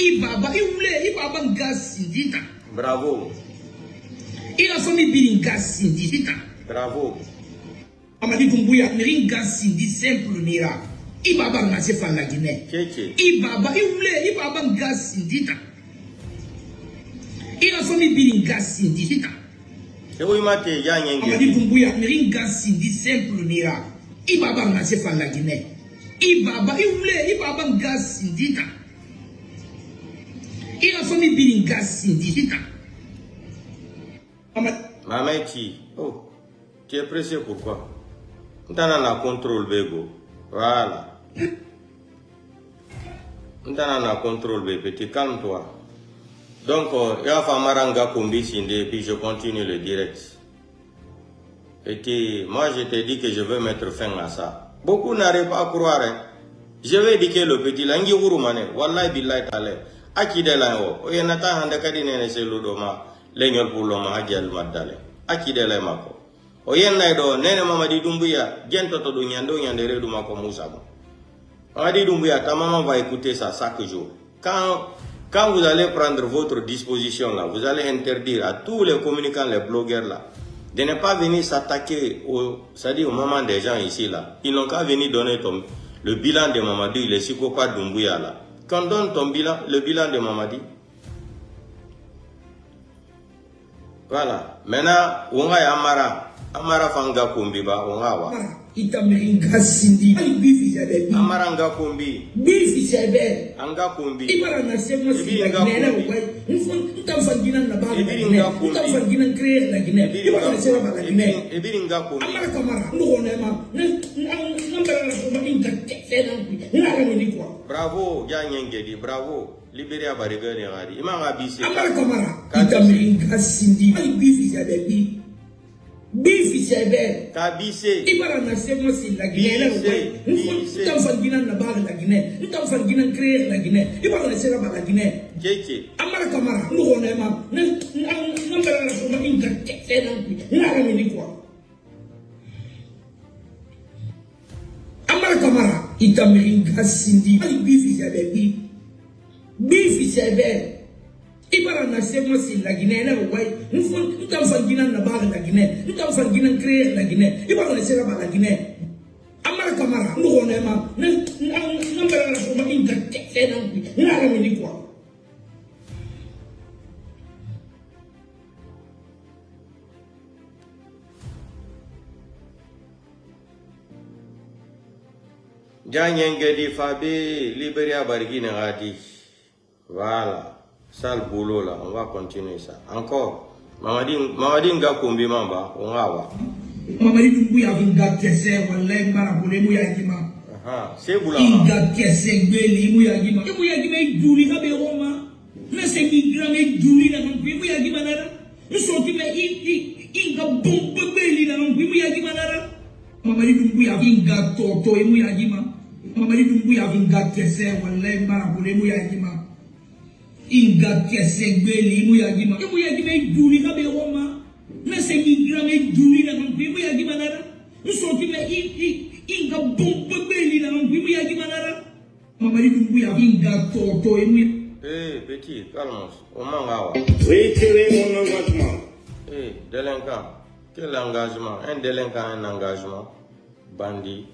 Ibaba, Ibaba Gassindita. Bravo. Il a famille Biringassindita. Bravo. Amadi Dumbuya, Ringassindi, simple Nira. Ibaba Nasefa la Guinée. Ibaba, Ibaba Gassindita. Il a famille Biringassindita. Et oui, Maté, Yang Amadi Dumbuya, Ringassindi, simple Nira. Ibaba Nasefa la Guinée. Ibaba, Ibaba Gassindita. Il a famille Biringassindita. Mamaïti, oh, tu es pressé pourquoi? Tu as un contrôle, Bego. Voilà. Tu as un contrôle, petit, calme-toi. Donc, il y a Famaranga Kumbi Sinde, et puis je continue le direct. Et moi, je t'ai dit que je veux mettre fin à ça. Beaucoup n'arrivent pas à croire. Hein. Je vais éduquer le petit, Langi Wurumane, Wallahi Billahi Tale, Akide Lango, Oyenata Handakadine Seludoma, Legnol Puloma, Adjel Madale, Akide Lemako. Oyenaido, Nene Mamadi Dumbuya, Gento Todunyando Yandere Dumako Mousabo. Mamadi Dumbuya, ta maman va écouter ça chaque jour. Quand vous allez prendre votre disposition là, vous allez interdire à tous les communicants, les blogueurs là, de ne pas venir s'attaquer au moment des gens ici là. Ils n'ont qu'à venir donner le bilan de Mamadi, le psychopathe Dumbuya là. Quand on donne ton bilan, le bilan de Mamadi. Voilà. Maintenant, on va Amara Fanga Kumbiba, on va. Itaméringa Sindi, Bifi Jabe, Amaranga Kumbi, Bifi Jabe, Anga Kumbi, Ibara Semo Sila Guinea, Utamfagina Nabal, Utamfagina Create la Guinea, Ibara Sema la Guinea, Ebiringa Kumbi, Amara Kamara, Nuonema, Number Bravo, Yangedi, bravo, Liberia Barigani, Imanga Bisi, Amara Kamara, Itaméringa Sindi, Bifi Jabe. Bifi Jabe, Kabise, Ibara Semo Sila Guinea, Utamfagina Nabal la Guinea, Utamfagina Create la Guinea, Ibara Sema la Guinea. Amara Kamara, Nuonema, Number Amara Kamara, Itaméringa Sindi, Bifi Jabe, Bifi Jabe. Ibara Semo Sila Guinea, Utamfagina Nabal la Guinea, Utamfagina Create la Guinea, Ibara Sema la Guinea. Amara Kamara, Nuonema, Number Yangedi Fabi, Liberia Barigani Radi. Voilà. Sale boulot là, on va continuer ça. Encore. Mamadi Ngakumbi Mamba, on va voir. Mamadi Dumbuya Vinga Kese, Walay Marabule Muyagima. C'est boulot. Inga Kese, Beli Muyagima. Muyagima Duri Roma. Nasegi Grame Duri Nampi Muyagima Nara. Nous sommes Inga Bombe Beli Nampi Muyagima Nara. Mamadi Dumbuya Vinga Toto Muyagima. Mamadi Dumbuya Vinga Kese, Walay Marabule Muyagima. Inga Kese Beli Muyagima. Muyagima Duri Roma. Nasegi Grame Duri Nampi Muyagima Nara. Nous sommes Inga Bombe Beli Nampi Muyagima Nara. Mamadi Dumbuya Vinga Toto petit, calme. On m'en Retirez mon engagement. Délinquant. Quel engagement? Un délinquant, un engagement. Bandit.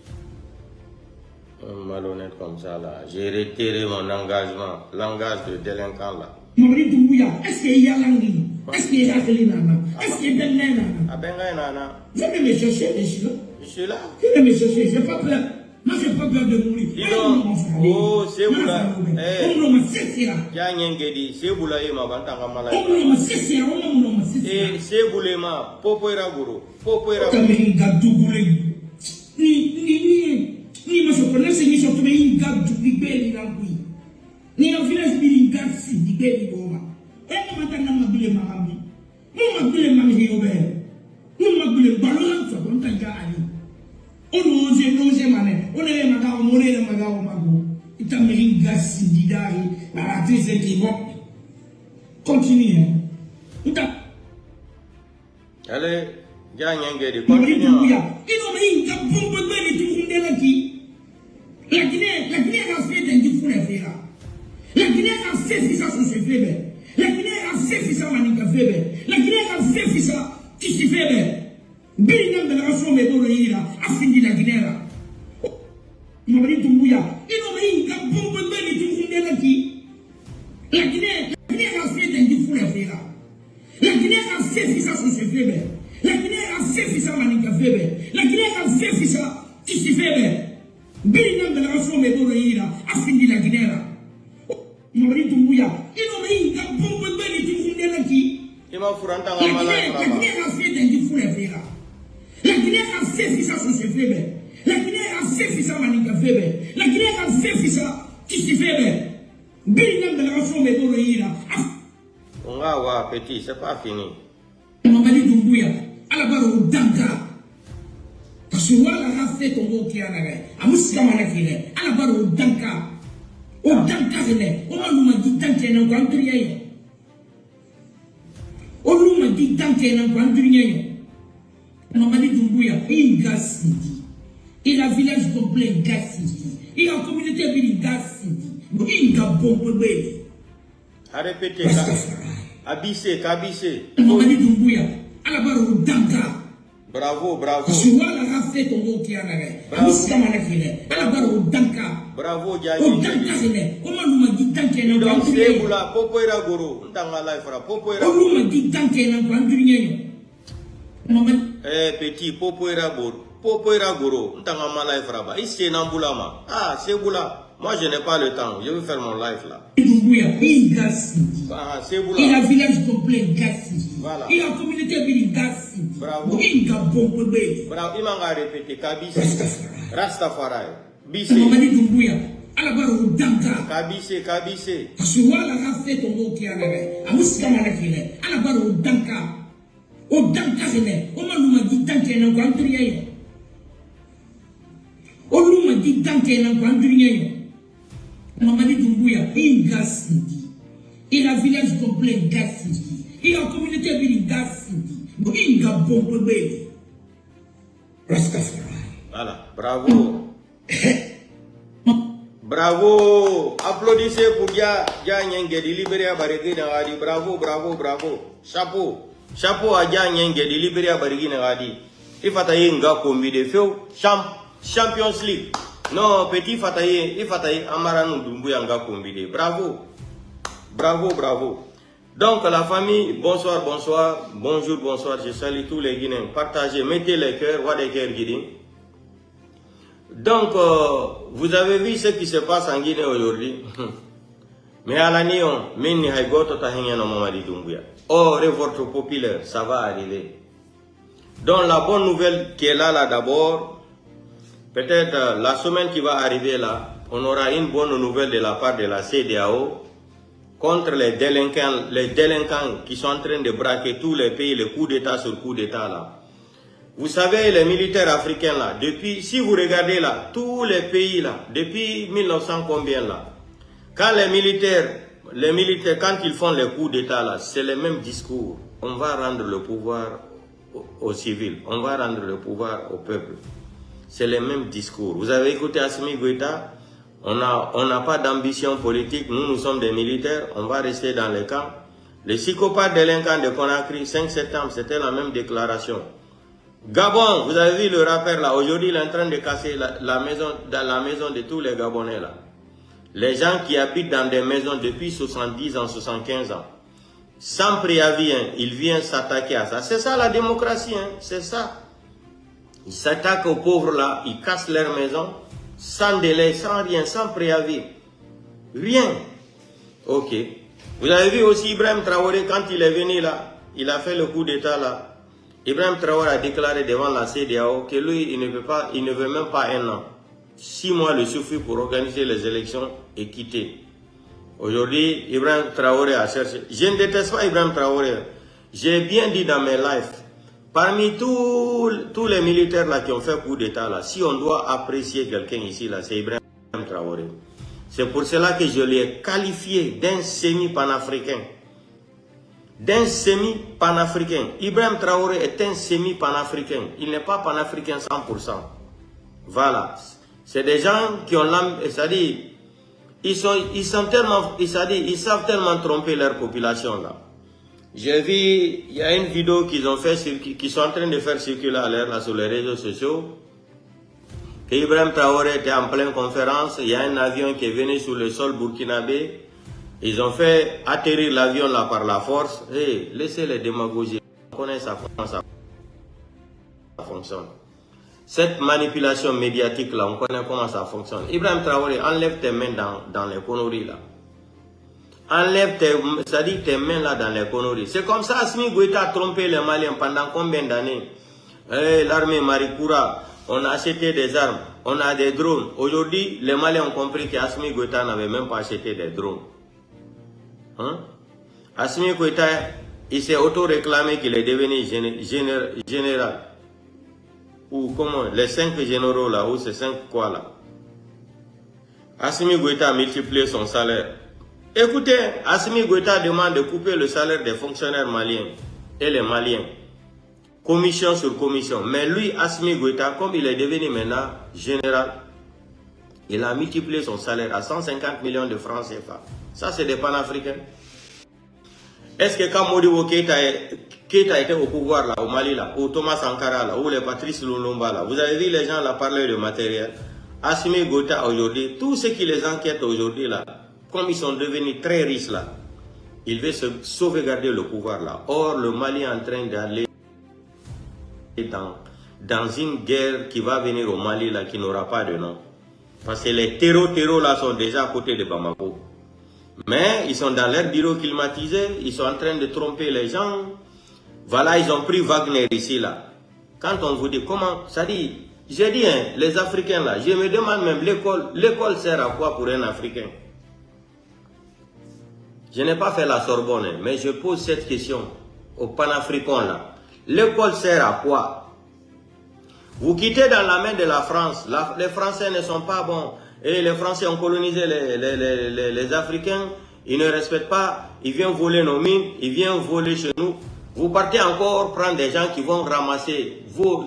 Malhonnête comme ça là. J'ai retiré mon engagement. Langage de délinquant là. Mamadi Dumbuya, est-ce qu'il y a l'anguille? Est-ce qu'il y a Nana? Est-ce qu'il y a Nana? Ah ben Nana. Je vais me chercher, je suis là. Je suis là. Je vais me chercher, je n'ai pas peur. Moi, je n'ai pas peur de mourir. Oh, c'est vous là. C'est vous là, c'est vous là, ma popoira guru. Popoira ni ma so connaisse ni so to be ngadu di beli na kui ni na village bi ngasi di beli boma e ma tanga mabule mahambi mo mabule mami yo be mo mabule balon so kon tanga ali ono oje mane ono e maga o more e maga o mago itameli ngasi di dai na atise ki bo continue allez gagne de continue ino me ngabumbo beli tu kundela ki la Guinée a fait des différents. La Guinée a fait fisa sur ce febe. La Guinée a fait fisa maninga febe. La Guinée a fait fisa qui se febe. Bilinam de la raison mais bon ira a fini la Guinée là. Mamadi Doumbouya, il n'a pas eu un bon bébé de tout le monde qui. La Guinée a fait des diffus la fera. La Guinée a fait fisa sur ce febe. La Guinée a fait fisa maninga febe. La Guinée a fait fisa qui se febe. Bilinam de la raison mais bon ira a fini la Guinée là. Mamadi Doumbouya, il n'a pas eu un bon bébé de tout le monde qui. La Guinée a fait des diffus la fera. La Guinée a fait fisa sur ce febe. La Guinée a fait fisa maninga febe. La Guinée a fait fisa qui se febe. Bilinam de la raison mais bon ira. On va voir petit, c'est pas fini. Mamadi Doumbouya, à la barre au Danka. Parce que voilà a fait ton mot qui en a gagné. A Moussa Manakine, à la barre au Danka. Au Danka, on m'a dit Danka n'a pas entendu. On m'a dit Danka n'a pas entendu. Mamadi Doumbouya, il gasse. Il a un village complet gasse. Il a une communauté de gasse. Il a un bon bébé. À répéter, abissé, cabissé. Mamadi Doumbouya, à la barre au Danka. Bravo, bravo. Parce que voilà a fait ton mot qui en a gagné. A Moussa Manakine, à la barre au Danka. Bravo, Au Diagne. Danka, on m'a dit Danka n'a pas Donc, entendu. c'est pour la Popoira Goro. Ndanga life, Popoira On Goro. m'a dit Danka n'a pas entendu. Mamadi. Petit, Popoira Goro. Popoira Goro. Ndanga ma life, là-bas. Ici, c'est Namboulama. Ah, c'est Boula. Moi, je n'ai pas le temps. Je vais faire mon live là. Doumbouya, il gasse. Ah, c'est Il Boula. a un village complet gasse. Voilà. Il a une communauté de gasse. Bravo. Il a un bon bébé. Bravo, il m'a répété. Kabissé. Rastafari. Bissé. Mamadi Doumbouya, à la barre au Danka. Kabissé, kabissé. Parce que voilà a fait ton mot qui en a gagné. A Moussa Manakine, à la barre au Danka. Au Danka, on m'a dit Danka n'a pas entendu. On m'a dit Danka n'a pas entendu. Mamadi Doumbouya, il gasse. Il a un village complet gasse. Il a une communauté de gasse. Il a un bon bébé. Rastafari. Voilà, bravo. Bravo. Applaudissez pour Dia Nyenge de Libéria Barigui Nagadi. Bravo, bravo, bravo. Chapeau. Chapeau à Dia Nyenge de Libéria Barigui Nagadi. Il faut tailler un gars comme de feu. Champions League. Non, petit Fataye, il Fataye Amaranou Doumbouya nga kombide. Bravo. Bravo, bravo. Donc la famille, bonsoir, bonsoir, bonjour, bonsoir. Je salue tous les Guinéens. Partagez, mettez les cœurs, what des cœurs guinéens. Donc, vous avez vu ce qui se passe en Guinée aujourd'hui. Mais à la néon, Mini Haigoto Tahingen au Mamadi Doumbouya. Oh, révolte populaire, ça va arriver. Donc la bonne nouvelle qui est là d'abord, peut-être la semaine qui va arriver là, on aura une bonne nouvelle de la part de la CEDEAO contre les délinquants qui sont en train de braquer tous les pays, le coup d'État sur coup d'État là. Vous savez, les militaires africains là, depuis, si vous regardez là, tous les pays là, depuis 1900 combien là, quand les militaires, quand ils font les coups d'État là, c'est le même discours. On va rendre le pouvoir aux civils, on va rendre le pouvoir au peuple. C'est le même discours. Vous avez écouté Assimi Goïta, on n'a pas d'ambition politique, nous sommes des militaires, on va rester dans les camps. Les psychopathes délinquants de Conakry, 5 septembre, c'était la même déclaration. Gabon, vous avez vu le rappeur là, aujourd'hui il est en train de casser la maison de tous les Gabonais là. Les gens qui habitent dans des maisons depuis 70 ans, 75 ans. Sans préavis, hein, ils viennent s'attaquer à ça. C'est ça la démocratie, hein, c'est ça. Ils s'attaquent aux pauvres là, ils cassent leur maison, sans délai, sans rien, sans préavis. Rien. Ok. Vous avez vu aussi Ibrahim Traoré, quand il est venu là, il a fait le coup d'état là. Ibrahim Traoré a déclaré devant la CEDEAO que lui, il ne veut même pas un an. 6 mois le suffit pour organiser les élections et quitter. Aujourd'hui, Ibrahim Traoré a cherché. Je ne déteste pas Ibrahim Traoré. J'ai bien dit dans mes lives. Parmi tous les militaires là qui ont fait coup d'état là, si on doit apprécier quelqu'un ici là, c'est Ibrahim Traoré. C'est pour cela que je l'ai qualifié d'un semi-panafricain. D'un semi-panafricain. Ibrahim Traoré est un semi-panafricain. Il n'est pas panafricain 100%. Voilà. C'est des gens qui ont l'âme, c'est-à-dire, ils savent tellement tromper leur population là. J'ai vu, il y a une vidéo qu'ils ont fait, qu'ils sont en train de faire circuler à l'air là sur les réseaux sociaux. Que Ibrahim Traoré était en pleine conférence, il y a un avion qui est venu sur le sol burkinabé. Ils ont fait atterrir l'avion là par la force. Hey, laissez les démagogies. On connaît ça, comment ça fonctionne. Cette manipulation médiatique là, on connaît comment ça fonctionne. Ibrahim Traoré, enlève tes mains dans les conneries là. Enlève tes mains là dans les conneries. C'est comme ça Assimi Goïta a trompé les Maliens pendant combien d'années? L'armée Marikoura, on a acheté des armes, on a des drones. Aujourd'hui, les Maliens ont compris qu'Assimi Goïta n'avait même pas acheté des drones. Hein? Assimi Goïta, il s'est auto-réclamé qu'il est devenu général. Ou comment? Les 5 généraux là, ou c'est 5 quoi là? Assimi Goïta a multiplié son salaire. Écoutez, Assimi Goïta demande de couper le salaire des fonctionnaires maliens et les Maliens. Commission sur commission. Mais lui, Assimi Goïta, comme il est devenu maintenant général, il a multiplié son salaire à 150 millions de francs CFA. Ça, c'est des panafricains. Est-ce que quand Modibo Keïta était au pouvoir là, au Mali là, ou Thomas Sankara là, ou les Patrice Lumumba là, vous avez vu les gens là parler de matériel. Assimi Goïta aujourd'hui, tous ceux qui les enquêtent aujourd'hui là, comme ils sont devenus très riches là, il veut se sauvegarder le pouvoir là. Or, le Mali est en train d'aller dans une guerre qui va venir au Mali là, qui n'aura pas de nom. Parce que les terreaux là sont déjà à côté de Bamako. Mais ils sont dans l'air bureau climatisé, ils sont en train de tromper les gens. Voilà, ils ont pris Wagner ici là. Quand on vous dit comment, ça dit, j'ai dit, hein, les Africains là, je me demande même l'école sert à quoi pour un Africain? Je n'ai pas fait la Sorbonne, mais je pose cette question aux panafricains là. L'école sert à quoi? Vous quittez dans la main de la France. Les Français ne sont pas bons. Et les Français ont colonisé les Africains. Ils ne respectent pas. Ils viennent voler nos mines. Ils viennent voler chez nous. Vous partez encore prendre des gens qui vont ramasser vos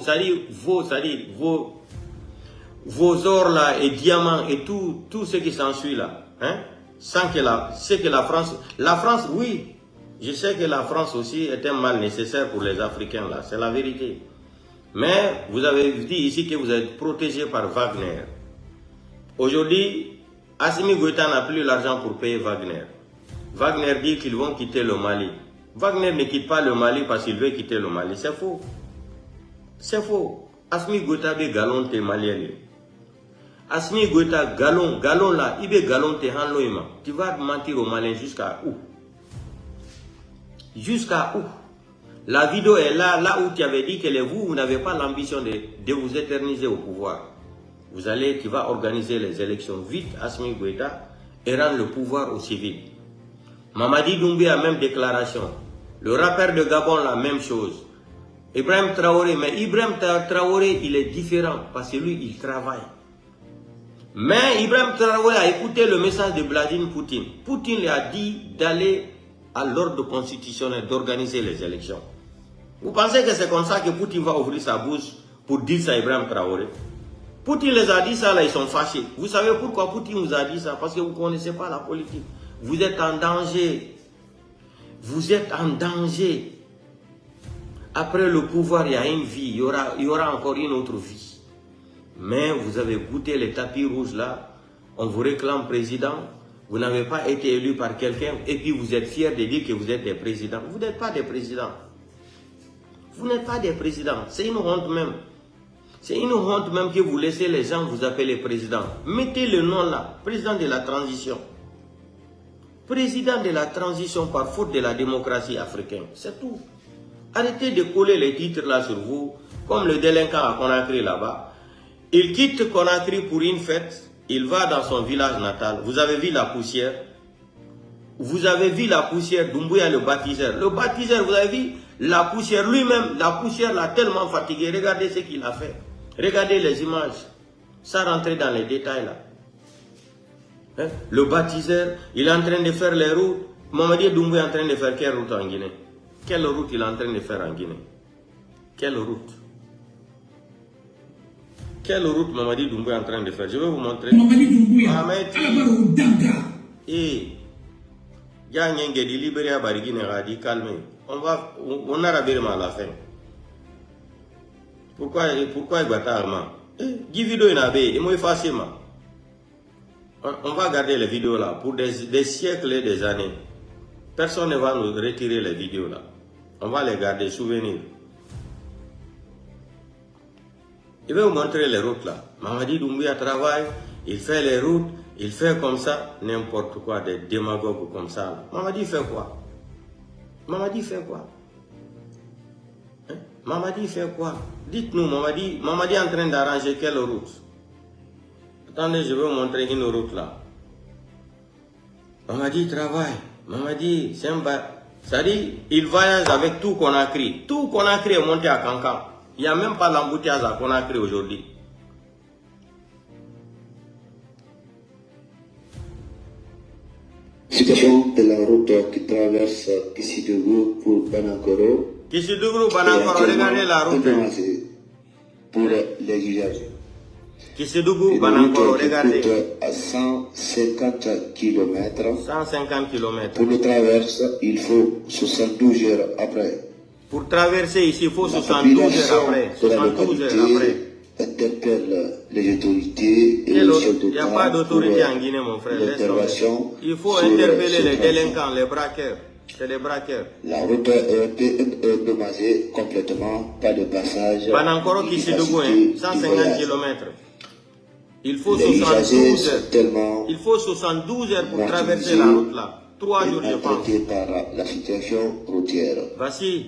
ors là et diamants et tout ce qui s'ensuit là. Hein? Sans que la France, oui, je sais que la France aussi est un mal nécessaire pour les Africains là, c'est la vérité. Mais vous avez dit ici que vous êtes protégé par Wagner. Aujourd'hui, Assimi Goïta n'a plus l'argent pour payer Wagner. Wagner dit qu'ils vont quitter le Mali. Wagner ne quitte pas le Mali parce qu'il veut quitter le Mali, c'est faux. C'est faux. Assimi Goïta veut galonte Malien. Assimi Goïta, galon là, il veut galonte Hanloïma. Tu vas mentir aux Maliens jusqu'à où? Jusqu'à où? La vidéo est là où tu avais dit que vous n'avez pas l'ambition de vous éterniser au pouvoir. Tu vas organiser les élections vite, Assimi Goïta, et rendre le pouvoir aux civils. Mamadi Doumbé a même déclaration. Le rappeur de Gabon, la même chose. Ibrahim Traoré, mais Ibrahim Traoré, il est différent parce que lui, il travaille. Mais Ibrahim Traoré a écouté le message de Vladimir Poutine. Poutine lui a dit d'aller à l'ordre constitutionnel, d'organiser les élections. Vous pensez que c'est comme ça que Poutine va ouvrir sa bouche pour dire ça à Ibrahim Traoré? Poutine les a dit ça, là, ils sont fâchés. Vous savez pourquoi Poutine vous a dit ça? Parce que vous ne connaissez pas la politique. Vous êtes en danger. Vous êtes en danger. Après le pouvoir, il y a une vie. Il y aura encore une autre vie. Mais vous avez goûté les tapis rouges là. On vous réclame président. Vous n'avez pas été élu par quelqu'un. Et puis vous êtes fiers de dire que vous êtes des présidents. Vous n'êtes pas des présidents. Vous n'êtes pas des présidents. C'est une honte même. C'est une honte même que vous laissez les gens vous appeler président. Mettez le nom là. Président de la transition. Président de la transition par faute de la démocratie africaine. C'est tout. Arrêtez de coller les titres là sur vous. Comme le délinquant à Conakry là-bas. Il quitte Conakry pour une fête. Il va dans son village natal. Vous avez vu la poussière. Vous avez vu la poussière. Doumbouya le baptiseur. Le baptiseur, vous avez vu la poussière lui-même. La poussière l'a tellement fatigué. Regardez ce qu'il a fait. Regardez les images. Ça rentre dans les détails là. Hein? Le baptiseur, il est en train de faire les routes. Mamadi Doumbouya est en train de faire quelle route en Guinée? Quelle route il est en train de faire en Guinée? Quelle route? Quelle route Mamadi Doumbouya est en train de faire? Je vais vous montrer. Mamadi Doumbouya. Ahmed. Alabaro Danga. Eh. Y'a di Libéria Barigine Radi, calmez. On a rabé à la fin. Pourquoi il va tard? Dis vidéo in abe, et moi facilement. On va garder les vidéos là pour des siècles et des années. Personne ne va nous retirer les vidéos là. On va les garder, souvenirs. Je vais vous montrer les routes là. Mamadi Doumbouya travaille, il fait les routes, il fait comme ça, n'importe quoi, des démagogues comme ça. Mamadi fait quoi? Mamadi fait quoi? Hein? Mamadi fait quoi? Dites-nous, Mamadi est en train d'arranger quelle route? Attendez, je vais vous montrer une route là. Mamadi travaille. Mamadi, c'est un c'est-à-dire, il voyage avec tout Conakry. Tout Conakry est monté à Cancan. Il n'y a même pas l'embouteillage à Conakry aujourd'hui. Situation de la route qui traverse Kissidougou pour Banakoro. Kissidougou, Banakoro, regardez la route. Pour les usagers. Kissidougou, Banakoro, regardez. À 150 km. 150 km. Pour le traverse, il faut 72 heures après. Pour traverser ici, il faut 72 heures après. 72 heures après. Interpelle les autorités et les chefs Il n'y a pas d'autorité en Guinée, mon frère. Il faut interpeller les délinquants, les braqueurs. C'est les braqueurs. La route est endommagée complètement, pas de passage. Banankoro Kissidougou, 150 km. Il faut 72 heures. Il faut 72 heures pour traverser la route là. 3 jours, je pense. Par la situation routière. Voici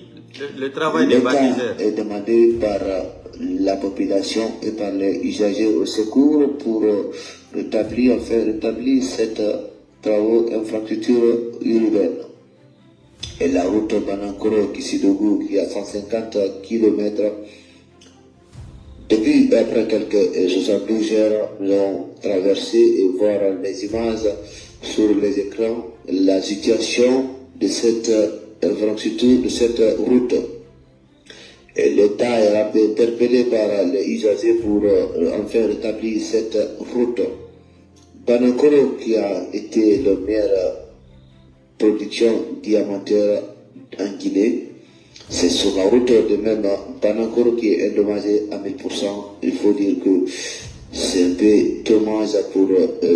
le travail des bâtisseurs. Est demandé par la population et par les usagers au secours pour rétablir cette travaux infrastructure urbaine. Et la route Banankoro Kissidougou qui a 150 km. Depuis après quelques 72 heures, nous avons traversé et voir les images sur les écrans, la situation de cette infrastructure, de cette route. Et l'État est interpellé par les usagers pour enfin rétablir cette route. Banankoro qui a été la meilleure production diamantaire en Guinée, c'est sur la route de même Banankoro qui est endommagé à 1000%. Il faut dire que c'est un peu dommage pour la... Pas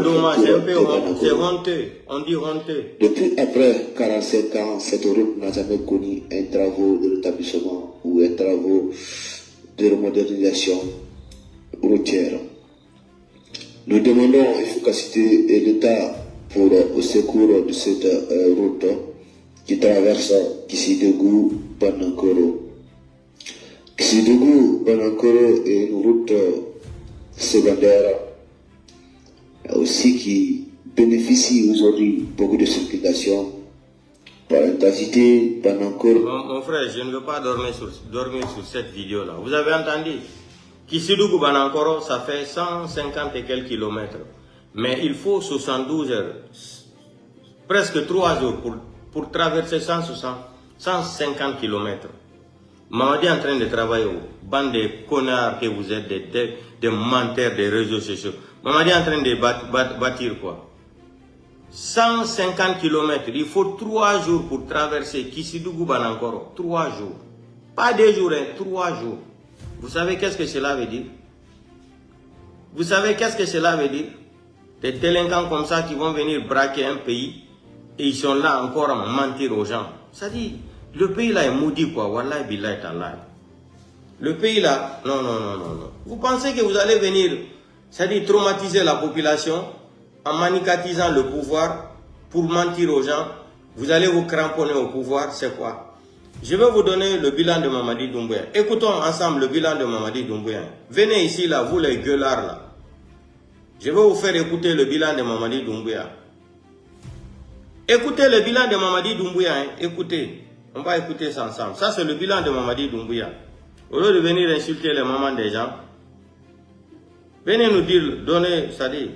dommage, c'est un peu honteux. On dit honteux. Depuis après 47 ans, cette route n'a jamais connu un travaux de rétablissement ou un travaux de modernisation routière. Nous demandons l'efficacité de l'État pour au secours de cette route qui traverse Kissidougou, Banankoro. Kissidougou, Banankoro est une route secondaire aussi qui bénéficie aujourd'hui beaucoup de circulation par intensité. Banankoro. Mon frère, je ne veux pas dormir sur cette vidéo là. Vous avez entendu? Kissidougou, Banankoro, ça fait 150 et quelques kilomètres. Mais il faut 72 heures, presque 3 jours pour traverser 150 km. Mamadi est en train de travailler, bande de connards que vous êtes, des menteurs des réseaux sociaux. Mamadi est en train de bâtir quoi? 150 km, il faut 3 jours pour traverser Kissidougou Banankoro. 3 jours. Pas 2 jours, 3 jours. Vous savez qu'est-ce que cela veut dire? Vous savez qu'est-ce que cela veut dire? Des délinquants comme ça qui vont venir braquer un pays et ils sont là encore à mentir aux gens. Ça dit, le pays là est maudit quoi. Wallahi billahi ta'ala. Le pays là, non. Vous pensez que vous allez venir, ça dit, traumatiser la population en manicatisant le pouvoir pour mentir aux gens. Vous allez vous cramponner au pouvoir, c'est quoi? Je vais vous donner le bilan de Mamadi Doumbouya. Écoutons ensemble le bilan de Mamadi Doumbouya. Venez ici là, vous les gueulards là. Je vais vous faire écouter le bilan de Mamadi Doumbouya. Écoutez le bilan de Mamadi Doumbouya. Hein. Écoutez. On va écouter ça ensemble. Ça, c'est le bilan de Mamadi Doumbouya. Au lieu de venir insulter les mamans des gens, venez nous dire, donner, ça dit.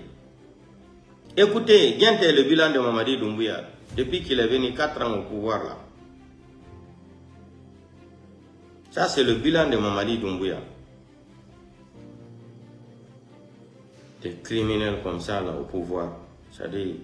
Écoutez, bien le bilan de Mamadi Doumbouya. Depuis qu'il est venu 4 ans au pouvoir là. Ça, c'est le bilan de Mamadi Doumbouya. des criminels comme ça là, au pouvoir. C'est-à-dire...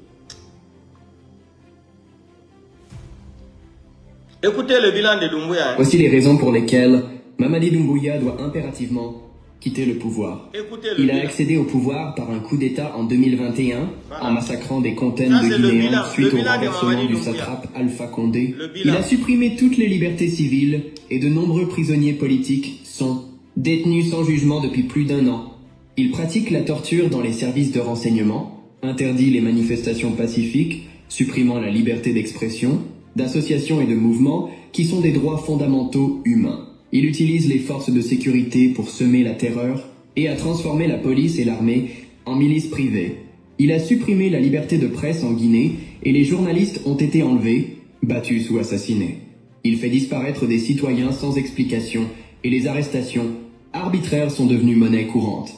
Écoutez le bilan de Doumbouya. Voici les raisons pour lesquelles Mamadi Doumbouya doit impérativement quitter le pouvoir. Il a accédé au pouvoir par un coup d'État en 2021 en massacrant des centaines de Guinéens suite au renversement du satrape Alpha Condé. Il a supprimé toutes les libertés civiles et de nombreux prisonniers politiques sont détenus sans jugement depuis plus d'1 an. Il pratique la torture dans les services de renseignement, interdit les manifestations pacifiques, supprimant la liberté d'expression, d'association et de mouvement qui sont des droits fondamentaux humains. Il utilise les forces de sécurité pour semer la terreur et a transformé la police et l'armée en milices privées. Il a supprimé la liberté de presse en Guinée et les journalistes ont été enlevés, battus ou assassinés. Il fait disparaître des citoyens sans explication et les arrestations arbitraires sont devenues monnaie courante.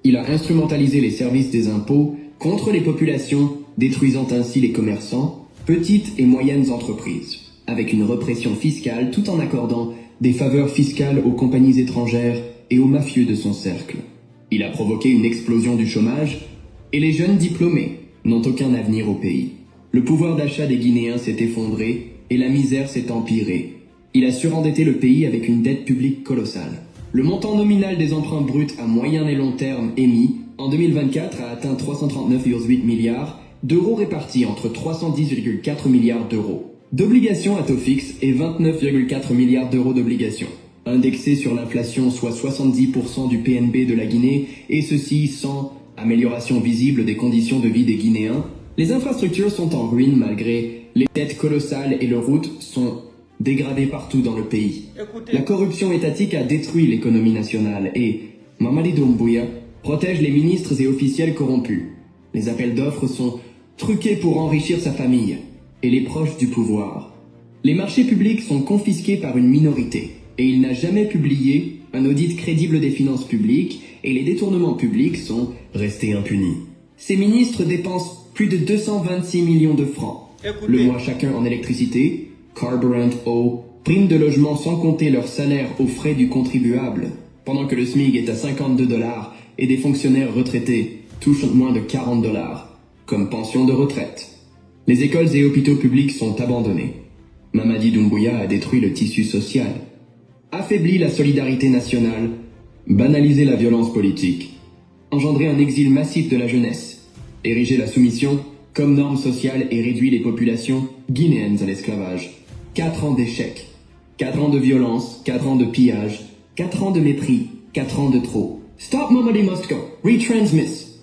Il a instrumentalisé les services des impôts contre les populations, détruisant ainsi les commerçants, petites et moyennes entreprises, avec une répression fiscale tout en accordant des faveurs fiscales aux compagnies étrangères et aux mafieux de son cercle. Il a provoqué une explosion du chômage et les jeunes diplômés n'ont aucun avenir au pays. Le pouvoir d'achat des Guinéens s'est effondré et la misère s'est empirée. Il a surendetté le pays avec une dette publique colossale. Le montant nominal des emprunts bruts à moyen et long terme émis en 2024 a atteint 339,8 milliards d'euros répartis entre 310,4 milliards d'euros d'obligations à taux fixe et 29,4 milliards d'euros d'obligations, indexés sur l'inflation, soit 70% du PNB de la Guinée, et ceci sans amélioration visible des conditions de vie des Guinéens. Les infrastructures sont en ruine malgré les dettes colossales et les routes sont dégradées partout dans le pays. La corruption étatique a détruit l'économie nationale et Mamadi Doumbouya protège les ministres et officiels corrompus. Les appels d'offres sont truqués pour enrichir sa famille et les proches du pouvoir. Les marchés publics sont confisqués par une minorité et il n'a jamais publié un audit crédible des finances publiques et les détournements publics sont restés impunis. Ces ministres dépensent plus de 226 millions de francs le mois chacun en électricité, carburant, eau, primes de logement sans compter leur salaire aux frais du contribuable, pendant que le SMIC est à 52 $ et des fonctionnaires retraités touchent moins de 40 $, comme pension de retraite. Les écoles et hôpitaux publics sont abandonnés. Mamadi Doumbouya a détruit le tissu social, affaibli la solidarité nationale, banalisé la violence politique, engendré un exil massif de la jeunesse, érigé la soumission comme norme sociale et réduit les populations guinéennes à l'esclavage. 4 ans d'échecs, 4 ans de violence, 4 ans de pillage, 4 ans de mépris, 4 ans de trop. Stop Mamadi must go. Retransmiss.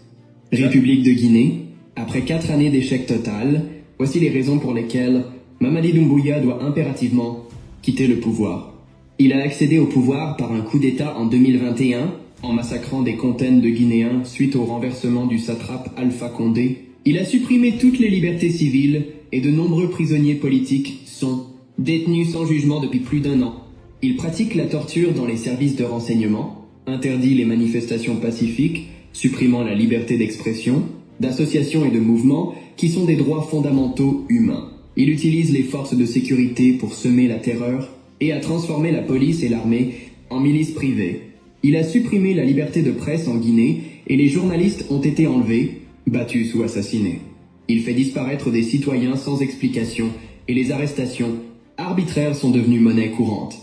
République de Guinée, après 4 années d'échec total, voici les raisons pour lesquelles Mamadi Doumbouya doit impérativement quitter le pouvoir. Il a accédé au pouvoir par un coup d'État en 2021, en massacrant des centaines de Guinéens suite au renversement du satrape Alpha Condé. Il a supprimé toutes les libertés civiles et de nombreux prisonniers politiques sont détenus sans jugement depuis plus d'1 an. Il pratique la torture dans les services de renseignement, interdit les manifestations pacifiques, supprimant la liberté d'expression, d'association et de mouvement qui sont des droits fondamentaux humains. Il utilise les forces de sécurité pour semer la terreur et a transformé la police et l'armée en milices privées. Il a supprimé la liberté de presse en Guinée et les journalistes ont été enlevés, battus ou assassinés. Il fait disparaître des citoyens sans explication et les arrestations arbitraires sont devenues monnaie courante.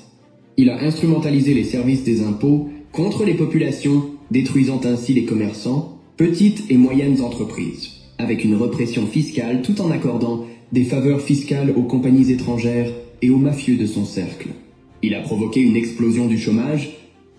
Il a instrumentalisé les services des impôts contre les populations, détruisant ainsi les commerçants, petites et moyennes entreprises, avec une répression fiscale tout en accordant des faveurs fiscales aux compagnies étrangères et aux mafieux de son cercle. Il a provoqué une explosion du chômage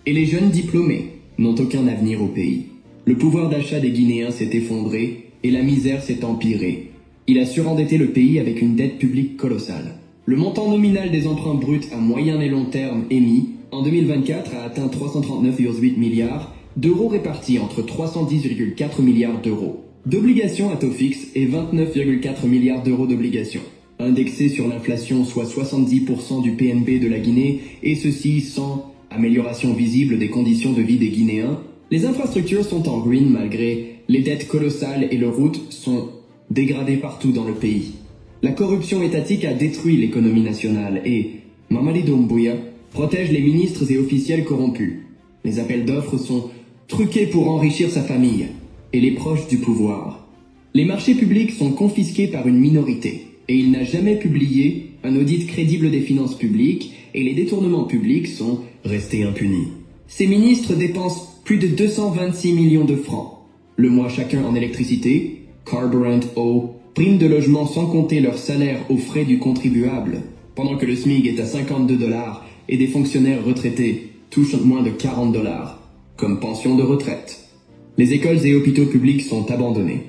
et les jeunes diplômés n'ont aucun avenir au pays. Le pouvoir d'achat des Guinéens s'est effondré et la misère s'est empirée. Il a surendetté le pays avec une dette publique colossale. Le montant nominal des emprunts bruts à moyen et long terme émis en 2024 a atteint 339,8 milliards d'euros répartis entre 310,4 milliards d'euros d'obligations à taux fixe et 29,4 milliards d'euros d'obligations, indexés sur l'inflation, soit 70% du PNB de la Guinée, et ceci sans amélioration visible des conditions de vie des Guinéens. Les infrastructures sont en ruine malgré les dettes colossales et les routes sont dégradées partout dans le pays. La corruption étatique a détruit l'économie nationale et Mamadi Doumbouya protège les ministres et officiels corrompus. Les appels d'offres sont truqués pour enrichir sa famille et les proches du pouvoir. Les marchés publics sont confisqués par une minorité et il n'a jamais publié un audit crédible des finances publiques et les détournements publics sont restés impunis. Ces ministres dépensent plus de 226 millions de francs le mois chacun en électricité, carburant, eau, primes de logement sans compter leur salaire aux frais du contribuable, pendant que le SMIC est à 52 $ et des fonctionnaires retraités touchent moins de 40 $, comme pension de retraite. Les écoles et hôpitaux publics sont abandonnés.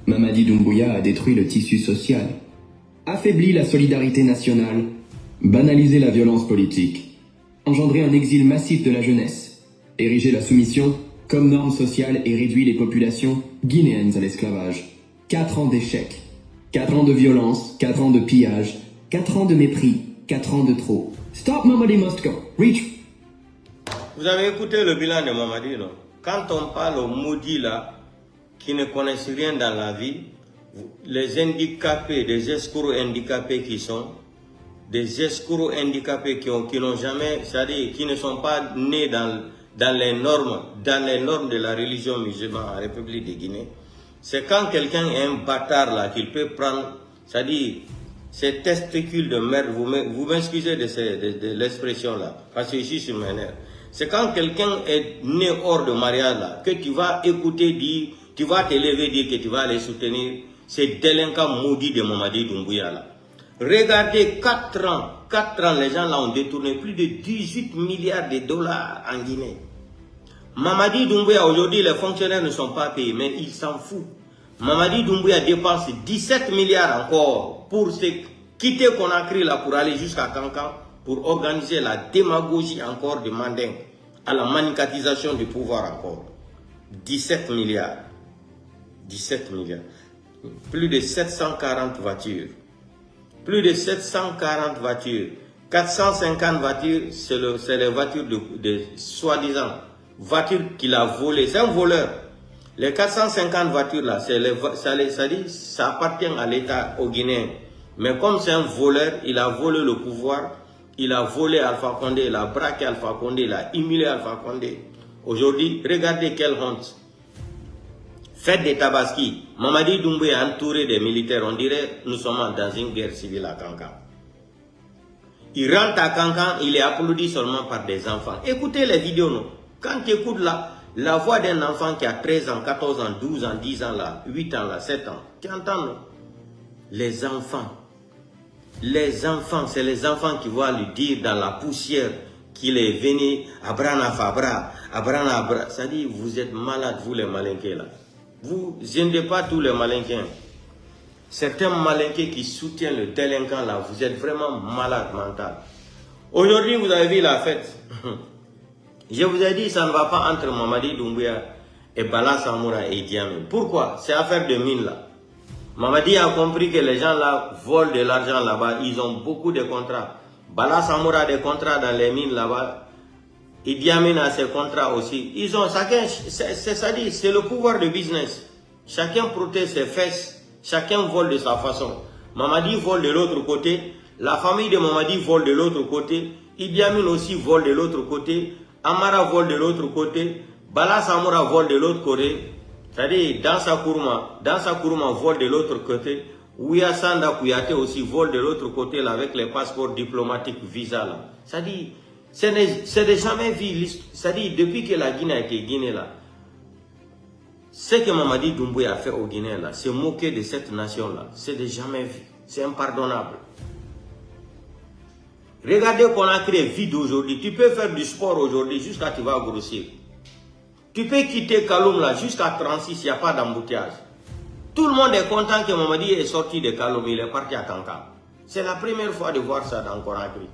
Mamadi Doumbouya a détruit le tissu social, affaibli la solidarité nationale, banalisé la violence politique, engendré un exil massif de la jeunesse, érigé la soumission comme norme sociale et réduit les populations guinéennes à l'esclavage. 4 ans d'échec, 4 ans de violence, 4 ans de pillage, 4 ans de mépris, 4 ans de trop. Stop Mamadi must go. Reach. Vous avez écouté le bilan de Mamadi, non? Quand on parle aux maudits là, qui ne connaissent rien dans la vie, les handicapés, des escrocs handicapés qui sont, des escrocs handicapés qui n'ont jamais, c'est-à-dire qui ne sont pas nés dans les normes de la religion musulmane en République de Guinée, c'est quand quelqu'un est un bâtard là qu'il peut prendre, c'est-à-dire ces testicules de merde, vous m'excusez de l'expression là, parce que ici je m'énerve. C'est quand quelqu'un est né hors de mariage là, que tu vas écouter dire, tu vas te lever dire que tu vas aller soutenir ces délinquants maudits de Mamadi Doumbouya là. Regardez 4 ans, les gens là ont détourné plus de 18 milliards de dollars en Guinée. Mamadi Doumbouya, aujourd'hui, les fonctionnaires ne sont pas payés, mais ils s'en foutent. Mamadi Doumbouya dépense 17 milliards encore pour se quitter Conakry là pour aller jusqu'à Kankan, pour organiser la démagogie encore de Manding, à la manicatisation du pouvoir encore. 17 milliards. 17 milliards. Plus de 740 voitures. Plus de 740 voitures. 450 voitures, c'est les voitures de soi-disant voitures qu'il a volées. C'est un voleur. Les 450 voitures là, ça appartient à l'État, au Guinéen. Mais comme c'est un voleur, il a volé le pouvoir, il a volé Alpha Condé, il a braqué Alpha Condé, il a humilié Alpha Condé. Aujourd'hui, regardez quelle honte. Faites des tabaski. Mamadi Doumbouya est entouré des militaires. On dirait nous sommes dans une guerre civile à Kankan. Il rentre à Kankan, il est applaudi seulement par des enfants. Écoutez les vidéos, non? Quand tu écoutes la voix d'un enfant qui a 13 ans, 14 ans, 12 ans, 10 ans, là, 8 ans, là, 7 ans, tu entends, non? Les enfants, c'est les enfants qui vont lui dire dans la poussière qu'il est venu à Brana Fabra, à Brana Abra. Ça dit, vous êtes malades, vous les malinqués là. Vous n'êtes pas tous les malinqués. Certains malinqués qui soutiennent le délinquant là, vous êtes vraiment malades mental. Aujourd'hui, vous avez vu la fête. Je vous ai dit, ça ne va pas entre Mamadi Doumbouya et Bala Samoura et Idi Amin. Pourquoi? C'est affaire de mine là. Mamadi a compris que les gens là volent de l'argent là-bas. Ils ont beaucoup de contrats. Bala Samoura a des contrats dans les mines là-bas. Idi Amin a ses contrats aussi. Ils ont chacun, c'est le pouvoir de business. Chacun protège ses fesses. Chacun vole de sa façon. Mamadi vole de l'autre côté. La famille de Mamadi vole de l'autre côté. Idi Amin aussi vole de l'autre côté. Amara vole de l'autre côté. Bala Samoura vole de l'autre côté. C'est-à-dire, dans sa Kourma vole de l'autre côté. Ouya Sanda Kouyaté aussi vole de l'autre côté là, avec les passeports diplomatiques, visa là. C'est-à-dire, c'est de jamais vu. C'est-à-dire, depuis que la Guinée a été Guinée là, ce que Mamadi Doumbouya a fait au Guinée là, se moquer de cette nation là, c'est de jamais vu. C'est impardonnable. Regardez qu'on a créé vide aujourd'hui. Tu peux faire du sport aujourd'hui jusqu'à ce que tu vas grossir. Tu peux quitter Kaloum là jusqu'à 36, il n'y a pas d'embouteillage. Tout le monde est content que Mamadi est sorti de Kaloum, il est parti à Kankan. C'est la première fois de voir ça dans Conakry.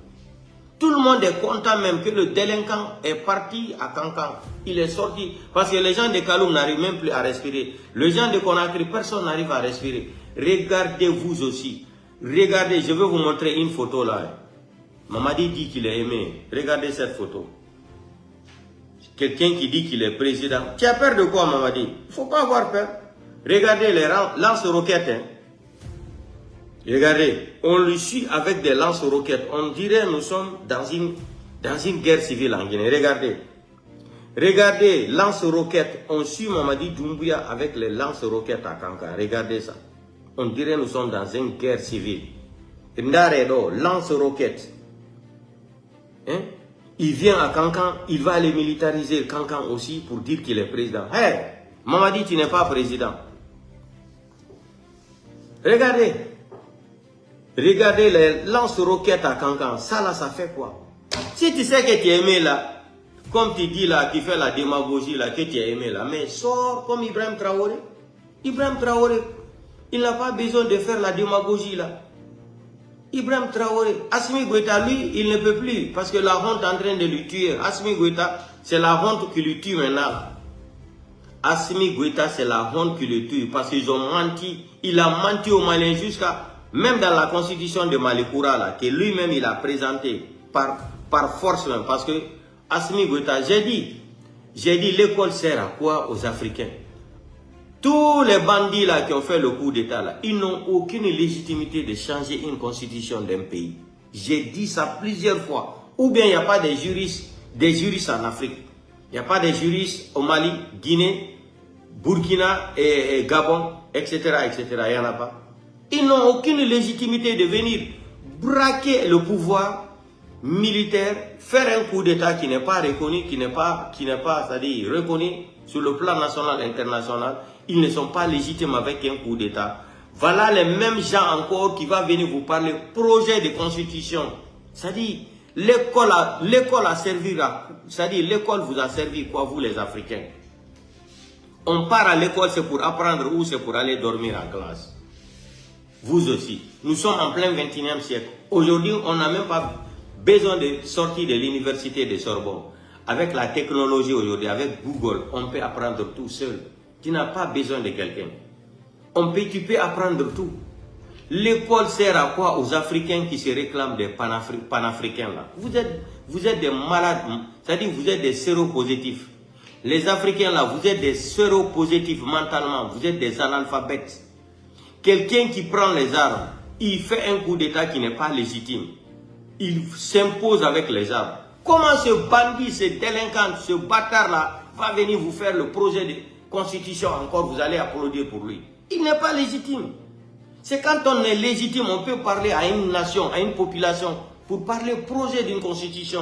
Tout le monde est content même que le délinquant est parti à Kankan. Il est sorti parce que les gens de Kaloum n'arrivent même plus à respirer. Les gens de Conakry, personne n'arrive à respirer. Regardez vous aussi. Regardez, je vais vous montrer une photo là. Mamadi dit qu'il est aimé. Regardez cette photo. Quelqu'un qui dit qu'il est président. Tu as peur de quoi, Mamadi? Il ne faut pas avoir peur. Regardez les lance-roquettes. Hein. Regardez, on le suit avec des lance-roquettes. On dirait que nous sommes dans une guerre civile en Guinée. Regardez. Regardez, lance-roquettes. On suit Mamadi Doumbouya avec les lance-roquettes à Kankan. Regardez ça. On dirait nous sommes dans une guerre civile. Ndaredo, lance-roquettes. Hein? Il vient à Kankan, il va aller militariser Kankan aussi pour dire qu'il est président. Hey, Mamadi, tu n'es pas président. Regardez. Regardez les lance-roquettes à Kankan. Ça là, ça fait quoi? Si tu sais que tu es aimé là, comme tu dis là, tu fais la démagogie là, que tu es aimé là, mais sors comme Ibrahim Traoré. Ibrahim Traoré, il n'a pas besoin de faire la démagogie là. Ibrahim Traoré, Assimi Goïta, lui, il ne peut plus parce que la honte est en train de lui tuer. Assimi Goïta, c'est la honte qui lui tue maintenant. Assimi Goïta, c'est la honte qui le tue parce qu'ils ont menti. Il a menti aux Maliens jusqu'à, même dans la constitution de Malikoura là, que lui-même il a présenté par force même. Parce que Assimi Goïta, j'ai dit l'école sert à quoi aux Africains? Tous les bandits là qui ont fait le coup d'état là, ils n'ont aucune légitimité de changer une constitution d'un pays. J'ai dit ça plusieurs fois. Ou bien il n'y a pas des juristes en Afrique. Il n'y a pas de juristes au Mali, Guinée, Burkina et Gabon, etc., etc. Il n'y en a pas. Ils n'ont aucune légitimité de venir braquer le pouvoir militaire, faire un coup d'état qui n'est pas reconnu, qui n'est pas c'est-à-dire reconnu sur le plan national et international. Ils ne sont pas légitimes avec un coup d'état. Voilà les mêmes gens encore qui vont venir vous parler projet de constitution. C'est-à-dire l'école a servi à, c'est-à-dire l'école vous a servi quoi vous les Africains? On part à l'école c'est pour apprendre ou c'est pour aller dormir en classe? Vous aussi. Nous sommes en plein 21e siècle. Aujourd'hui on n'a même pas besoin de sortir de l'université de Sorbonne. Avec la technologie aujourd'hui, avec Google, on peut apprendre tout seul. Tu n'as pas besoin de quelqu'un. Tu peux apprendre tout. L'école sert à quoi aux Africains qui se réclament des panafricains là? Vous êtes des malades, c'est-à-dire vous êtes des séropositifs. Les Africains là, vous êtes des séropositifs mentalement, vous êtes des analphabètes. Quelqu'un qui prend les armes, il fait un coup d'état qui n'est pas légitime. Il s'impose avec les armes. Comment ce bandit, ce délinquant, ce bâtard là va venir vous faire le projet de constitution encore, vous allez applaudir pour lui? Il n'est pas légitime. C'est quand on est légitime, on peut parler à une nation, à une population, pour parler projet d'une constitution.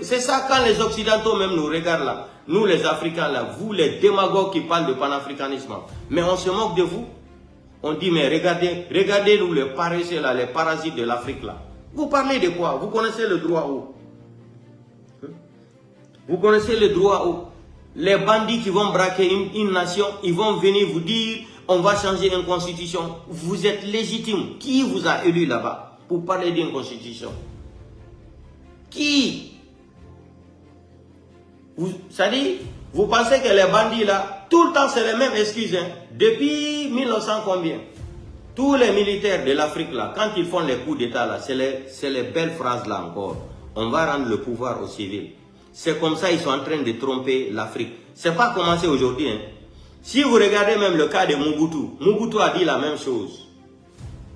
C'est ça quand les Occidentaux même nous regardent là, nous les Africains là, vous les démagogues qui parlent de panafricanisme. Mais on se moque de vous. On dit mais regardez nous les paresseux là, les parasites de l'Afrique là. Vous parlez de quoi? Vous connaissez le droit où? Vous connaissez le droit où? Les bandits qui vont braquer une nation, ils vont venir vous dire on va changer une constitution. Vous êtes légitime. Qui vous a élu là-bas pour parler d'une constitution? Qui? Ça dit, vous pensez que les bandits là, tout le temps c'est les mêmes excuses. Hein? Depuis 1900 combien? Tous les militaires de l'Afrique là, quand ils font les coups d'état là, c'est les belles phrases là encore. On va rendre le pouvoir aux civils. C'est comme ça ils sont en train de tromper l'Afrique. C'est pas commencé aujourd'hui. Hein. Si vous regardez même le cas de Mobutu, Mobutu a dit la même chose.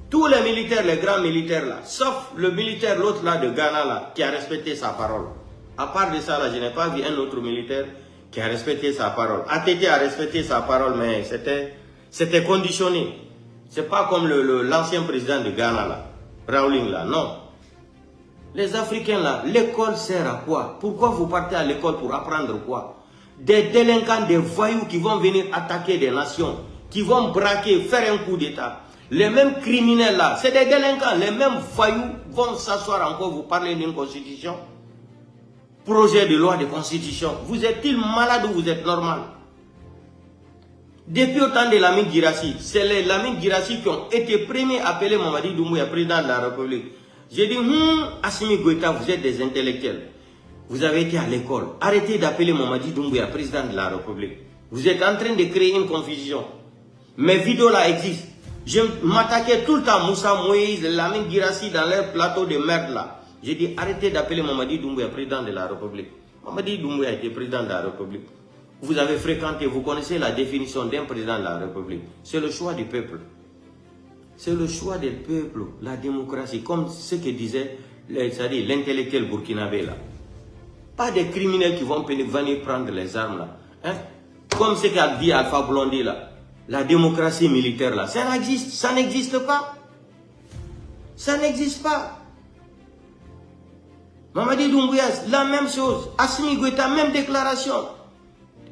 Tous les militaires, les grands militaires là, sauf le militaire, l'autre là de Ghana là, qui a respecté sa parole. À part de ça là, je n'ai pas vu un autre militaire qui a respecté sa parole. ATT a respecté sa parole, mais c'était conditionné. C'est pas comme l'ancien président de Ghana là, Rawling là, non. Les Africains là, l'école sert à quoi? Pourquoi vous partez à l'école pour apprendre quoi? Des délinquants, des voyous qui vont venir attaquer des nations, qui vont braquer, faire un coup d'état. Les mêmes criminels là, c'est des délinquants, les mêmes voyous vont s'asseoir encore, vous parlez d'une constitution? Projet de loi de constitution. Vous êtes-il malade ou vous êtes normal? Depuis au temps de Lamine Guirassy, c'est les Lamine Guirassy qui ont été premiers appelés Mamadi Doumbouya, président de la République. J'ai dit, Assimi Goïta, vous êtes des intellectuels. Vous avez été à l'école. Arrêtez d'appeler Mamadi Doumbouya, président de la République. Vous êtes en train de créer une confusion. Mes vidéos là existent. Je m'attaquais tout le temps à Moussa Moïse, Lamine Guirassy dans leur plateau de merde là. J'ai dit, arrêtez d'appeler Mamadi Doumbouya, président de la République. Mamadi Doumbouya était président de la République. Vous avez fréquenté, vous connaissez la définition d'un président de la République. C'est le choix du peuple. C'est le choix du peuple, la démocratie, comme ce que disait l'intellectuel burkinabé là. Pas des criminels qui vont venir prendre les armes là. Hein? Comme ce qu'a dit Alpha Blondy là. La démocratie militaire là. Ça n'existe pas. Ça n'existe pas. Mamadi Doumbouya, la même chose. Assimi Goïta, même déclaration.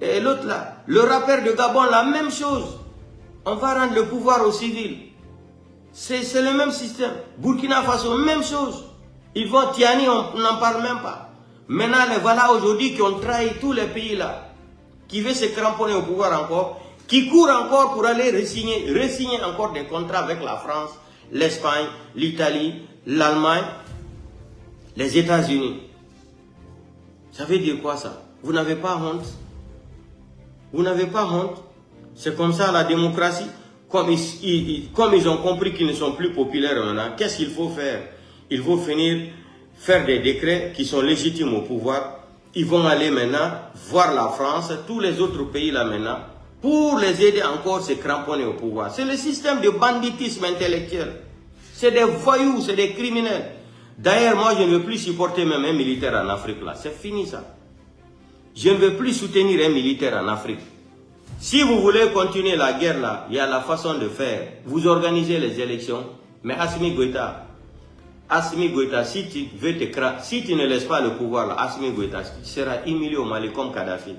Et l'autre là, le rappeur de Gabon, la même chose. On va rendre le pouvoir aux civils. C'est le même système. Burkina Faso, même chose. Ils vont Tiani, on n'en parle même pas. Maintenant, les voilà aujourd'hui qui ont trahi tous les pays là, qui veulent se cramponner au pouvoir encore, qui courent encore pour aller re-signer encore des contrats avec la France, l'Espagne, l'Italie, l'Allemagne, les États-Unis. Ça veut dire quoi ça? Vous n'avez pas honte? Vous n'avez pas honte? C'est comme ça la démocratie. Comme ils ont compris qu'ils ne sont plus populaires maintenant, qu'est-ce qu'il faut faire? Il faut finir faire des décrets qui sont légitimes au pouvoir. Ils vont aller maintenant voir la France, tous les autres pays là maintenant, pour les aider encore à se cramponner au pouvoir. C'est le système de banditisme intellectuel. C'est des voyous, c'est des criminels. D'ailleurs, moi, je ne veux plus supporter même un militaire en Afrique là. C'est fini ça. Je ne veux plus soutenir un militaire en Afrique. Si vous voulez continuer la guerre là, il y a la façon de faire. Vous organisez les élections. Mais Assimi Goïta, si tu ne laisses pas le pouvoir là, Assimi Goïta, tu seras humilié au Mali comme Kadhafi.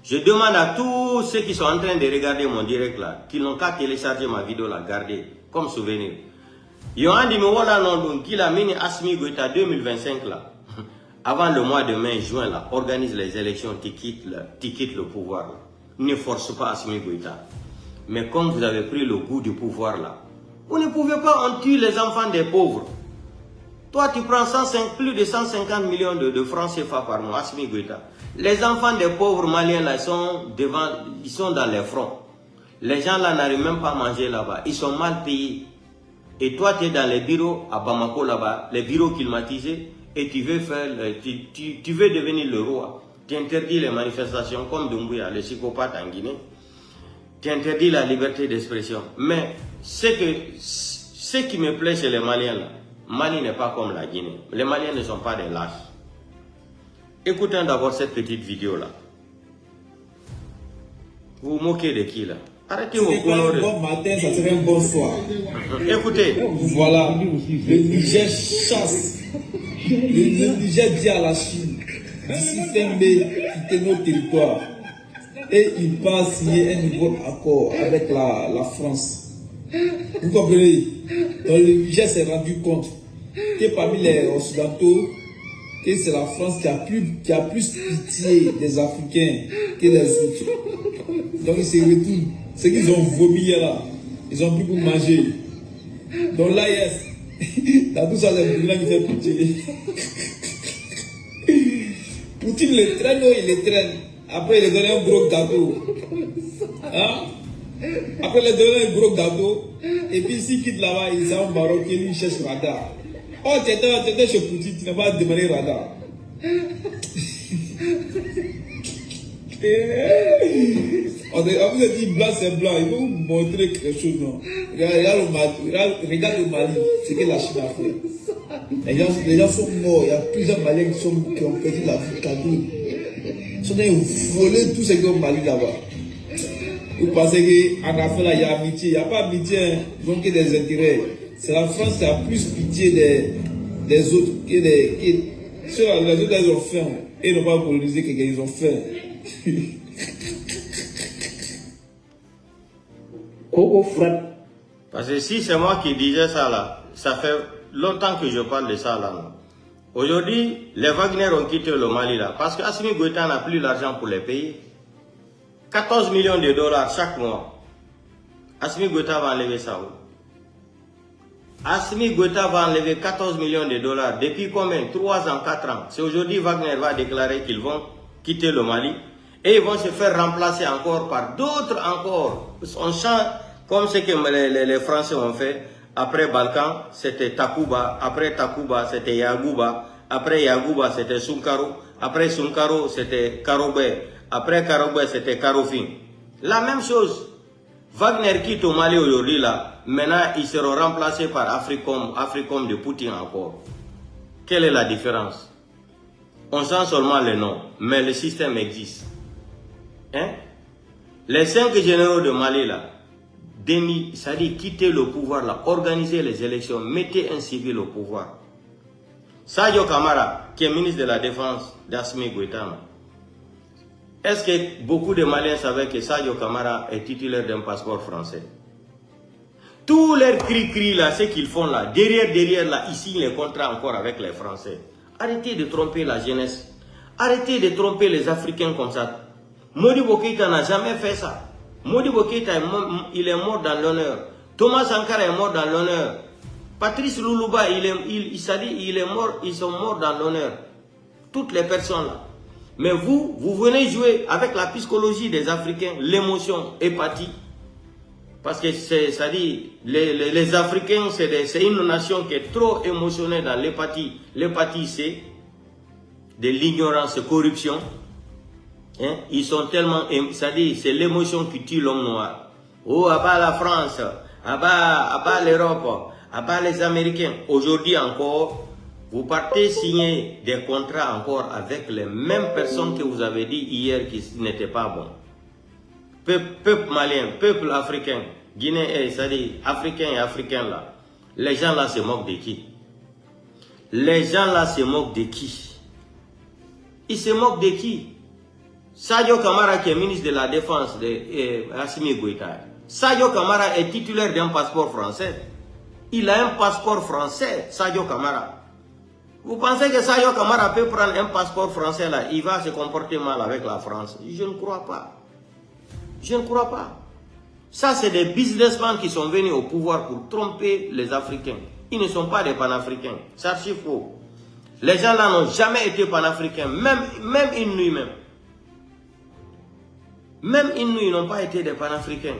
Je demande à tous ceux qui sont en train de regarder mon direct là, qui n'ont qu'à télécharger ma vidéo là, garder comme souvenir. Ils ont dit, mais voilà, non, qui l'a mis Assimi Goïta 2025 là. Avant le mois de mai, juin, là, organise les élections, tu quittes le pouvoir. Là. Ne force pas Assimi Goïta. Mais comme vous avez pris le goût du pouvoir, là, vous ne pouvez pas, on tue les enfants des pauvres. Toi, tu prends plus de 150 millions de francs CFA par mois, Assimi Goïta. Les enfants des pauvres maliens, là, ils sont dans les fronts. Les gens, là, n'arrivent même pas à manger là-bas. Ils sont mal payés. Et toi, tu es dans les bureaux à Bamako, là-bas, les bureaux climatisés. Et tu veux tu veux devenir le roi. Tu interdis les manifestations comme Doumbouya, le psychopathe en Guinée. Tu interdis la liberté d'expression. Mais ce qui me plaît chez les Maliens, là, Mali n'est pas comme la Guinée. Les Maliens ne sont pas des lâches. Écoutons d'abord cette petite vidéo là. Vous vous moquez de qui là? Arrêtez vos conneries. Bon matin, ça serait un bon soir. Écoutez. Voilà. Le Niger chasse. Le Niger dit à la Chine, d'ici fin mai, quitter nos territoires. Et il va signer un nouveau accord avec la France. Vous comprenez? Donc le Niger s'est rendu compte que parmi les Occidentaux, que c'est la France qui a plus pitié des Africains que les autres. Donc ils se retournent. Ce qu'ils ont vomi hier là, ils ont plus pour manger. Donc là, yes. Dans tout ça, c'est Poutine qui fait pitié. Poutine le traîne, il le traîne. Après, il a donné un gros gâteau. Hein? Après, il a donné un gros gâteau. Et puis, s'il quitte là-bas, il s'en va au Maroc et lui, il cherche radar. Oh, tu étais chez Poutine, tu n'as pas demandé radar. On vous a dit blanc c'est blanc, il faut vous montrer quelque chose. Non? Regarde le Mali, c'est que la Chine a fait. Les gens sont morts, il y a plusieurs Maliens qui ont perdu la vie cadeau. Ils sont volé tout ce qui est au Mali là-bas. Vous pensez qu'en Afrique là, il y a amitié, il n'y a pas amitié, hein. Ils n'ont que des intérêts. C'est la France qui a plus pitié des autres que les autres ils ont faim. Et ils n'ont pas colonisé quelqu'un, ils ont faim. Parce que si c'est moi qui disais ça là, ça fait longtemps que je parle de ça là. Aujourd'hui, les Wagner ont quitté le Mali là, parce qu'Assimi Goïta n'a plus l'argent pour les payer. 14 millions de dollars chaque mois. Assimi Goïta va enlever ça où? Assimi Goïta va enlever 14 millions de dollars. Depuis combien? 3 ans, 4 ans. C'est aujourd'hui Wagner va déclarer qu'ils vont quitter le Mali. Et ils vont se faire remplacer encore par d'autres encore. On change comme ce que les Français ont fait. Après Balkan, c'était Takuba. Après Takuba, c'était Yagouba. Après Yagouba, c'était Sunkaro. Après Sunkaro, c'était Karobé. Après Karobé, c'était Karofin. La même chose. Wagner quitte au Mali aujourd'hui là. Maintenant, ils seront remplacés par Africom de Poutine encore. Quelle est la différence? On sent seulement les noms, mais le système existe. Hein? Les 5 généraux de Mali là, c'est-à-dire quitter le pouvoir là, organiser les élections, mettez un civil au pouvoir. Sadio Kamara, qui est ministre de la Défense d'Assimi Goïta, est-ce que beaucoup de Maliens savaient que Sadio Kamara est titulaire d'un passeport français? Tous les cris là, ce qu'ils font là, derrière là, ils signent les contrats encore avec les Français. Arrêtez de tromper la jeunesse. Arrêtez de tromper les Africains comme ça. Modibo Keïta n'a jamais fait ça. Modibo Keïta, il est mort dans l'honneur. Thomas Sankara est mort dans l'honneur. Patrice Lumumba, il est mort, ils sont morts dans l'honneur. Toutes les personnes là. Mais vous venez jouer avec la psychologie des Africains, l'émotion, épathie. Parce que c'est-à-dire, les Africains, c'est une nation qui est trop émotionnelle dans l'épathie. L'épathie, c'est de l'ignorance, corruption. Hein? Ils sont tellement, c'est-à-dire, c'est l'émotion qui tue l'homme noir. Oh, à bas la France, à bas l'Europe, à bas les Américains. Aujourd'hui encore, vous partez signer des contrats encore avec les mêmes personnes que vous avez dit hier qui n'étaient pas bons. Peuple malien, peuple africain, guinéen, c'est-à-dire africain et africain là. Les gens là se moquent de qui? Les gens là se moquent de qui? Ils se moquent de qui? Sadio Kamara qui est ministre de la Défense de Assimi Goïta. Sadio Kamara est titulaire d'un passeport français. Il a un passeport français, Sadio Kamara. Vous pensez que Sadio Kamara peut prendre un passeport français là, il va se comporter mal avec la France? Je ne crois pas. Je ne crois pas. Ça, c'est des businessmen qui sont venus au pouvoir pour tromper les Africains. Ils ne sont pas des panafricains. C'est archi faux. Les gens là n'ont jamais été panafricains. Même Inuits même. Même Inuits n'ont pas été des panafricains.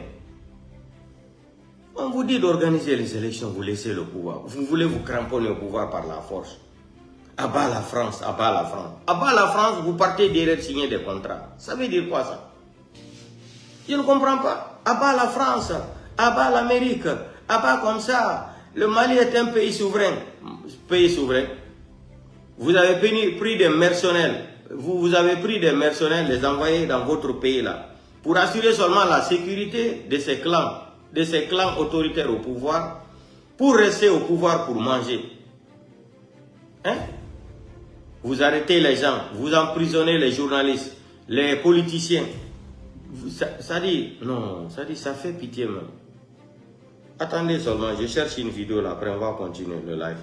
On vous dit d'organiser les élections, vous laissez le pouvoir. Vous voulez vous cramponner au pouvoir par la force. Abat la France, abat la France. Abat la France, vous partez derrière signer des contrats. Ça veut dire quoi ça? Je ne comprends pas. Abat la France, abat l'Amérique, abat comme ça. Le Mali est un pays souverain. Pays souverain. Vous avez pris des mercenaires. Vous avez pris des mercenaires, les envoyer dans votre pays là. Pour assurer seulement la sécurité de ces clans autoritaires au pouvoir. Pour rester au pouvoir pour manger. Hein? Vous arrêtez les gens, vous emprisonnez les journalistes, les politiciens. Ça dit, non, ça dit, ça fait pitié même. Attendez seulement, je cherche une vidéo là, après on va continuer le live.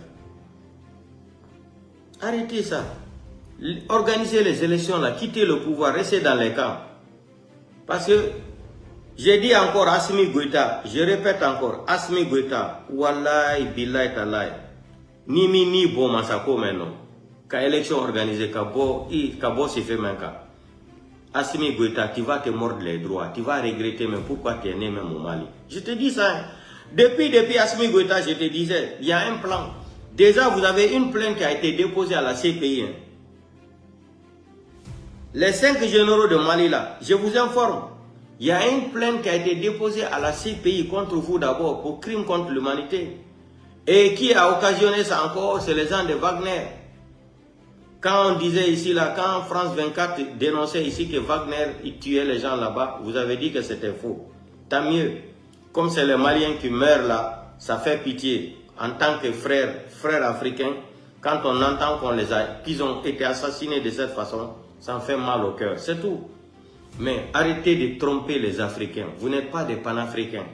Arrêtez ça. Organisez les élections là, quittez le pouvoir, restez dans les camps. Parce que, j'ai dit encore Assimi Goïta, je répète encore, Assimi Goïta, wallahi, billahi, talai, ni mi ni bon masako maintenant. Quand élection organisée, quand se fait même cas. Assimi Goïta, tu vas te mordre les droits, tu vas regretter même pourquoi tu es né même au Mali. Je te dis ça. Depuis Assimi Goïta, je te disais, il y a un plan. Déjà, vous avez une plainte qui a été déposée à la CPI. Hein. Les 5 généraux de Mali là, je vous informe, il y a une plainte qui a été déposée à la CPI contre vous d'abord pour crime contre l'humanité. Et qui a occasionné ça encore, c'est les gens de Wagner. Quand on disait ici, là, quand France 24 dénonçait ici que Wagner il tuait les gens là-bas, vous avez dit que c'était faux. Tant mieux. Comme c'est les Maliens qui meurent là, ça fait pitié. En tant que frères africains, quand on entend qu'ils ont été assassinés de cette façon, ça en fait mal au cœur. C'est tout. Mais arrêtez de tromper les Africains. Vous n'êtes pas des panafricains.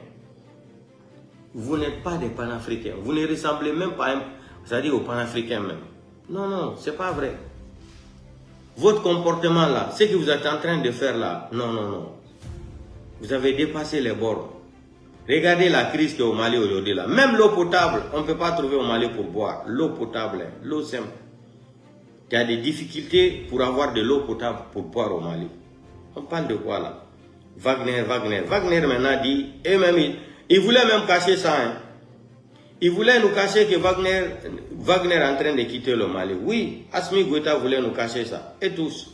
Vous n'êtes pas des panafricains. Vous ne ressemblez même pas, c'est-à-dire aux panafricains même. Non, non, c'est pas vrai. Votre comportement là, ce que vous êtes en train de faire là, non, non, non. Vous avez dépassé les bords. Regardez la crise qui est au Mali aujourd'hui là. Même l'eau potable, on ne peut pas trouver au Mali pour boire. L'eau potable, l'eau simple. Il y a des difficultés pour avoir de l'eau potable pour boire au Mali. On parle de quoi là? Wagner maintenant dit, et même il voulait même cacher ça. Hein. Il voulait nous cacher que Wagner est en train de quitter le Mali. Oui, Assimi Goïta voulait nous cacher ça. Et tous.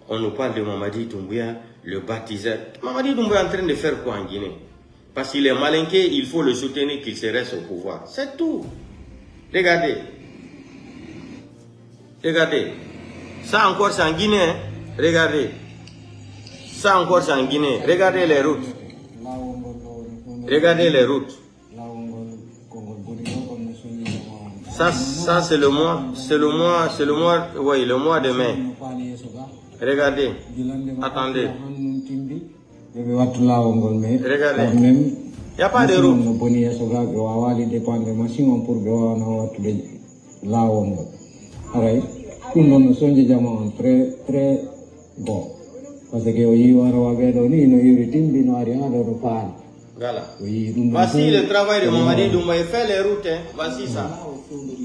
On nous parle de Mamadi Doumbouya, le baptiseur. Mamadi Doumbouya est en train de faire quoi en Guinée? Parce qu'il est malinqué, il faut le soutenir qu'il se reste au pouvoir. C'est tout. Regardez. Regardez. Ça encore c'est en Guinée. Hein? Regardez. Ça encore c'est en Guinée. Regardez les routes. Regardez les routes. Ça c'est le mois de mai. Regardez. Attendez. Regardez. Il n'y a pas de route. Très bon. Parce que voilà. Voici le travail de Mamadi Doumbouya. Il fait les routes. Hein. Voici ça.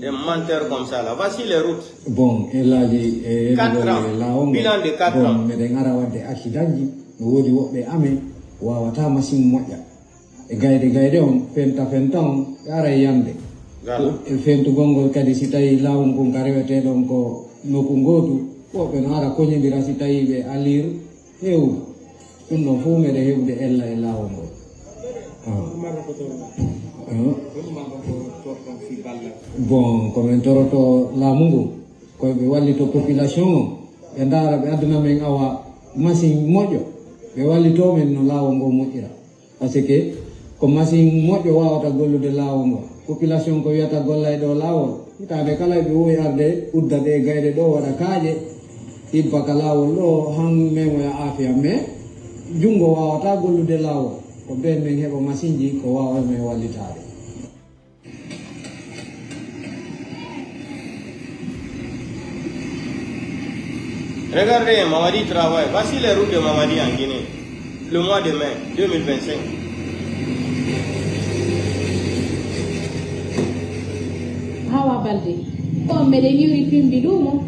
Des menteurs comme ça. Là. Voici les routes. Bon, elle a dit 4 ans. Bilan de 4 ans. Bon, comme toroto la mungu, ko be wali to population e ndara be aduna men awa machine mojo be wali to men no lawo ngo mojira parce que ko machine mojo wawata gollude lawo ngo population ko wiata gollay do lawo itabe kala be woy arde udda de gayde do wada kaaje ibba kala lawo do han men wa afia me jungo wawata gollude lawo ko ben men hebo machine ji ko wawa men wallitare. Regardez, Mamadi travaille. Voici les routes de Mamadi en Guinée. Le mois de mai 2025. Hawa balde. Oh, mais les yuri pimbi dumo,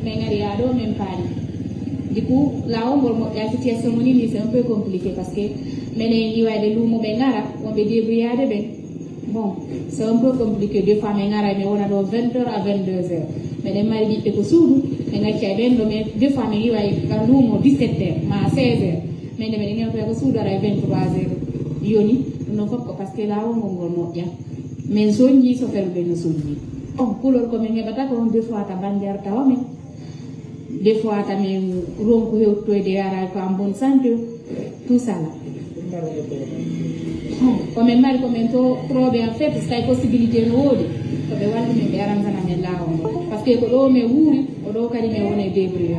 mais ngari ado même pas. Du coup, là la situation monini c'est un peu compliqué parce que mais les yuri de lumo bengara, on be débrouiller ben. Bon, c'est un peu compliqué deux fois mais ngara mais on a de 20h à 22h. Mais les maris disent que soudou, mais ngaki ben mais deux fois mais yuri ka lumo 17h, ma 16h. Mais les maris ngaki soudou à 23h. Yoni, non faut parce que là on ngol ya. Mais sonji so faire ben sonji. Oh, couleur comme il y a pas qu'on deux fois ta bandière ta homme. Deux fois ta même ronco et auto et des arabes en bonne santé. Tout ça là. Comme un mari comme un trop bien fait, c'est une possibilité de haut. Comme un mari mais bien ramène à là. Parce que l'homme est ouri, l'homme est on est débrouillé.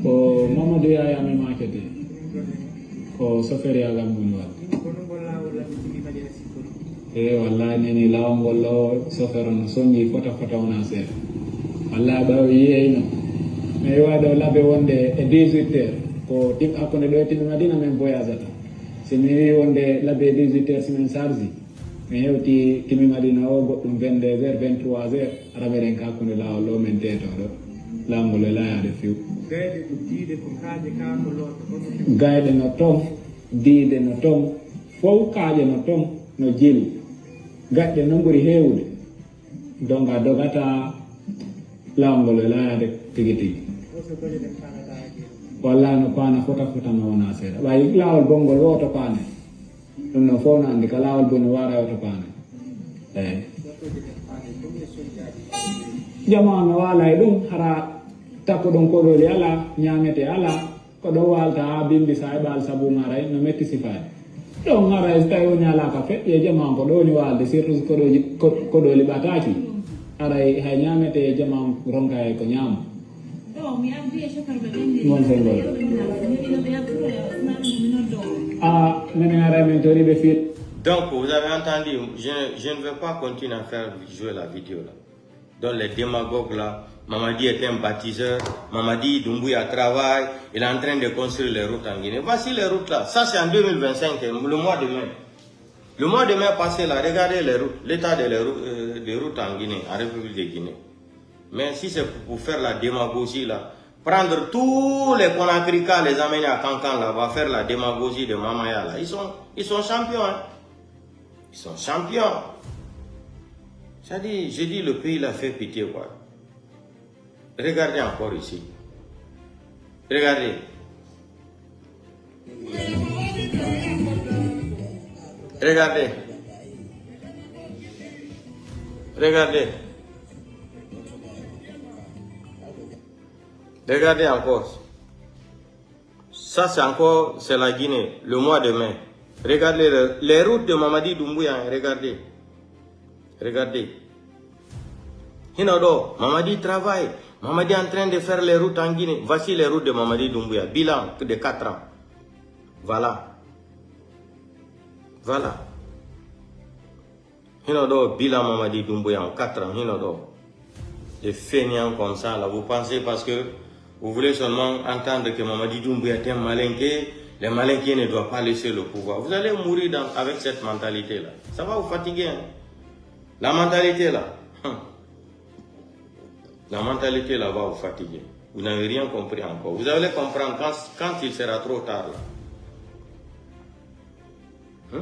Ko Mamadou ya me marketé. Ko sofere ya gamunwa. Wallahi nini lawo ngollo sofero no songi fota ona ser wallahi ba wiye no me wado labe wonde e 18h ko tim akone do tim madina men voyagata se mi wonde labe 18h simen sarzi me hewti tim madina o goddum 22h 23h raberen ka kone lawo lo men teto do langolo la ya de fiu gaide ko diide ko kaaje ka ko lo gaide no tom diide no tom fo kaaje no tom no jil gadde no ɓuri heewde donc a dogata lawngol e laayade tigi tigi walla no paana fota no wona seeɗa ɓayi laawol bonngol woto paane ɗum no fof no anndi ka laawol boni wara woto paane eyi jamanu no waala e ɗum hara takko ɗon koɗoli ala ñaamete ala ko ɗo walta ha bimbi sa heɓal sabu maray no metti sifaade ɗon ngara so tawi woni ala ka feƴƴe jaman ko ɗo woni walde surtout koɗoli ɓataki aray hay ñamete e jaman ronka e ko ñaama mon sengol minen ara min toriɓe fiit. Donc vous avez entendu, je ne vais pas continuer à faire jouer la vidéo là. Donc les démagogues là, Mamadi est un bâtisseur, Mamadi Doumbouya travaille, il est en train de construire les routes en Guinée. Voici les routes là, ça c'est en 2025, le mois de mai. Le mois de mai passé là, regardez les routes, l'état des routes en Guinée, en République de Guinée. Mais si c'est pour faire la démagogie là, prendre tous les Conakryka, les amener à Cancan là, va faire la démagogie de Mamaya là, ils sont champions hein. Ils sont champions. C'est-à-dire, j'ai dit le pays l'a fait pitié quoi. Regardez encore ici. Regardez. Regardez. Regardez. Regardez encore. Ça, c'est la Guinée, le mois de mai. Regardez les routes de Mamadi Doumbouya, regardez. Regardez. Hinodo, Mamadi travaille. Mamadi est en train de faire les routes en Guinée. Voici les routes de Mamadi Doumbouya. Bilan de 4 ans. Voilà. Voilà. Hinodo, bilan Mamadi Doumbouya en 4 ans. Hinodo. Des fainéants comme ça, là. Vous pensez parce que vous voulez seulement entendre que Mamadi Doumbouya est un malinqué. Les malinqués ne doivent pas laisser le pouvoir. Vous allez mourir avec cette mentalité-là. Ça va vous fatiguer. Hein? La mentalité là. La mentalité là va vous fatiguer. Vous n'avez rien compris encore. Vous allez comprendre quand il sera trop tard. Là.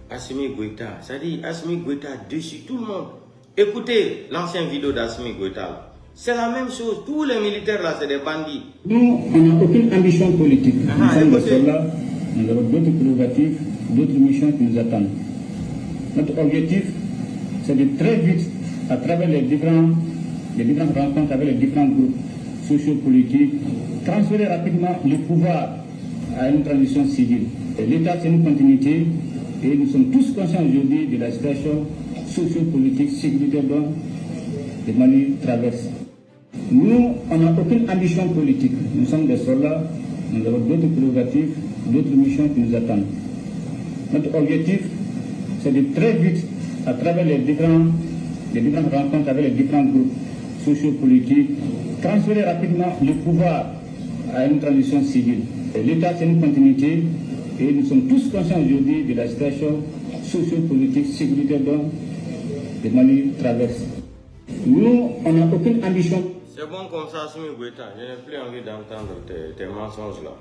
Assimi Goïta, ça dit Assimi Goïta dessus tout le monde. Écoutez l'ancienne vidéo d'Assimi Goïta. C'est la même chose. Tous les militaires là, c'est des bandits. Nous, on n'a aucune ambition politique. Nous sommes des soldats, nous avons d'autres prérogatives, d'autres missions qui nous attendent. Notre objectif, c'est de très vite, à travers les différentes rencontres avec les différents groupes sociopolitiques, transférer rapidement le pouvoir à une transition civile. L'État, c'est une continuité et nous sommes tous conscients aujourd'hui de la situation sociopolitique, sécuritaire dont le Mali traverse. Nous, on n'a aucune ambition politique. Nous sommes des soldats, nous avons d'autres prérogatives, d'autres missions qui nous attendent. Notre objectif, c'est de très vite, à travers les différentes rencontres avec les différents groupes sociopolitiques, transférer rapidement le pouvoir à une transition civile. L'État, c'est une continuité et nous sommes tous conscients aujourd'hui de la situation sociopolitique, sécuritaire dont le Mali traverse. Nous, on n'a aucune ambition. C'est bon comme ça, Assimi Goïta. Je n'ai plus envie d'entendre tes mensonges là.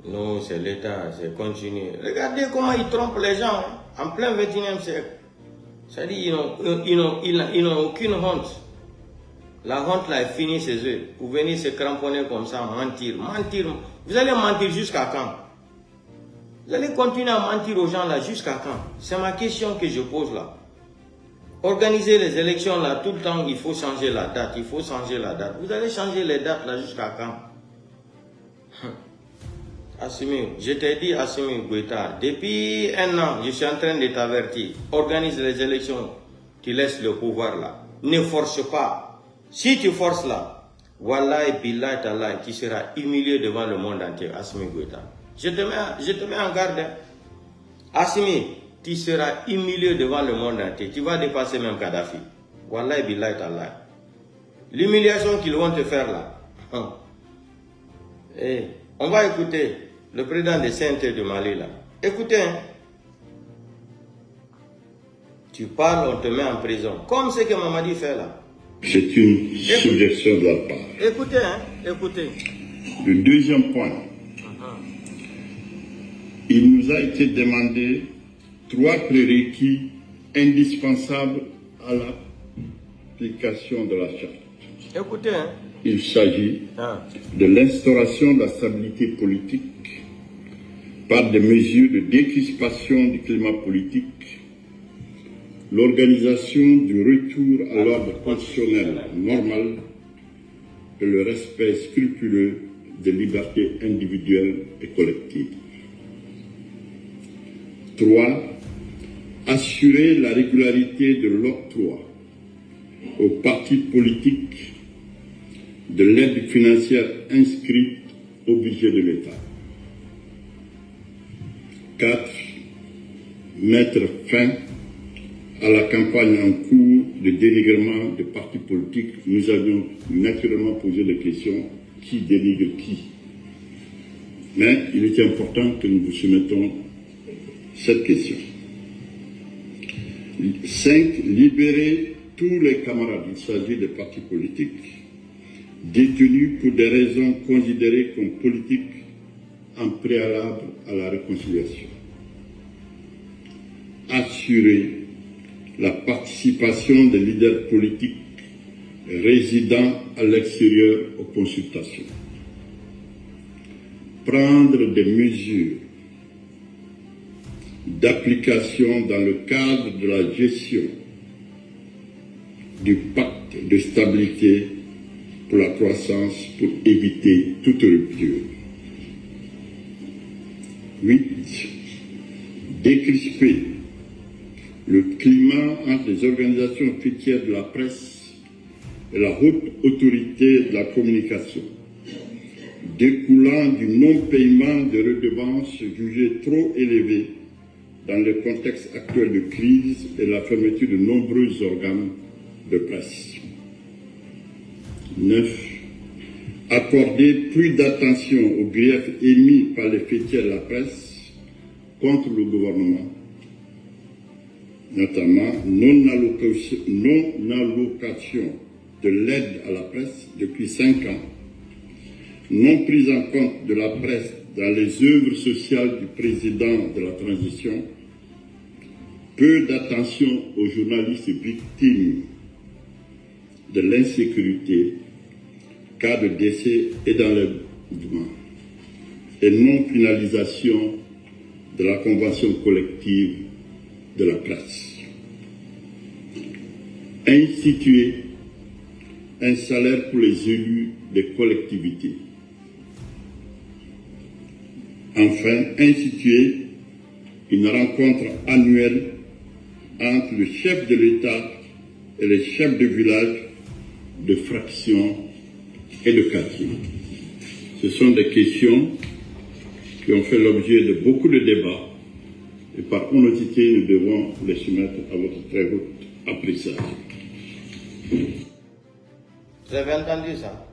Nous, c'est l'État, c'est continuer. Regardez comment ils trompent les gens hein, en plein 21e siècle. C'est-à-dire ils n'ont aucune honte. La honte là est finie chez eux. Vous venez se cramponner comme ça, mentir. Vous allez mentir jusqu'à quand? Vous allez continuer à mentir aux gens là jusqu'à quand? C'est ma question que je pose là. Organiser les élections là, tout le temps, il faut changer la date, il faut changer la date. Vous allez changer les dates là jusqu'à quand? Assimi, je t'ai dit Assimi Goïta, depuis 1 an, je suis en train de t'avertir. Organise les élections, tu laisses le pouvoir là. Ne force pas. Si tu forces là, Wallahi billahi ta'ala, tu seras humilié devant le monde entier, Assimi Goïta. Je te mets en garde. Hein. Assimi, tu seras humilié devant le monde entier. Tu vas dépasser même Kadhafi. Wallahi billahi ta'ala. L'humiliation qu'ils vont te faire là. Et on va écouter le président des CNT de Mali là. Écoutez. Hein. Tu parles, on te met en prison. Comme ce que Mamadi fait là. C'est une suggestion de la part. Écoutez, hein. Écoutez. Le deuxième point. Il nous a été demandé 3 prérequis indispensables à l'application de la charte. Écoutez, hein. Il s'agit de l'instauration de la stabilité politique par des mesures de décrispation du climat politique, l'organisation du retour à l'ordre constitutionnel normal et le respect scrupuleux des libertés individuelles et collectives. 3. Assurer la régularité de l'octroi aux partis politiques de l'aide financière inscrite au budget de l'État. 4. Mettre fin à la campagne en cours de dénigrement des partis politiques. Nous avions naturellement posé la question qui dénigre qui. Mais il est important que nous vous soumettons cette question. 5. Libérer tous les camarades, il s'agit des partis politiques, détenus pour des raisons considérées comme politiques en préalable à la réconciliation. Assurer la participation des leaders politiques résidant à l'extérieur aux consultations. Prendre des mesures d'application dans le cadre de la gestion du pacte de stabilité pour la croissance pour éviter toute rupture. 8. Décrisper le climat entre les organisations fêtières de la presse et la haute autorité de la communication, découlant du non-paiement de redevances jugées trop élevées dans le contexte actuel de crise et la fermeture de nombreux organes de presse. 9. Accorder plus d'attention aux griefs émis par les fêtières de la presse contre le gouvernement, notamment non-allocation de l'aide à la presse depuis 5 ans, non prise en compte de la presse dans les œuvres sociales du président de la transition, peu d'attention aux journalistes victimes de l'insécurité, cas de décès et d'enlèvement, et non-finalisation de la convention collective de la presse. Instituer un salaire pour les élus des collectivités. Enfin, instituer une rencontre annuelle entre le chef de l'État et les chefs de village, de fractions et de quartier. Ce sont des questions qui ont fait l'objet de beaucoup de débats et par honnêteté, nous devons les soumettre à votre très haute appréciation. Vous avez entendu ça?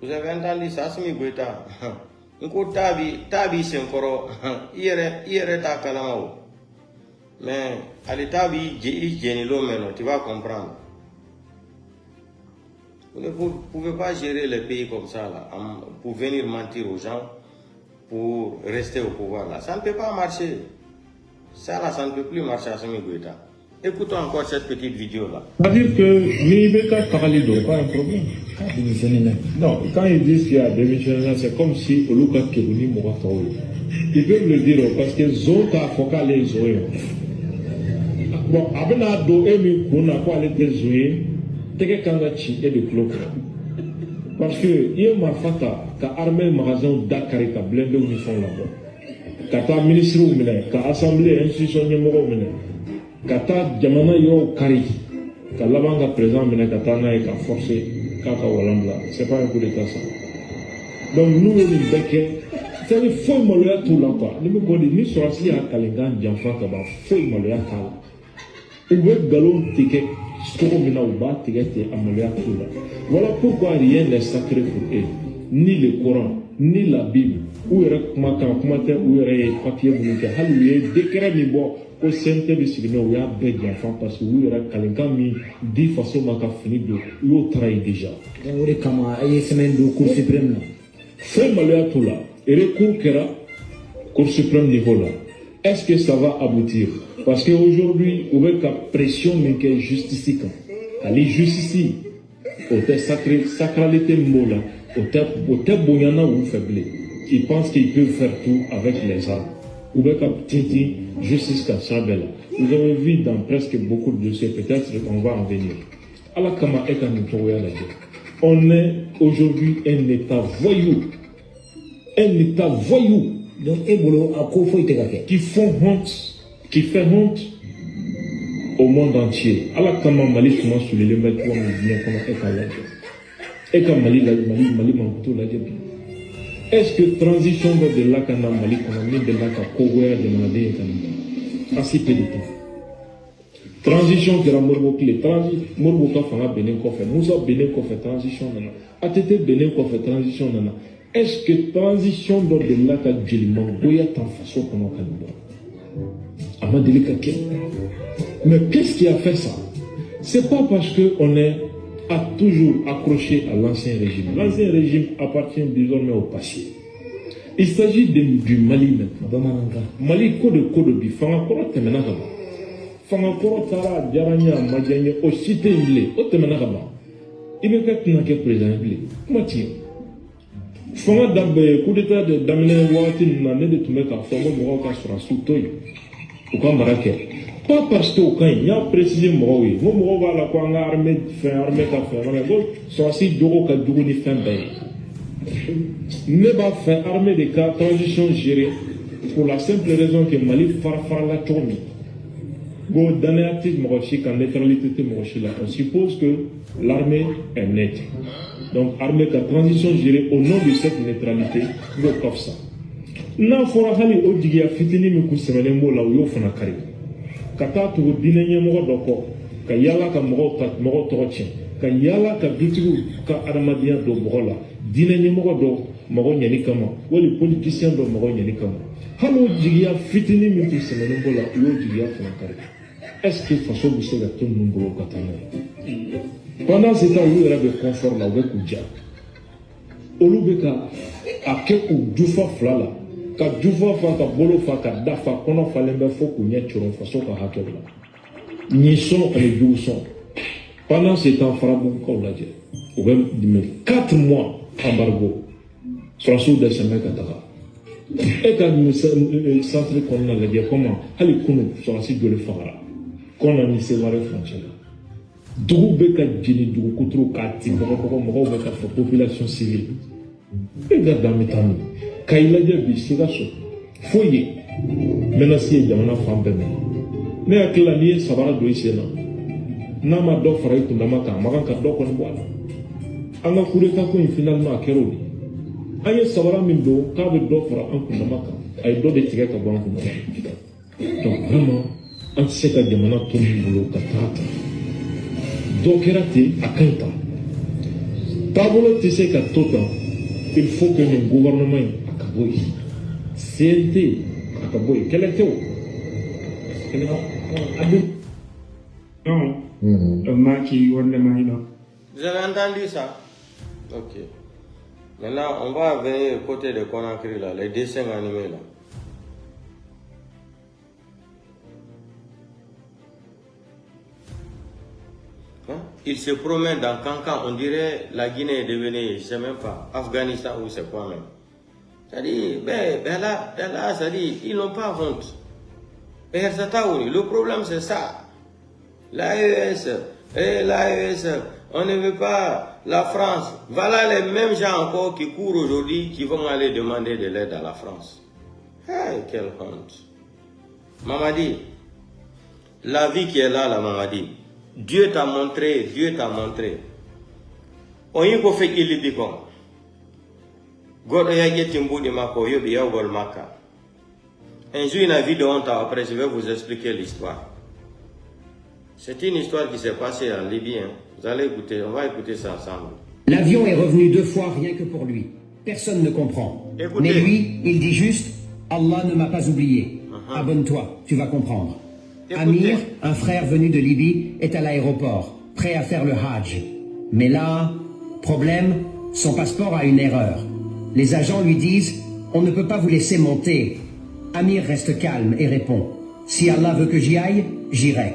Vous avez entendu ça, Assimi Goïta? Nko tabi senkoro iere ta kalama. Mais ali tabi jenilo meno, tu vas comprendre. Vous ne pouvez pas gérer le pays comme ça là, pour venir mentir aux gens, pour rester au pouvoir là. Ça ne peut pas marcher. Ça là, ça ne peut plus marcher à Assimi Goïta. Écoutons encore cette petite vidéo là. C'est-à-dire que Nibeka Paralido, pas un problème. Non, quand ils disent qu'il y a démissionnaire, c'est comme si Oluka Kebuni Mourataoui. Ils peuvent le dire parce que Zota Foka les Zoé. Bon, Abena Do Emi Kuna quoi les Zoé, Teke Kangachi et de Cloque. Parce que hier ma fata, ka armée le magasin Dakar, ka blende où ils sont là-bas. Kata ministre ou mine, ka assemblée, institution numéro mine. Kata jamana yo kari ka labanga présent mena kata na ka forcer kaka walambla c'est pas un coup d'état ça donc nous les beke c'est le faux maloya tout là quoi ni ko ni sorasi a kalenga jamfa ka ba faux maloya ta ou be galon ticket ko mena ou ba ticket amaloya tout là voilà pourquoi rien n'est sacré pour eux ni le Coran ni la Bible ou commentaire ou papier vous que halu décret mi bon au centre de Signo, il y a des enfants parce que vous avez quelqu'un qui dit façon ma fini de vous travailler déjà. Vous avez comme une semaine de cour suprême là. C'est malheur tout là. Et le cours qui est cour suprême niveau là. Est-ce que ça va aboutir? Parce qu'aujourd'hui, vous avez la pression mais qui est justice. Allez justice. Au sacralité mola. Au terre bonyana ou faible. Ils pensent qu'ils peuvent faire tout avec les armes. Vous avez la petite justice comme ça belle. Vous avez vu dans presque beaucoup de dossiers, peut-être qu'on va en venir. Alors comment est-ce on est aujourd'hui un État voyou. Un État voyou. Donc, qui font honte, qui fait honte au monde entier. Alors comment Mali commence sur les mettre pour nous dire comment est-ce et quand Mali m'en la dit. Est-ce que transition de la Kana Mali qu'on a mis de la Kogouer de Mali et Canada? Assez peu de temps. Transition qui a Morboki, Morboka Fana Benin Kofe, Moussa Benin Kofe, transition nana. ATT Benin Kofe, transition nana. Est-ce que transition de la Kana Djeliman, Goya tan façon qu'on a Canada? Amadeli Kake. Mais qu'est-ce qui a fait ça? C'est pas parce qu'on est a toujours accroché à l'ancien régime. L'ancien régime appartient désormais au passé. Il s'agit du Mali maintenant. Mali code bi fangakoro temena kaba. Fangakoro tara jaranya majanye o cité ile o temena kaba. Ibe ka tunake président ile. Mati. Fanga dabbe coup d'état de damene wati na ne de tumeka fongo mo ka sura sutoy. Ou quand Maraké. Pas parce que quand il y a précisé moi oui, moi va la quoi armée fait armée qu'a fait armée bon soit si duro qu'a duro ni fin ben. Ne va faire armée de cas transition gérée pour la simple raison que Mali farfara la tourne. Bon dans l'actif mochi quand neutralité mochi là on suppose que l'armée est nette. Donc armée qu'a transition gérée au nom de cette neutralité le comme ça. Na fora hali odigia fitini mi kusemene mo la yo fana kari. Kata tu dinenya mo doko ka yala ka mo tochi ka yala ka bitigu ka armadia do bola dinenya mo do mo nyani kama wali politicien do mo nyani kama halo jigia fitini mi kusemene mo la yo jigia fana kari. Est-ce que façon bu se ga ton numbro katana pendant ce temps il y avait confort là avec Koudia olubeka ake u dufa flala ka dufa fa ka bolo fa ka dafa kono fa lembe fo ku nya churon fa so ka hakela ni son et du son pendant ce temps farabu ko la je ou même 4 mois embargo sur sous de semaine ka daga et quand nous centre qu'on a la je comment hali kunu sur la site de le fara qu'on a mis ses varés frontières dugu be ka jeni dugu kuturu ka ti mo be ka population civile et garde dans métami Kaila bi sigaso foye menasi jamana fambe me akila ni sabara do isena na ma do fara ku ndama ka magan ka do ko ni bwala anga kure ka ko finalement akero ni aye sabara min do ka be do fara an ku ndama ka ay do de tiga ka bon ku donc vraiment an se ka jamana to ni bolo ka tata do kerate akanta tabolo tise ka tota il faut que le gouvernement oui, CNT, quel est non, vous avez entendu ça? Ok. Maintenant, on va venir côté de Conakry là, les dessins animés là. Hein? Il se promène dans Kankan, on dirait la Guinée est devenue, je ne sais même pas, Afghanistan ou c'est quoi même. C'est-à-dire, là, c'est-à-dire, ils n'ont pas honte. Et le problème c'est ça. L'AES, on ne veut pas la France. Voilà les mêmes gens encore qui courent aujourd'hui, qui vont aller demander de l'aide à la France. Hey, quelle honte. Mamadi, la vie qui est là, la Mamadi, Dieu t'a montré. On y a fait qu'il dit comme. God ya geti mbudi mako yobi ya gol maka. Un jour une vidéo après je vais vous expliquer l'histoire. C'est une histoire qui s'est passée en Libye. Hein. Vous allez écouter, on va écouter ça ensemble. L'avion est revenu 2 fois rien que pour lui. Personne ne comprend. Écoutez. Mais lui, il dit juste Allah ne m'a pas oublié. Abonne-toi, tu vas comprendre. Écoutez. Amir, un frère venu de Libye, est à l'aéroport, prêt à faire le Hajj. Mais là, problème, son passeport a une erreur. Les agents lui disent « On ne peut pas vous laisser monter ». Amir reste calme et répond « Si Allah veut que j'y aille, j'irai ».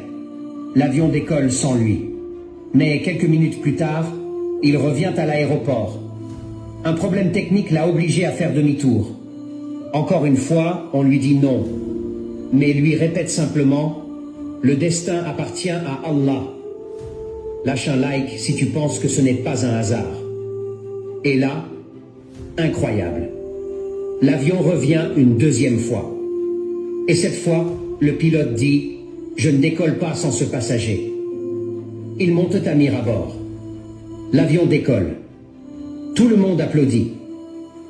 L'avion décolle sans lui. Mais quelques minutes plus tard, il revient à l'aéroport. Un problème technique l'a obligé à faire demi-tour. Encore une fois, on lui dit non. Mais lui répète simplement « Le destin appartient à Allah ». Lâche un like si tu penses que ce n'est pas un hasard. Et là, incroyable. L'avion revient une 2e fois. Et cette fois, le pilote dit « Je ne décolle pas sans ce passager ». Ils montent Amir à bord. L'avion décolle. Tout le monde applaudit.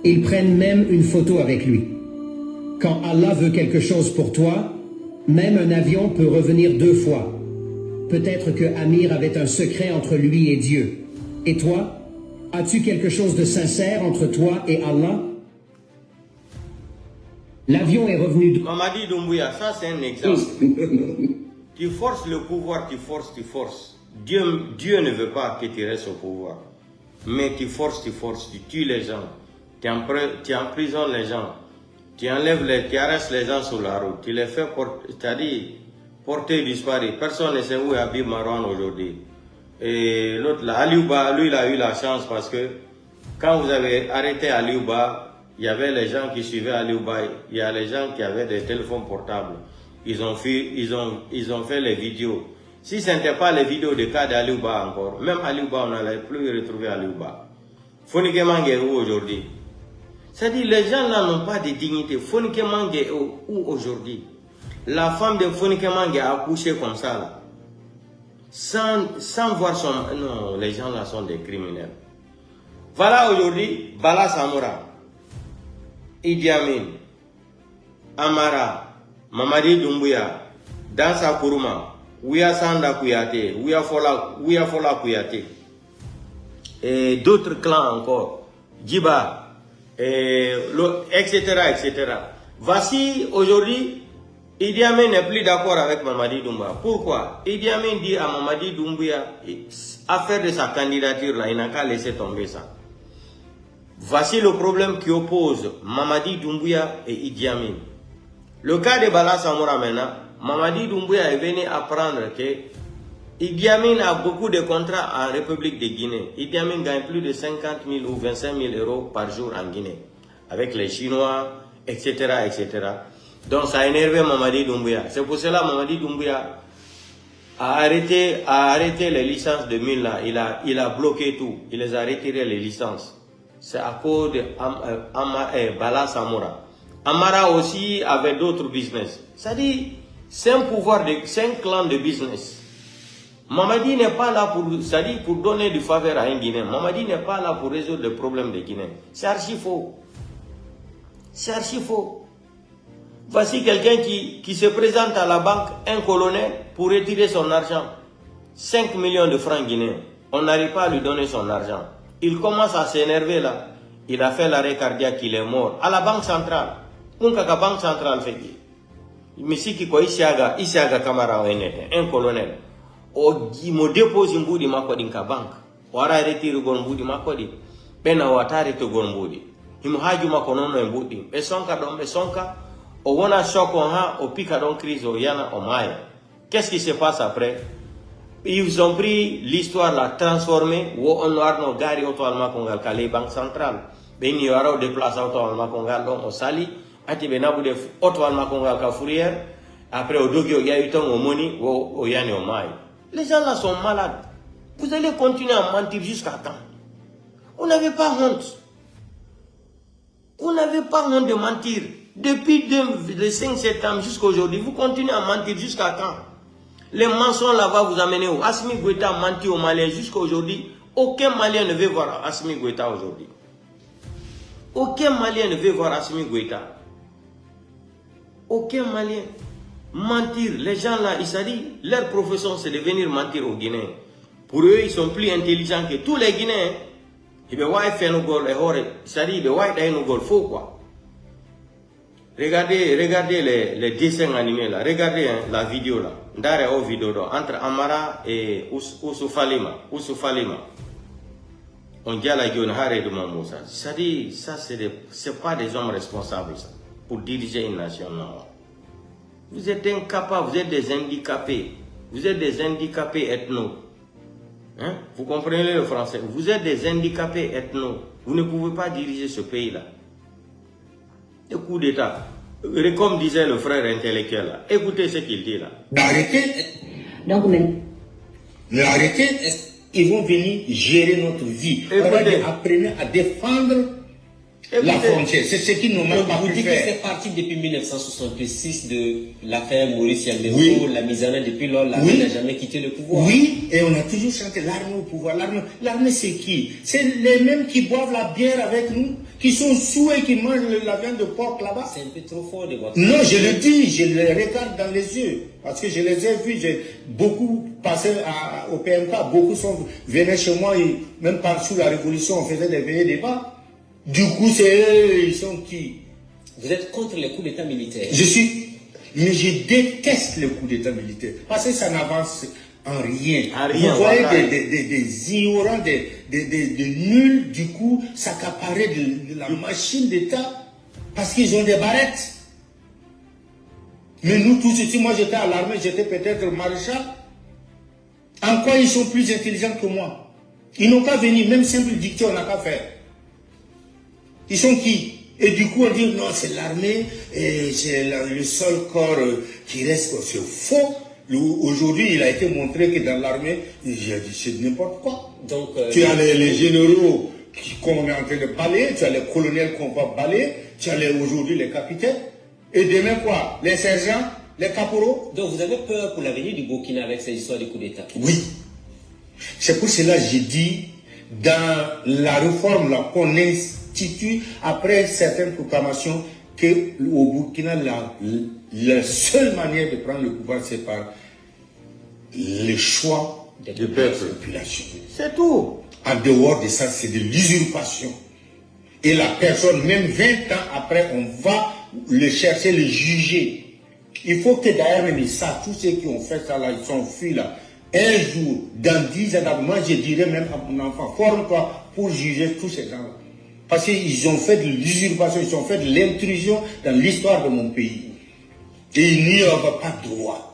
Ils prennent même une photo avec lui. Quand Allah veut quelque chose pour toi, même un avion peut revenir 2 fois. Peut-être que Amir avait un secret entre lui et Dieu. Et toi ? As-tu quelque chose de sincère entre toi et Allah? L'avion est revenu... Mamadi Doumbouya, ça c'est un exemple. Tu forces le pouvoir, tu forces. Dieu ne veut pas que tu restes au pouvoir. Mais tu forces, tu tues les gens. Tu emprisonnes les gens. Tu arrêtes les gens sur la route. Tu les fais porter disparu. Personne ne sait où est Habib Marwan aujourd'hui. Et l'autre là, Aliouba, lui il a eu la chance parce que quand vous avez arrêté Aliouba, il y avait les gens qui suivaient Aliouba, il y a les gens qui avaient des téléphones portables. ils ont fait les vidéos. Si ce n'était pas les vidéos de cas d'Aliouba encore, même Aliouba, on n'allait plus retrouver Aliouba. Fonike Mange où aujourd'hui? C'est-à-dire, les gens là n'ont pas de dignité. Fonike Mange où aujourd'hui? La femme de Fonike Mange a accouché comme ça là. Sans voir son... Non, les gens là sont des criminels. Voilà aujourd'hui, Bala Samoura, Idi Amin, Amara, Mamadi Doumbouya, Dansa Kourouma, Ouya Sanda Kouyaté, Ouya Fola Kouyaté, et d'autres clans encore, Djiba, etc., etc. Voici aujourd'hui, Idi Amin n'est plus d'accord avec Mamadi Doumbouya. Pourquoi? Idi Amin dit à Mamadi Doumbouya, affaire de sa candidature là, il n'a qu'à laisser tomber ça. Voici le problème qui oppose Mamadi Doumbouya et Idi Amin. Le cas de Bala Samoura maintenant, Mamadi Doumbouya est venu apprendre que Idi Amin a beaucoup de contrats en République de Guinée. Idi Amin gagne plus de 50 000 ou 25 000 euros par jour en Guinée, avec les Chinois, etc., etc. Donc ça a énervé Mamadi Doumbouya. C'est pour cela que Mamadi Doumbouya a arrêté les licences de mine là. Il a bloqué tout. Il les a retiré les licences. C'est à cause de Bala Samoura. Amara aussi avait d'autres business. C'est-à-dire, c'est un pouvoir, c'est un clan de business. Mamadi n'est pas là pour donner du faveur à un Guinéen. Mamadi n'est pas là pour résoudre le problème des Guinéens. C'est archi faux. C'est archi faux. Voici quelqu'un qui se présente à la banque, un colonel, pour retirer son argent. 5 millions de francs guinéens. On n'arrive pas à lui donner son argent. Il commence à s'énerver là. Il a fait l'arrêt cardiaque, il est mort. À la banque centrale. La banque centrale fait. Mais si qui Isiaga Kamara un colonel. Il me dépose un bout de ma banque. Wara retire un bout de ma code. Pena watare to gonbudi. Il me haju ma konono un bout. Et sonka. Au wana choc on a, au pica don crise au yana au maï. Qu'est-ce qui se passe après? Ils ont pris l'histoire, la transformée, où on a nos gari auto alma kongal kale banque centrale. Ben y aura des places auto alma kongal donc au sali, ati benabu de auto alma kongal ka fourrière. Après au dogi au yaïton au moni au yani au maï. Les gens là sont malades. Vous allez continuer à mentir jusqu'à quand? Vous n'avez pas honte. Vous n'avez pas honte de mentir. Depuis le 5 septembre jusqu'à aujourd'hui, vous continuez à mentir jusqu'à quand? Les mensonges là va vous amener où? Assimi Goïta a menti aux Maliens jusqu'à aujourd'hui. Aucun Malien ne veut voir Assimi Goïta aujourd'hui. Aucun Malien ne veut voir Assimi Goïta. Aucun Malien. Mentir, les gens là, ils savent, leur profession c'est de venir mentir aux Guinéens. Pour eux, ils sont plus intelligents que tous les Guinéens. Ils veulent faire nos goals et hors, c'est-à-dire ils veulent faire nos goals faux quoi. Regardez les dessins animés là, regardez hein, la vidéo là, d'arrêt au vidéo là, entre Amara et Oussoufalima. On dit à la gueule, arrête de Mamoussa. C'est-à-dire, ça c'est pas des hommes responsables ça, pour diriger une nation. Non. Vous êtes incapables, vous êtes des handicapés. Vous êtes des handicapés ethno. Hein? Vous comprenez le français? Vous êtes des handicapés ethno. Vous ne pouvez pas diriger ce pays-là. Le coup d'État. Comme disait le frère intellectuel là. Écoutez ce qu'il dit là. Arrêtez. Donc, mais arrêtez. Ils vont venir gérer notre vie. Apprenez à défendre la frontière. C'est ce qui nous manque pas pu faire. Vous dites que c'est parti depuis 1966 de l'affaire Maurice Yandéro, oui. La mise en œuvre depuis lors, l'armée n'a jamais quitté le pouvoir. Oui, et on a toujours chanté l'armée au pouvoir. L'armée c'est qui? C'est les mêmes qui boivent la bière avec nous, qui sont sous et qui mangent la viande de porc là-bas. C'est un peu trop fort de votre... Non, je le dis, je les regarde dans les yeux. Parce que je les ai vus, j'ai beaucoup passé au PMK, beaucoup venaient chez moi, et même par sous la révolution, on faisait des veillées débats. Du coup, c'est eux, ils sont qui? Vous êtes contre les coups d'État militaires? Mais je déteste les coups d'État militaires. Parce que ça n'avance en rien. Vous voyez des ignorants, des nuls, du coup, s'accaparer de la machine d'État parce qu'ils ont des barrettes. Mais nous tous ici, moi j'étais à l'armée, j'étais peut-être maréchal. En quoi ils sont plus intelligents que moi? Ils n'ont pas venu, même simple dictée, on n'a pas fait. Ils sont qui? Et du coup, on dit non, c'est l'armée, c'est le seul corps qui reste. C'est faux. Aujourd'hui, il a été montré que dans l'armée, j'ai dit c'est n'importe quoi. Donc, tu as les généraux qu'on est en train de balayer, tu as les colonels qu'on va balayer, tu as aujourd'hui les capitaines. Et demain quoi? Les sergents, les caporaux. Donc vous avez peur pour l'avenir du Burkina avec ces histoires de coup d'État? Oui. C'est pour cela que j'ai dit, dans la réforme qu'on institue après certaines proclamations, qu'au Burkina, la seule manière de prendre le pouvoir, c'est par le choix de la population. C'est tout. En dehors de ça, c'est de l'usurpation. Et la personne, même 20 ans après, on va le chercher, le juger. Il faut que d'ailleurs, même ça, tous ceux qui ont fait ça là, ils sont fuis là. Un jour, dans 10 ans, moi je dirais même à mon enfant, forme-toi pour juger tous ces gens-là. Parce qu'ils ont fait de l'usurpation, ils ont fait de l'intrusion dans l'histoire de mon pays. Et il n'y aura pas droit.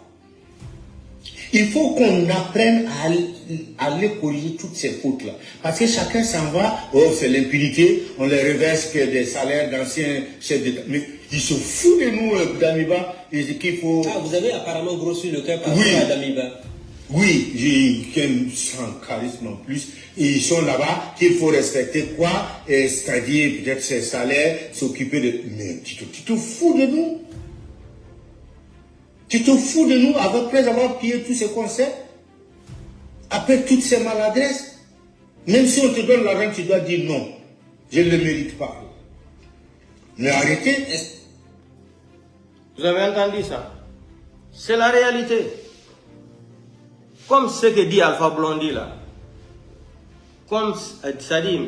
Il faut qu'on apprenne à aller corriger toutes ces fautes-là. Parce que chacun s'en va, oh c'est l'impunité, on les reverse que des salaires d'anciens chefs d'État. Mais ils se foutent de nous, Damiba, qu'il faut... Ah, vous avez apparemment grossi le cœur par rapport à Damiba. Oui, j'ai sans charisme en plus. Et ils sont là-bas, qu'il faut respecter quoi? C'est-à-dire peut-être ses salaires, s'occuper de... Mais tu te fous de nous? Tu te fous de nous après avoir pillé tous ces concepts? Après toutes ces maladresses? Même si on te donne l'argent, tu dois dire non. Je ne le mérite pas. Mais arrêtez. Vous avez entendu ça? C'est la réalité. Comme ce que dit Alpha Blondy là. Comme ça dit,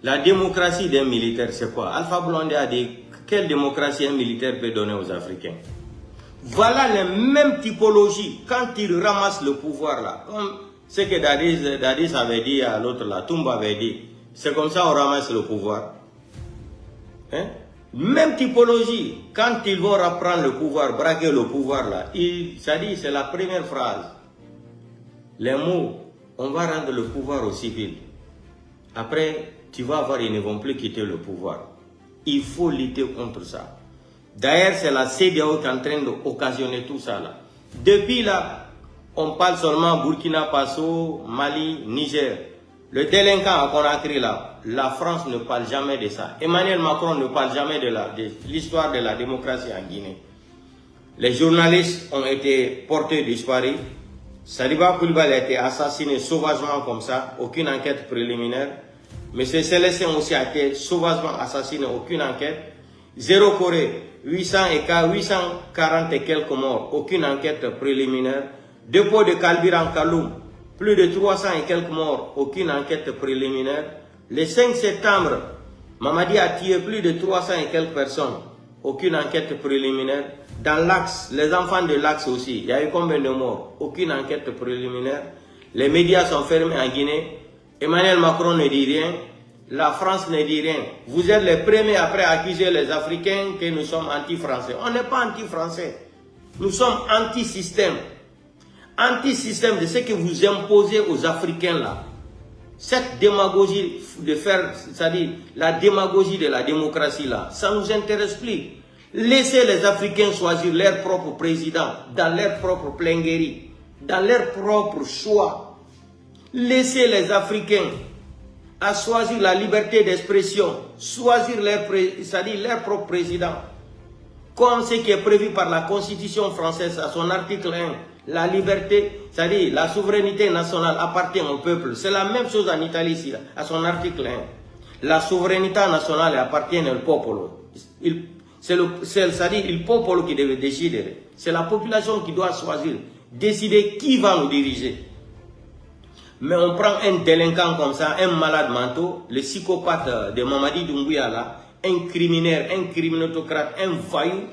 la démocratie d'un militaire, c'est quoi? Alpha Blondy a dit, quelle démocratie un militaire peut donner aux Africains? Voilà les mêmes typologies quand ils ramassent le pouvoir là. Comme ce que Dadis avait dit à l'autre là, Toumba avait dit. C'est comme ça on ramasse le pouvoir. Hein? Même typologie, quand ils vont reprendre le pouvoir, braquer le pouvoir là, ça dit, c'est la première phrase. Les mots, on va rendre le pouvoir aux civils. Après, tu vas voir, ils ne vont plus quitter le pouvoir. Il faut lutter contre ça. D'ailleurs, c'est la CEDEAO qui est en train d'occasionner tout ça là. Depuis là, on parle seulement Burkina Faso, Mali, Niger. Le délinquant à Conakry là, la France ne parle jamais de ça. Emmanuel Macron ne parle jamais de l'histoire de la démocratie en Guinée. Les journalistes ont été portés disparus. Saliba Koulibaly a été assassiné sauvagement comme ça, aucune enquête préliminaire. M. Célestin aussi a été sauvagement assassiné, aucune enquête. Zéro Corée, 840 et quelques morts, aucune enquête préliminaire. Dépôt de Kalbir en Kaloum, plus de 300 et quelques morts, aucune enquête préliminaire. Le 5 septembre, Mamadi a tué plus de 300 et quelques personnes, aucune enquête préliminaire. Dans l'Axe, les enfants de l'Axe aussi, il y a eu combien de morts? Aucune enquête préliminaire. Les médias sont fermés en Guinée. Emmanuel Macron ne dit rien. La France ne dit rien. Vous êtes les premiers après à accuser les Africains que nous sommes anti-français. On n'est pas anti-français. Nous sommes anti-système. Anti-système de ce que vous imposez aux Africains là. Cette démagogie de faire, c'est-à-dire la démagogie de la démocratie là, ça ne nous intéresse plus. Laissez les Africains choisir leur propre président, dans leur propre plénguerie, dans leur propre choix. Laissez les Africains à choisir la liberté d'expression, choisir leur propre président. Comme ce qui est prévu par la Constitution française à son article 1. La liberté, c'est-à-dire la souveraineté nationale appartient au peuple. C'est la même chose en Italie ici, à son article 1. La souveraineté nationale appartient au popolo. C'est-à-dire le popolo qui deve décider. C'est la population qui doit choisir, décider qui va nous diriger. Mais on prend un délinquant comme ça, un malade mental, le psychopathe de Mamadi Doumbouya là, un criminel, un criminotocrate, un voyou,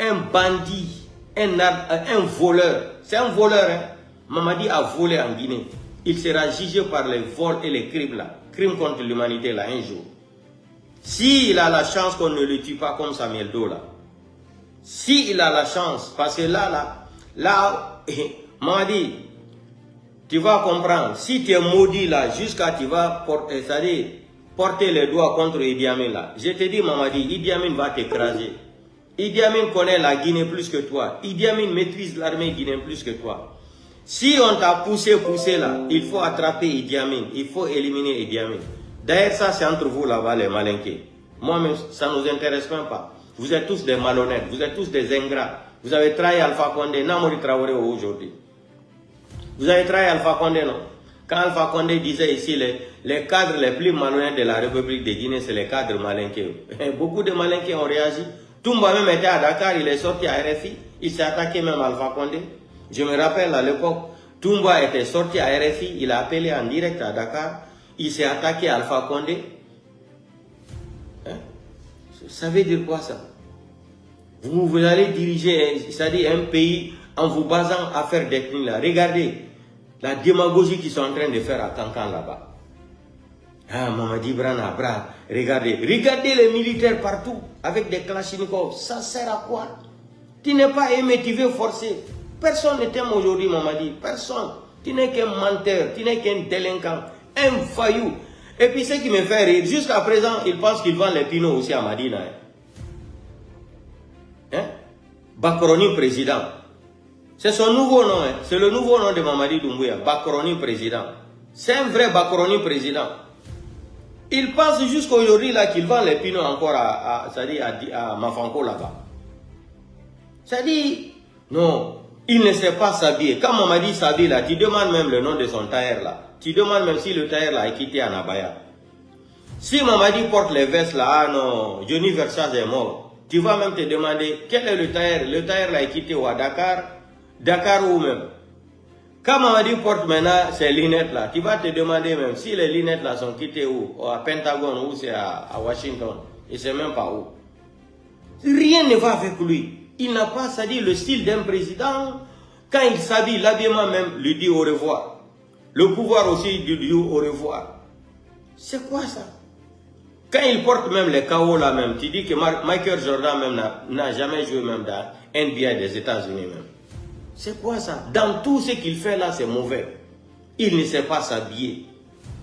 un bandit, un voleur. C'est un voleur, hein. Mamadi a volé en Guinée. Il sera jugé par les vols et les crimes là. Crimes contre l'humanité là, un jour. S'il a la chance qu'on ne le tue pas comme Samuel Doe là. S'il a la chance, parce que là, Mamadi, tu vas comprendre. Si tu es maudit là, jusqu'à tu vas, c'est-à-dire, porter les doigts contre Idi Amin là. Je te dis, Mamadi, Idi Amin va t'écraser. Idi Amin connaît la Guinée plus que toi. Idi Amin maîtrise l'armée guinéenne plus que toi. Si on t'a poussé là, il faut attraper Idi Amin. Il faut éliminer Idi Amin. D'ailleurs, ça c'est entre vous là-bas les malinqués. Moi-même, ça ne nous intéresse même pas. Vous êtes tous des malhonnêtes, vous êtes tous des ingrats. Vous avez trahi Alpha Condé, Namori Traoré aujourd'hui. Vous avez trahi Alpha Condé, non? Quand Alpha Condé disait ici, les cadres les plus malhonnêtes de la République de Guinée, c'est les cadres malinqués. Beaucoup de malinqués ont réagi. Toumba même était à Dakar, il est sorti à RFI, il s'est attaqué même à Alpha Condé. Je me rappelle à l'époque, Toumba était sorti à RFI, il a appelé en direct à Dakar, il s'est attaqué à Alpha Condé. Hein? Ça veut dire quoi ça? Vous allez diriger, c'est-à-dire un pays en vous basant à faire des crimes là. Regardez la démagogie qu'ils sont en train de faire à Kankan là-bas. Ah, Mamadi Brana, bra, regardez les militaires partout avec des kalachnikovs. Ça sert à quoi? Tu n'es pas aimé, tu veux forcer. Personne ne t'aime aujourd'hui, Mamadi. Personne. Tu n'es qu'un menteur, tu n'es qu'un délinquant, un faillou. Et puis ce qui me fait rire, jusqu'à présent, il pense qu'il vend les pinots aussi à Madina. Hein? Bakroni président. C'est son nouveau nom, hein? C'est le nouveau nom de Mamadi Doumbouya, Bakroni président. C'est un vrai Bakroni président. Il pense jusqu'aujourd'hui là qu'il vend les pinots encore à Mafanko là-bas. C'est-à-dire, non, il ne sait pas s'habiller. Quand Mamadi s'habille là, tu demandes même le nom de son tailleur là. Tu demandes même si le tailleur là est quitté à Nabaya. Si Mamadi porte les vestes là, ah non, Johnny Versace est mort. Tu vas même te demander quel est le tailleur. Le tailleur là est quitté ou à Dakar, Dakar ou même. Quand Mamadi porte maintenant ces lunettes là, tu vas te demander même si les lunettes là sont quittées où, à Pentagone ou c'est à Washington. Il ne sait même pas où. Rien ne va avec lui. Il n'a pas, c'est-à-dire le style d'un président. Quand il s'habille, l'habillement même lui dit au revoir. Le pouvoir aussi lui dit au revoir. C'est quoi ça? Quand il porte même les KO là même, tu dis que Michael Jordan même n'a jamais joué même dans NBA des États-Unis même. C'est quoi ça? Dans tout ce qu'il fait là, c'est mauvais. Il ne sait pas s'habiller.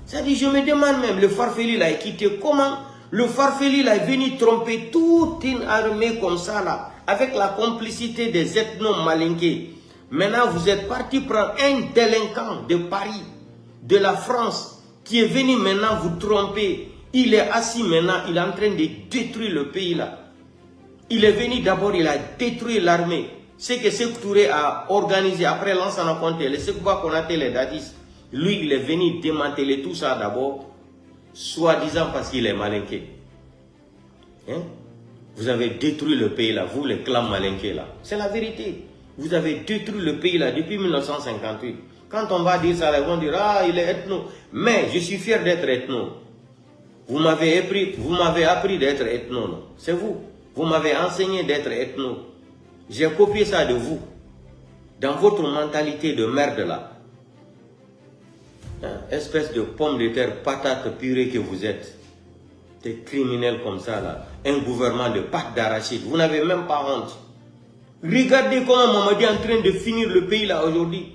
C'est-à-dire, je me demande même, le Farfeli là est quitté. Comment le Farfeli là est venu tromper toute une armée comme ça là, avec la complicité des ethno-malinqués. Maintenant, vous êtes parti prendre un délinquant de Paris, de la France, qui est venu maintenant vous tromper. Il est assis maintenant, il est en train de détruire le pays là. Il est venu d'abord, il a détruit l'armée. Ce que Sékou Touré a organisé après Lansana Conté, le Sékouba Konaté, les Dadis, lui, il est venu démanteler tout ça d'abord, soi-disant parce qu'il est malinqué. Hein? Vous avez détruit le pays là, vous les clans malinqués là. C'est la vérité. Vous avez détruit le pays là depuis 1958. Quand on va dire ça, ils vont dire, ah, il est ethno. Mais je suis fier d'être ethno. Vous m'avez appris d'être ethno. C'est vous. Vous m'avez enseigné d'être ethno. J'ai copié ça de vous. Dans votre mentalité de merde là. Hein, espèce de pomme de terre, patate purée que vous êtes. Des criminels comme ça là. Un gouvernement de pâte d'arachide. Vous n'avez même pas honte. Regardez comment Mamadi est en train de finir le pays là aujourd'hui.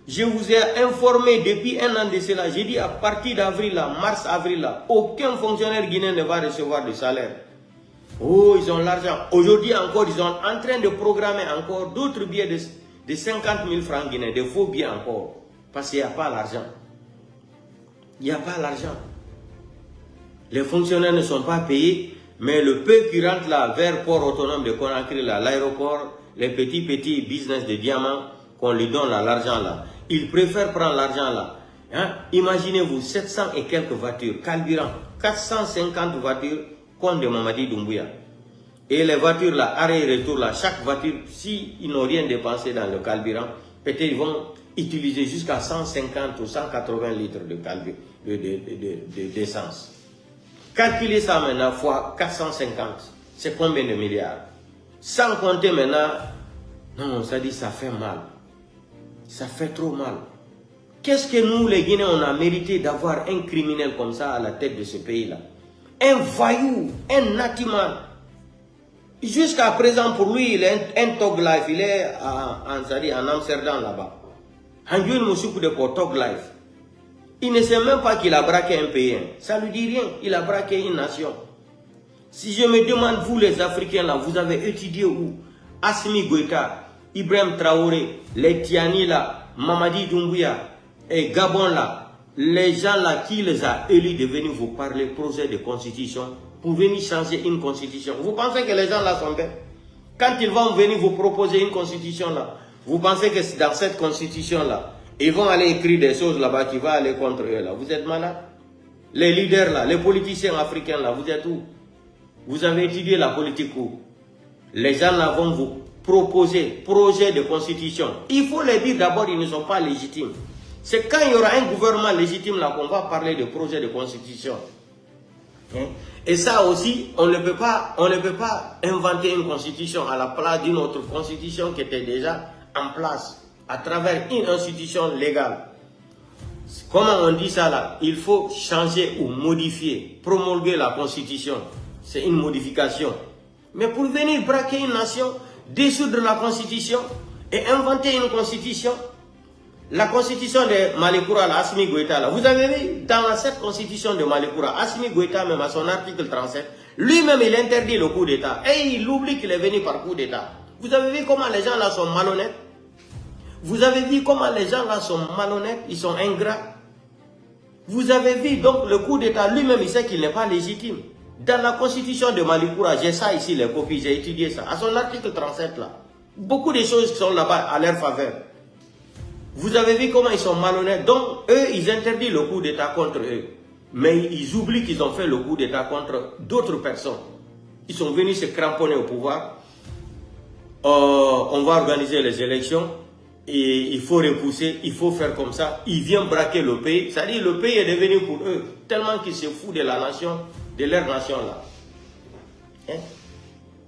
Je vous ai informé depuis un an de cela. J'ai dit à partir d'avril là, mars-avril là, aucun fonctionnaire guinéen ne va recevoir de salaire. Oh, ils ont l'argent. Aujourd'hui encore, ils sont en train de programmer encore d'autres billets de 50 000 francs guinéens, de faux billets encore. Parce qu'il n'y a pas l'argent. Il n'y a pas l'argent. Les fonctionnaires ne sont pas payés, mais le peu qui rentre là vers port autonome de Conakry, l'aéroport, les petits business de diamants, qu'on lui donne l'argent là. Ils préfèrent prendre l'argent là. Hein? Imaginez-vous, 700 et quelques voitures, carburant, 450 voitures, compte de Mamadi Doumbouya. Et les voitures là, arrêt et retour là, chaque voiture, s'ils n'ont rien dépensé dans le carburant, peut-être ils vont utiliser jusqu'à 150 ou 180 litres d'essence. Calculez ça maintenant fois 450, c'est combien de milliards? Sans compter maintenant, non, ça dit ça fait mal. Ça fait trop mal. Qu'est-ce que nous les Guinéens on a mérité d'avoir un criminel comme ça à la tête de ce pays-là? Un voyou, un natiman. Jusqu'à présent pour lui il est un Tog Life, il est en Amsterdam là-bas. Tog Life. Il ne sait même pas qu'il a braqué un pays. Ça ne lui dit rien. Il a braqué une nation. Si je me demande, vous les Africains là, vous avez étudié où? Assimi Goïta, Ibrahim Traoré, les Tiani là, Mamadi Doumbouya et Gabon là, les gens là qui les a élus de venir vous parler projet de constitution pour venir changer une constitution. Vous pensez que les gens là sont bêtes? Quand ils vont venir vous proposer une constitution là, vous pensez que dans cette constitution là, ils vont aller écrire des choses là-bas qui vont aller contre eux là. Vous êtes malades? Les leaders là, les politiciens africains là, vous êtes où? Vous avez étudié la politique où? Les gens là vont vous proposer projet de constitution. Il faut les dire d'abord, ils ne sont pas légitimes. C'est quand il y aura un gouvernement légitime là qu'on va parler de projet de constitution. Et ça aussi, on ne peut pas inventer une constitution à la place d'une autre constitution qui était déjà en place à travers une institution légale. Comment on dit ça là? Il faut changer ou modifier, promulguer la constitution. C'est une modification. Mais pour venir braquer une nation, dissoudre la constitution et inventer une constitution, la constitution de Malikoura, Assimi Goïta, là, vous avez vu dans cette constitution de Malikoura, Assimi Goïta, même à son article 37, lui-même il interdit le coup d'État et il oublie qu'il est venu par coup d'État. Vous avez vu comment les gens là sont malhonnêtes? Vous avez vu comment les gens là sont malhonnêtes, ils sont ingrats? Vous avez vu donc le coup d'État, lui-même il sait qu'il n'est pas légitime. Dans la constitution de Malikoura, j'ai ça ici, les copies, j'ai étudié ça. À son article 37 là, beaucoup de choses qui sont là-bas à leur faveur. Vous avez vu comment ils sont malhonnêtes. Donc, eux, ils interdisent le coup d'État contre eux. Mais ils oublient qu'ils ont fait le coup d'État contre d'autres personnes. Ils sont venus se cramponner au pouvoir. On va organiser les élections. Et il faut repousser, il faut faire comme ça. Ils viennent braquer le pays. C'est-à-dire le pays est devenu pour eux tellement qu'ils se foutent de la nation, de leur nation là. Hein?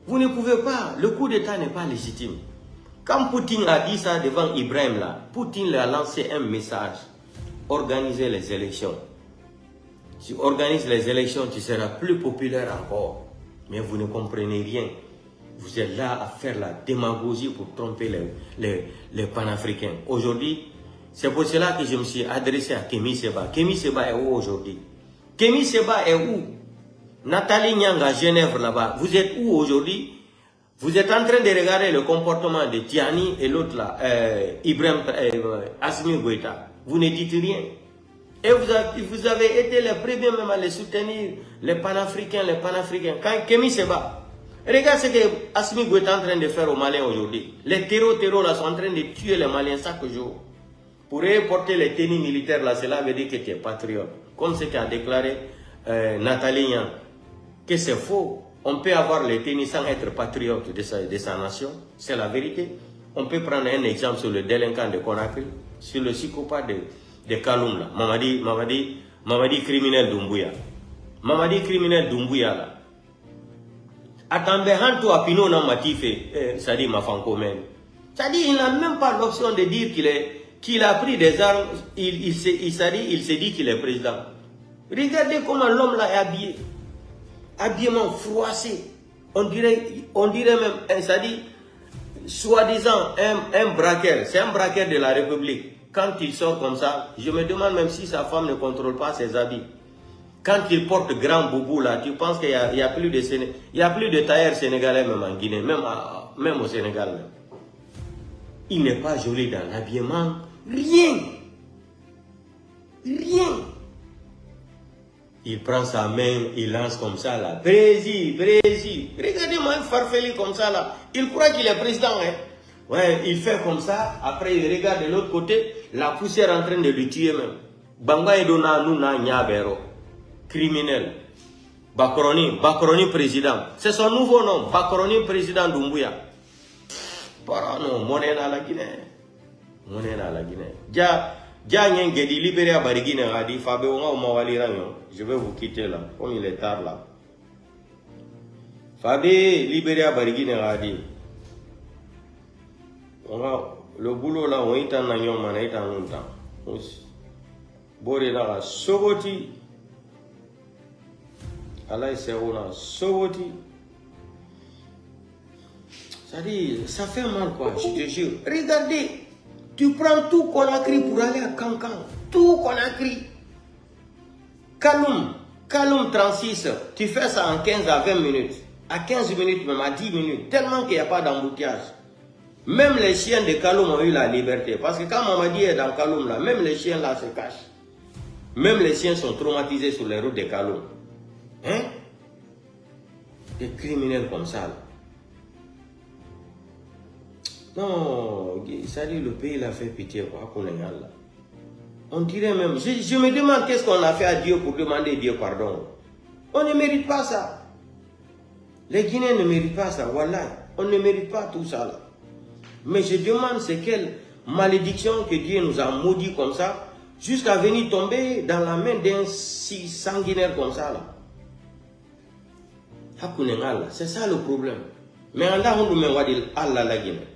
Vous ne pouvez pas, le coup d'État n'est pas légitime. Quand Poutine a dit ça devant Ibrahim là, Poutine lui a lancé un message. Organisez les élections. Si tu organises les élections, tu seras plus populaire encore. Mais vous ne comprenez rien. Vous êtes là à faire la démagogie pour tromper les panafricains. Aujourd'hui, c'est pour cela que je me suis adressé à Kémy Séba. Kémy Séba est où aujourd'hui? Kémy Séba est où? Nathalie Nyang à Genève là-bas. Vous êtes où aujourd'hui? Vous êtes en train de regarder le comportement de Tiani et l'autre là, Ibrahim Assimi Goïta. Vous ne dites rien. Et vous avez été les premiers même à les soutenir, les panafricains. Quand Kémy Séba, regarde ce que Assimi Goïta est en train de faire aux Maliens aujourd'hui. Les terroristes là sont en train de tuer les Maliens chaque jour. Pour porter les tenues militaires là, cela veut dire que tu es patriote. Comme ce qu'a déclaré Nathalie Nyang, que c'est faux. On peut avoir les tenues sans être patriote de sa nation. C'est la vérité. On peut prendre un exemple sur le délinquant de Conakry, sur le psychopathe de Kaloum là, Mamadi criminel Doumbouya. Mamadi criminel Doumbouya là. Attendez, Hanto Apino n'a matife, ça dit ma fankomène. Ça dit, il n'a même pas l'option de dire qu'il a pris des armes, il s'est dit qu'il est président. Regardez comment l'homme là est habillé. Habillement froissé. On dirait même, ça dit, soi-disant, un braqueur. C'est un braqueur de la République. Quand il sort comme ça, je me demande même si sa femme ne contrôle pas ses habits. Quand il porte grand boubou là, tu penses qu'il n'y a plus de tailleurs sénégalais même en Guinée, même au Sénégal. Même. Il n'est pas joli dans l'habillement. Rien. Il prend sa main, il lance comme ça là. Brésil. Regardez-moi un farfelu comme ça là. Il croit qu'il est président. Hein? Ouais, il fait comme ça. Après, il regarde de l'autre côté. La poussière en train de le tuer même. Banga Edona Nuna Nyabero. Criminel. Bakroni président. C'est son nouveau nom. Bakroni président Doumbouya. Parano, monnaie à la Guinée. Gedi libéré à Barigine a dit Fabio Mawali Ranyo. Je vais vous quitter là, comme il est tard là. Fabé libéré à Barigine a dit le boulot là, on est en agnon, on est en longtemps. Boré là, Soboti. Allah est là, Soboti. Ça dit, ça fait mal quoi, je te jure. Regardez. Tu prends tout Conakry pour aller à Cancan. Tout Conakry. Kaloum 36, tu fais ça en 15 à 20 minutes. À 15 minutes, même à 10 minutes. Tellement qu'il n'y a pas d'embouteillage. Même les chiens de Kaloum ont eu la liberté. Parce que quand Mamadi est dans Kaloum, là, même les chiens là se cachent. Même les chiens sont traumatisés sur les routes de Kaloum. Hein? Des criminels comme ça. Là. Non, ça dit le pays l'a fait pitié. Quoi, là. On dirait même, je me demande qu'est-ce qu'on a fait à Dieu pour demander Dieu pardon. On ne mérite pas ça. Les Guinéens ne méritent pas ça, voilà. On ne mérite pas tout ça là. Mais je demande c'est quelle malédiction que Dieu nous a maudit comme ça, jusqu'à venir tomber dans la main d'un si sanguinaire comme ça là. C'est ça le problème. Mais en là, on nous met Allah la Guinée.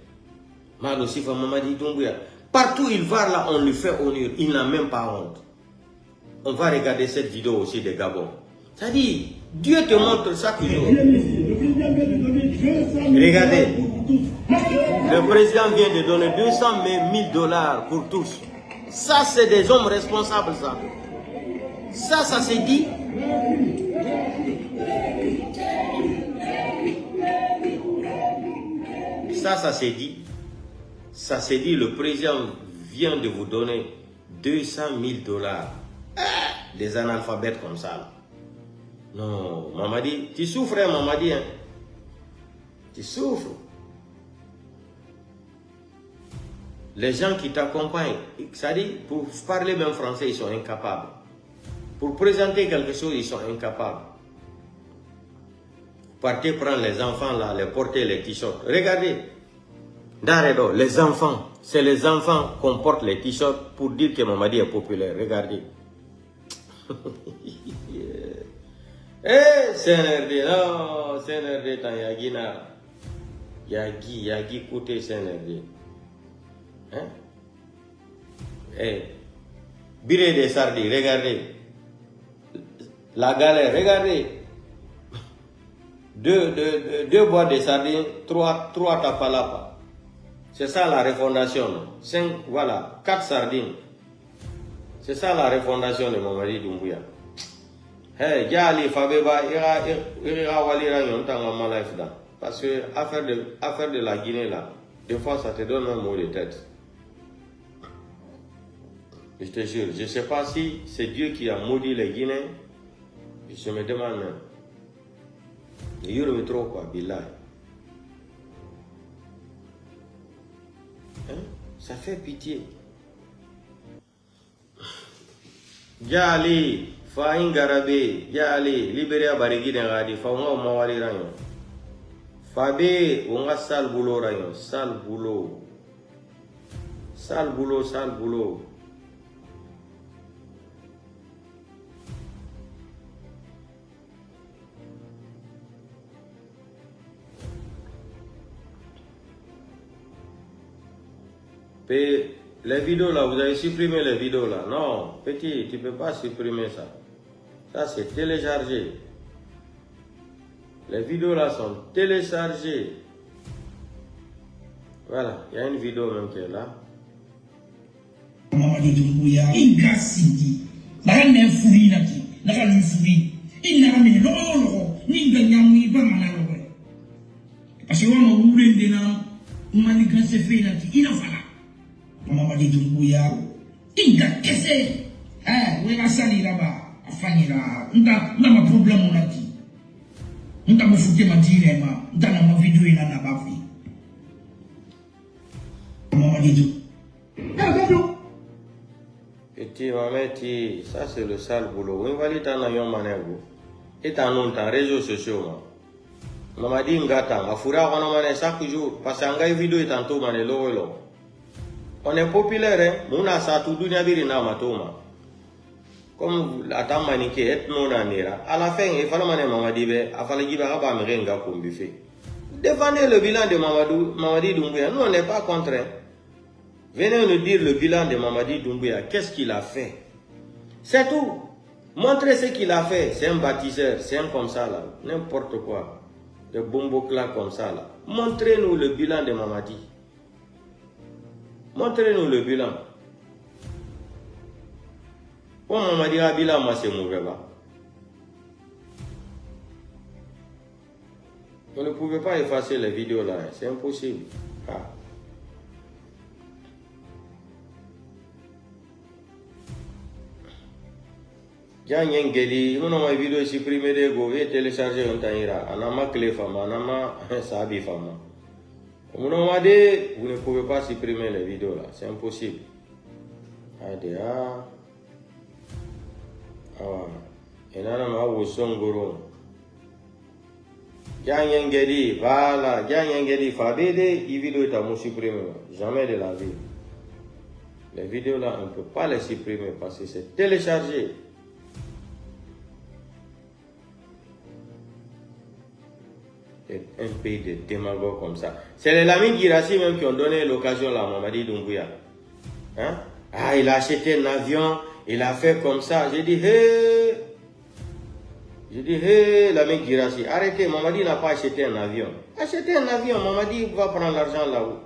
Partout où il va là, on lui fait honneur. Il n'a même pas honte. On va regarder cette vidéo aussi de Gabon. C'est-à-dire, Dieu te montre chaque jour. Regardez. Le président vient de donner 200 000 $ pour tous. Ça, c'est des hommes responsables, ça. Ça s'est dit. Ça s'est dit. Ça s'est dit, le président vient de vous donner 200 000 $. Des analphabètes comme ça. Là. Non, Mamadi, tu souffres, hein, Mamadi. Hein? Tu souffres. Les gens qui t'accompagnent, ça dit, pour parler même français, ils sont incapables. Pour présenter quelque chose, ils sont incapables. Partez prendre les enfants là, les porter les t-shirts. Regardez. D'Aredo, les enfants, c'est les enfants qu'on porte les t-shirts pour dire que Mamadi est populaire. Regardez. Eh, CNRD, non, CNRD, t'en Yagina. Yagi, côté CNRD. Hein? Eh, Biré des sardines, regardez. La galère, regardez. Deux boîtes de sardines, trois tapalapa. C'est ça la refondation. 5, voilà, 4 sardines. C'est ça la refondation de Mamadi Doumbouya. Hey, Yali Fabeba, ira walira yontanga malif da. Parce que affaire de la Guinée là, des fois ça te donne un mot de tête. Je te jure, je ne sais pas si c'est Dieu qui a maudit les Guinéens. Je me demande même. Il y a trop quoi, Bilal. Hein? Ça fait pitié. Yali, Fahin Garabe, Yali, Libéria Barigui Dengadi, Faunga Mawali Rayon. Fabe, Onga sale boulot Rayon, sale boulot. Sale boulot, sale boulot. Les vidéos là, vous avez supprimé les vidéos là. Non, petit, tu ne peux pas supprimer ça. Ça, c'est téléchargé. Les vidéos là sont téléchargées. Voilà, il y a une vidéo même qui est là. Mamadi Doumbouya, Inga Sidi, Nagane Furi Naki, Nagane Furi, Iname, Lolo, Ninga Nyami, Bamana. Parce que on a voulu dire, Manigan se fait Naki, il a fallu. Mamadi Doumbouya, Inga Kese, oui, la sali là-bas, Afanira, n'a pas problème Naki. On t'a foutu ma direma, on t'a ma vidéo et n'a pas vu. Mamadi Doumbouya. Petit mameti, ça c'est le sale boulot. On va aller dans l'avion manego. Et dans longtemps, réseaux sociaux. Mamadi ngata, ma fura on a mané chaque jour. Parce qu'en gars vidéo est en tout mané lo. On est populaire, hein. On a ça tout dunia birina matoma. Comme la dame maniquée est non anira. À la fin, il fallait mané Mamadi be, a fallu qu'il va pas me renga comme buffet. Défendez le bilan de Mamadi Doumbouya. Nous on n'est pas contraints. Venez nous dire le bilan de Mamadi Doumbouya. Qu'est-ce qu'il a fait? C'est tout. Montrez ce qu'il a fait. C'est un bâtisseur. C'est un comme ça là. N'importe quoi. De bombocla comme ça là. Montrez-nous le bilan de Mamadi. Montrez-nous le bilan. Pour Mamadi Abila, moi c'est mauvais. On ne pouvait pas effacer les vidéos là, c'est impossible. Ah. Yang geli, mon ma vidéo supprimée de go et télécharger un taïra, anama clé fama, anama sabi fama. Mon ma de, vous ne pouvez pas supprimer les vidéos là, c'est impossible. Adea, ah, et nana ma wo songoro. Yang geli, voilà, yang geli fabede, il vidéo est à mon supprimer, jamais de la vie. Les vidéos là, on ne peut pas les supprimer parce que c'est téléchargé. Un pays de démagogues comme ça. C'est les Lamine Guirassy même qui ont donné l'occasion à Mamadi Doumbouya. Hein? Ah, il a acheté un avion, il a fait comme ça. J'ai dit, hé, Lamine Guirassy, arrêtez, Mamadi n'a pas acheté un avion. Achetez un avion, Mamadi va prendre l'argent là-haut.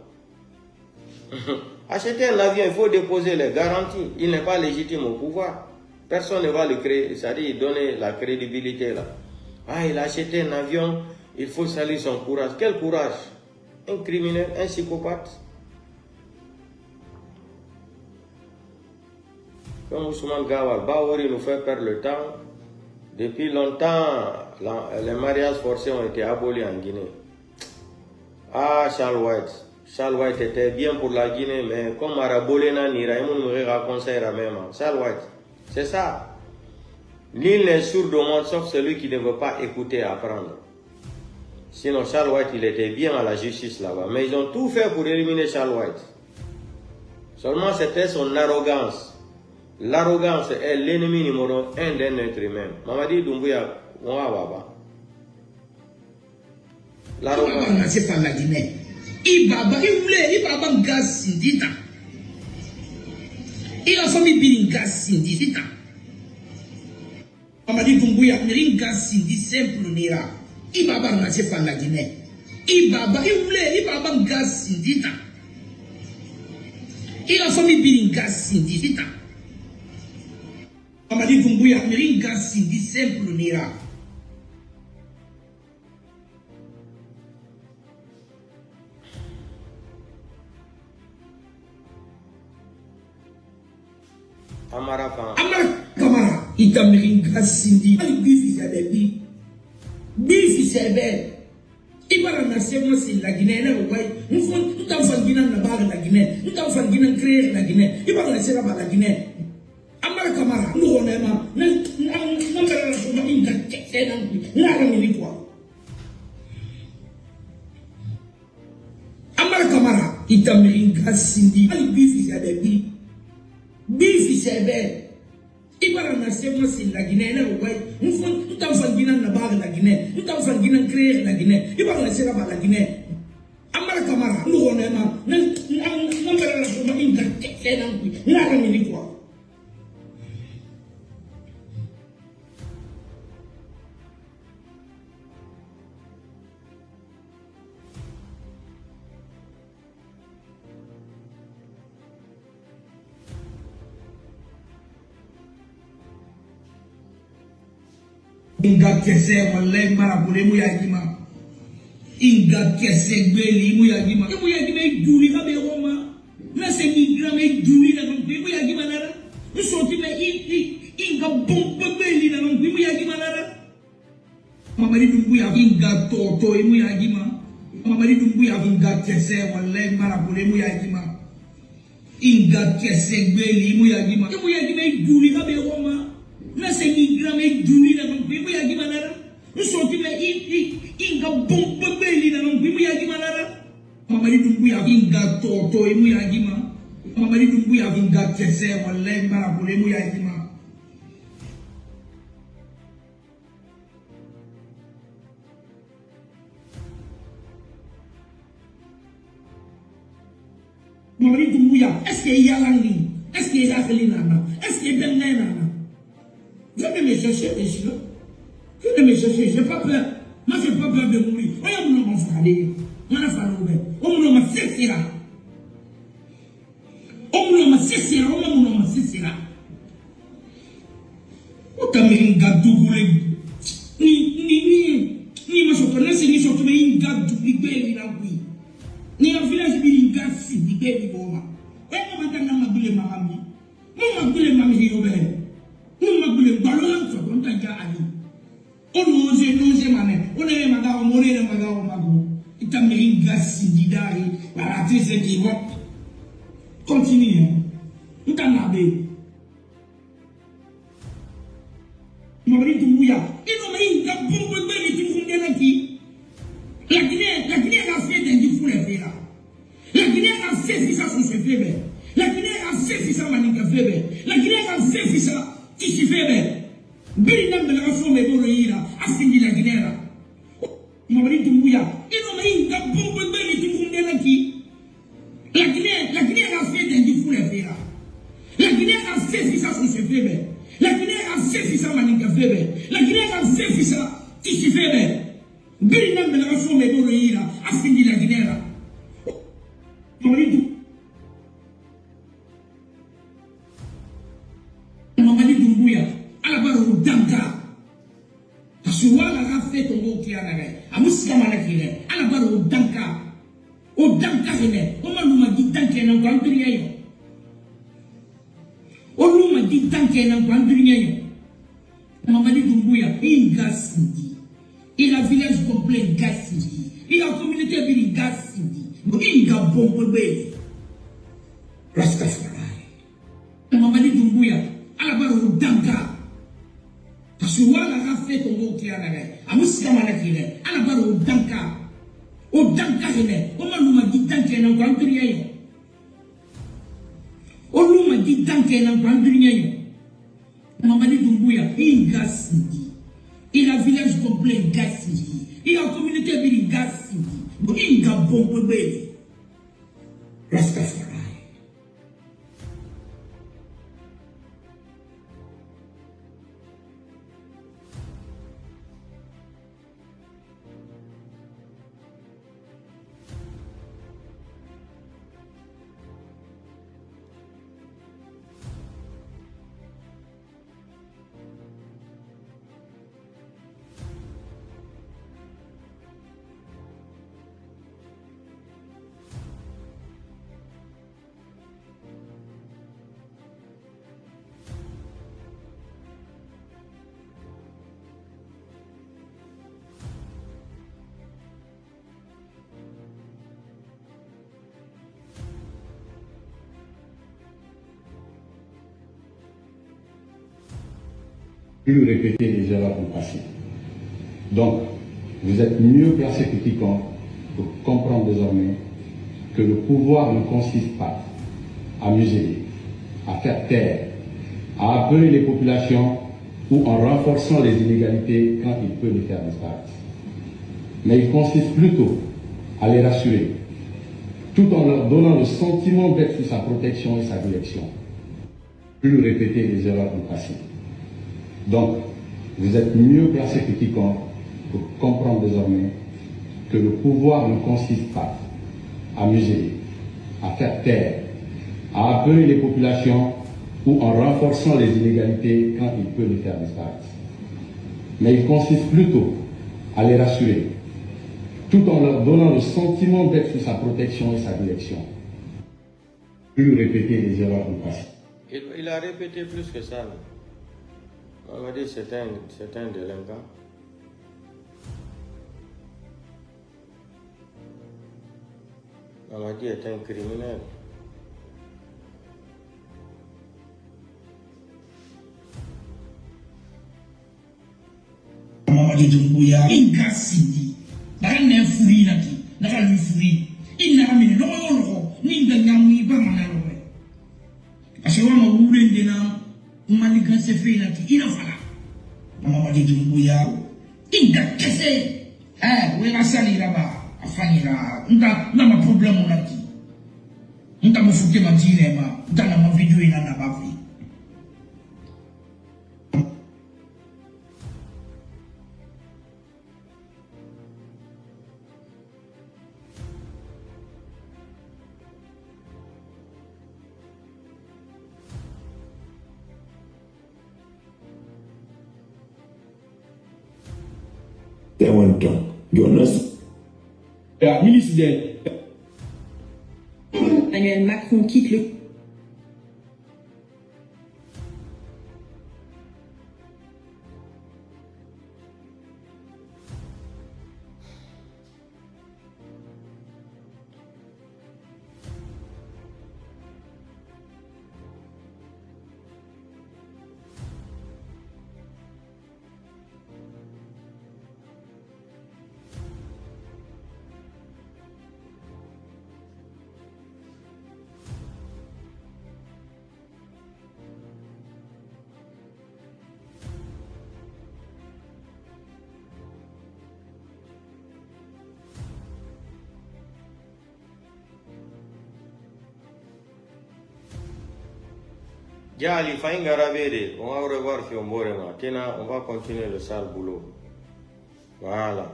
Acheter un avion, il faut déposer les garanties. Il n'est pas légitime au pouvoir. Personne ne va le créer, c'est-à-dire donner la crédibilité là. Ah, il a acheté un avion. Il faut saluer son courage. Quel courage? Un criminel, un psychopathe. Comme Ousmane Gawal, Baouri nous fait perdre le temps. Depuis longtemps, les mariages forcés ont été abolis en Guinée. Ah, Charles White. Charles White était bien pour la Guinée, mais comme Marabolena Nira, il me conseillera même. Charles White, c'est ça. Nul n'est sourd au monde sauf celui qui ne veut pas écouter et apprendre. Sinon, Charles White, il était bien à la justice là-bas. Mais ils ont tout fait pour éliminer Charles White. Seulement, c'était son arrogance. L'arrogance est l'ennemi numéro 1 d'un être humain. Mamadi Doumbouya, l'arrogance. C'est pas la Guinée. Il va gaz sindita. Il a famille bir gaz sindita. Mamadi Doumbouya, il gaz sindi simple nira. Il va ngasé par la Guinée. Il va gaz sindita. Il a famille bir gaz sindita. Mamadi Doumbouya, il gaz sindi simple nira. Amara Kamara, il t'a mis gaz sindi. Il bifis à des billes. Bifi sebe ibara na sema si la Guinée na wai nous t'en fangina na baga la Guinée nous t'en fangina créer la Guinée ibara na sera ba la Guinée Amara Kamara nous on est ma na mbara na soma inga kete na la ni quoi Amara Kamara itamiri gasindi ali bifi ya debi bifi sebe ibara na sema si la Guinée na wai nous t'en fangina na baga la Guinée nous t'en fangina créer la Guinée ibara na sera ba la Guinée Amara Kamara nous on est ma na mbara na soma inga kete na la ni quoi Inga kese wallahi marabule mu yagima inga kese gbeli mu yagima juri ka be Roma na se migra me juri na ko mu yagima nara so ti me inga bomba gbeli na ko mu yagima nara Mamadi Doumbouya inga toto mu yagima Mamadi Doumbouya inga kese wallahi marabule mu yagima inga kese gbeli mu yagima juri ka be Roma na se migra me juri na ko mu yagima nara so ti me inga bomba gbeli na ko mu yagima nara Mamadi Doumbouya inga toto mu yagima Mamadi Doumbouya inga kese wallahi marabule mu yagima Mamadi Doumbouya est-ce que yalangi est-ce que yakali nana est-ce que benna nana venez me chercher monsieur venez me chercher j'ai pas peur moi j'ai pas peur de mourir on me m'a fallu on a fallu on me m'a cessera on me m'a cessera Também gado ni masoto na se ni soto me gado libeli na kui. Ni a village bi ngasi libeli boma. E ko mata na mabule mamami. Mo mabule mami yo be. Mo mabule balon so don tanja ani. O noze mame. O ne maga o more ne maga o mago. Também ngasi didari para te se di wop. Continue. Ntanabe. Mabri Dumbuya, ils ont mis un bon bébé et tout le monde qui. La Guinée a fait des fous les frères. La Guinée a fait ça sur ce frère. La Guinée a fait ça manika frère. La Guinée a fait ça qui s'y fait. Bilinam de la façon mais bon ira a fini la Guinée. Mabri Dumbuya, ils ont mis un bon bébé et tout le monde qui. La Guinée a fait des fous les frères. La Guinée a fait ça sur ce frère. La Guinée a fait ça manika frère. La Guinée a fait ça qui s'y fait. Bilinam de la façon mais bon ira a fini la Guinée. Mamadi Dumbuya, alabaro danka. Kasuwala ka fe tongo kiana ga. Amuska manakile, alabaro danka. O danka hene, o maluma di danke na kwambiriya yo. O luma di danke na kwambiriya yo. Mamadi Dumbuya, ingasindi. Il a village complet gasindi. Il a communauté biri gasindi. Inga bombe beli. Rastafari. Mamadi Dumbuya, alabaro danka. Kasuwala ka fe tongo kiana ga. Amuska manakile, alabaro danka. O danka hene, o maluma di danke na kwambiriya yo. O luma di danke na kwambiriya yo. Mamadi Dumbuya, ingasindi. Il a village complet gasindi. Il a communauté biri gasindi. Inga bombe beli. Rastafari. Plus répéter les erreurs du passé. Donc, vous êtes mieux placé que quiconque pour comprendre désormais que le pouvoir ne consiste pas à museler, à faire taire, à appeler les populations ou en renforçant les inégalités quand il peut les faire disparaître. Mais il consiste plutôt à les rassurer, tout en leur donnant le sentiment d'être sous sa protection et sa direction. Plus répéter les erreurs du passé. Donc, vous êtes mieux placé que quiconque pour comprendre désormais que le pouvoir ne consiste pas à museler, à faire taire, à appeler les populations ou en renforçant les inégalités quand il peut les faire disparaître. Mais il consiste plutôt à les rassurer, tout en leur donnant le sentiment d'être sous sa protection et sa direction. Plus répéter les erreurs du passé. Il a répété plus que ça. On m'a dit c'est un délinquant. On m'a dit c'est un criminel. Mamadi Dumbuya, ingasindi. Naka ne furi naki, naka lui furi. Inna mini loko ninga nyamui ba manalo. Ashewa mawure ndena malika sefe naki ina fala. Mamadi Dumbuya, inga kese. Wena sani raba afanira. Nda ma problème naki. Nda mo fuke matine ma, nda na ma video ina na bafi. C'est un temps. Jonas. Ministre de Emmanuel Macron quitte le... Yali Fainga Rabede, on va revoir Fiomborema. Tena, on va continuer le sale boulot. Voilà.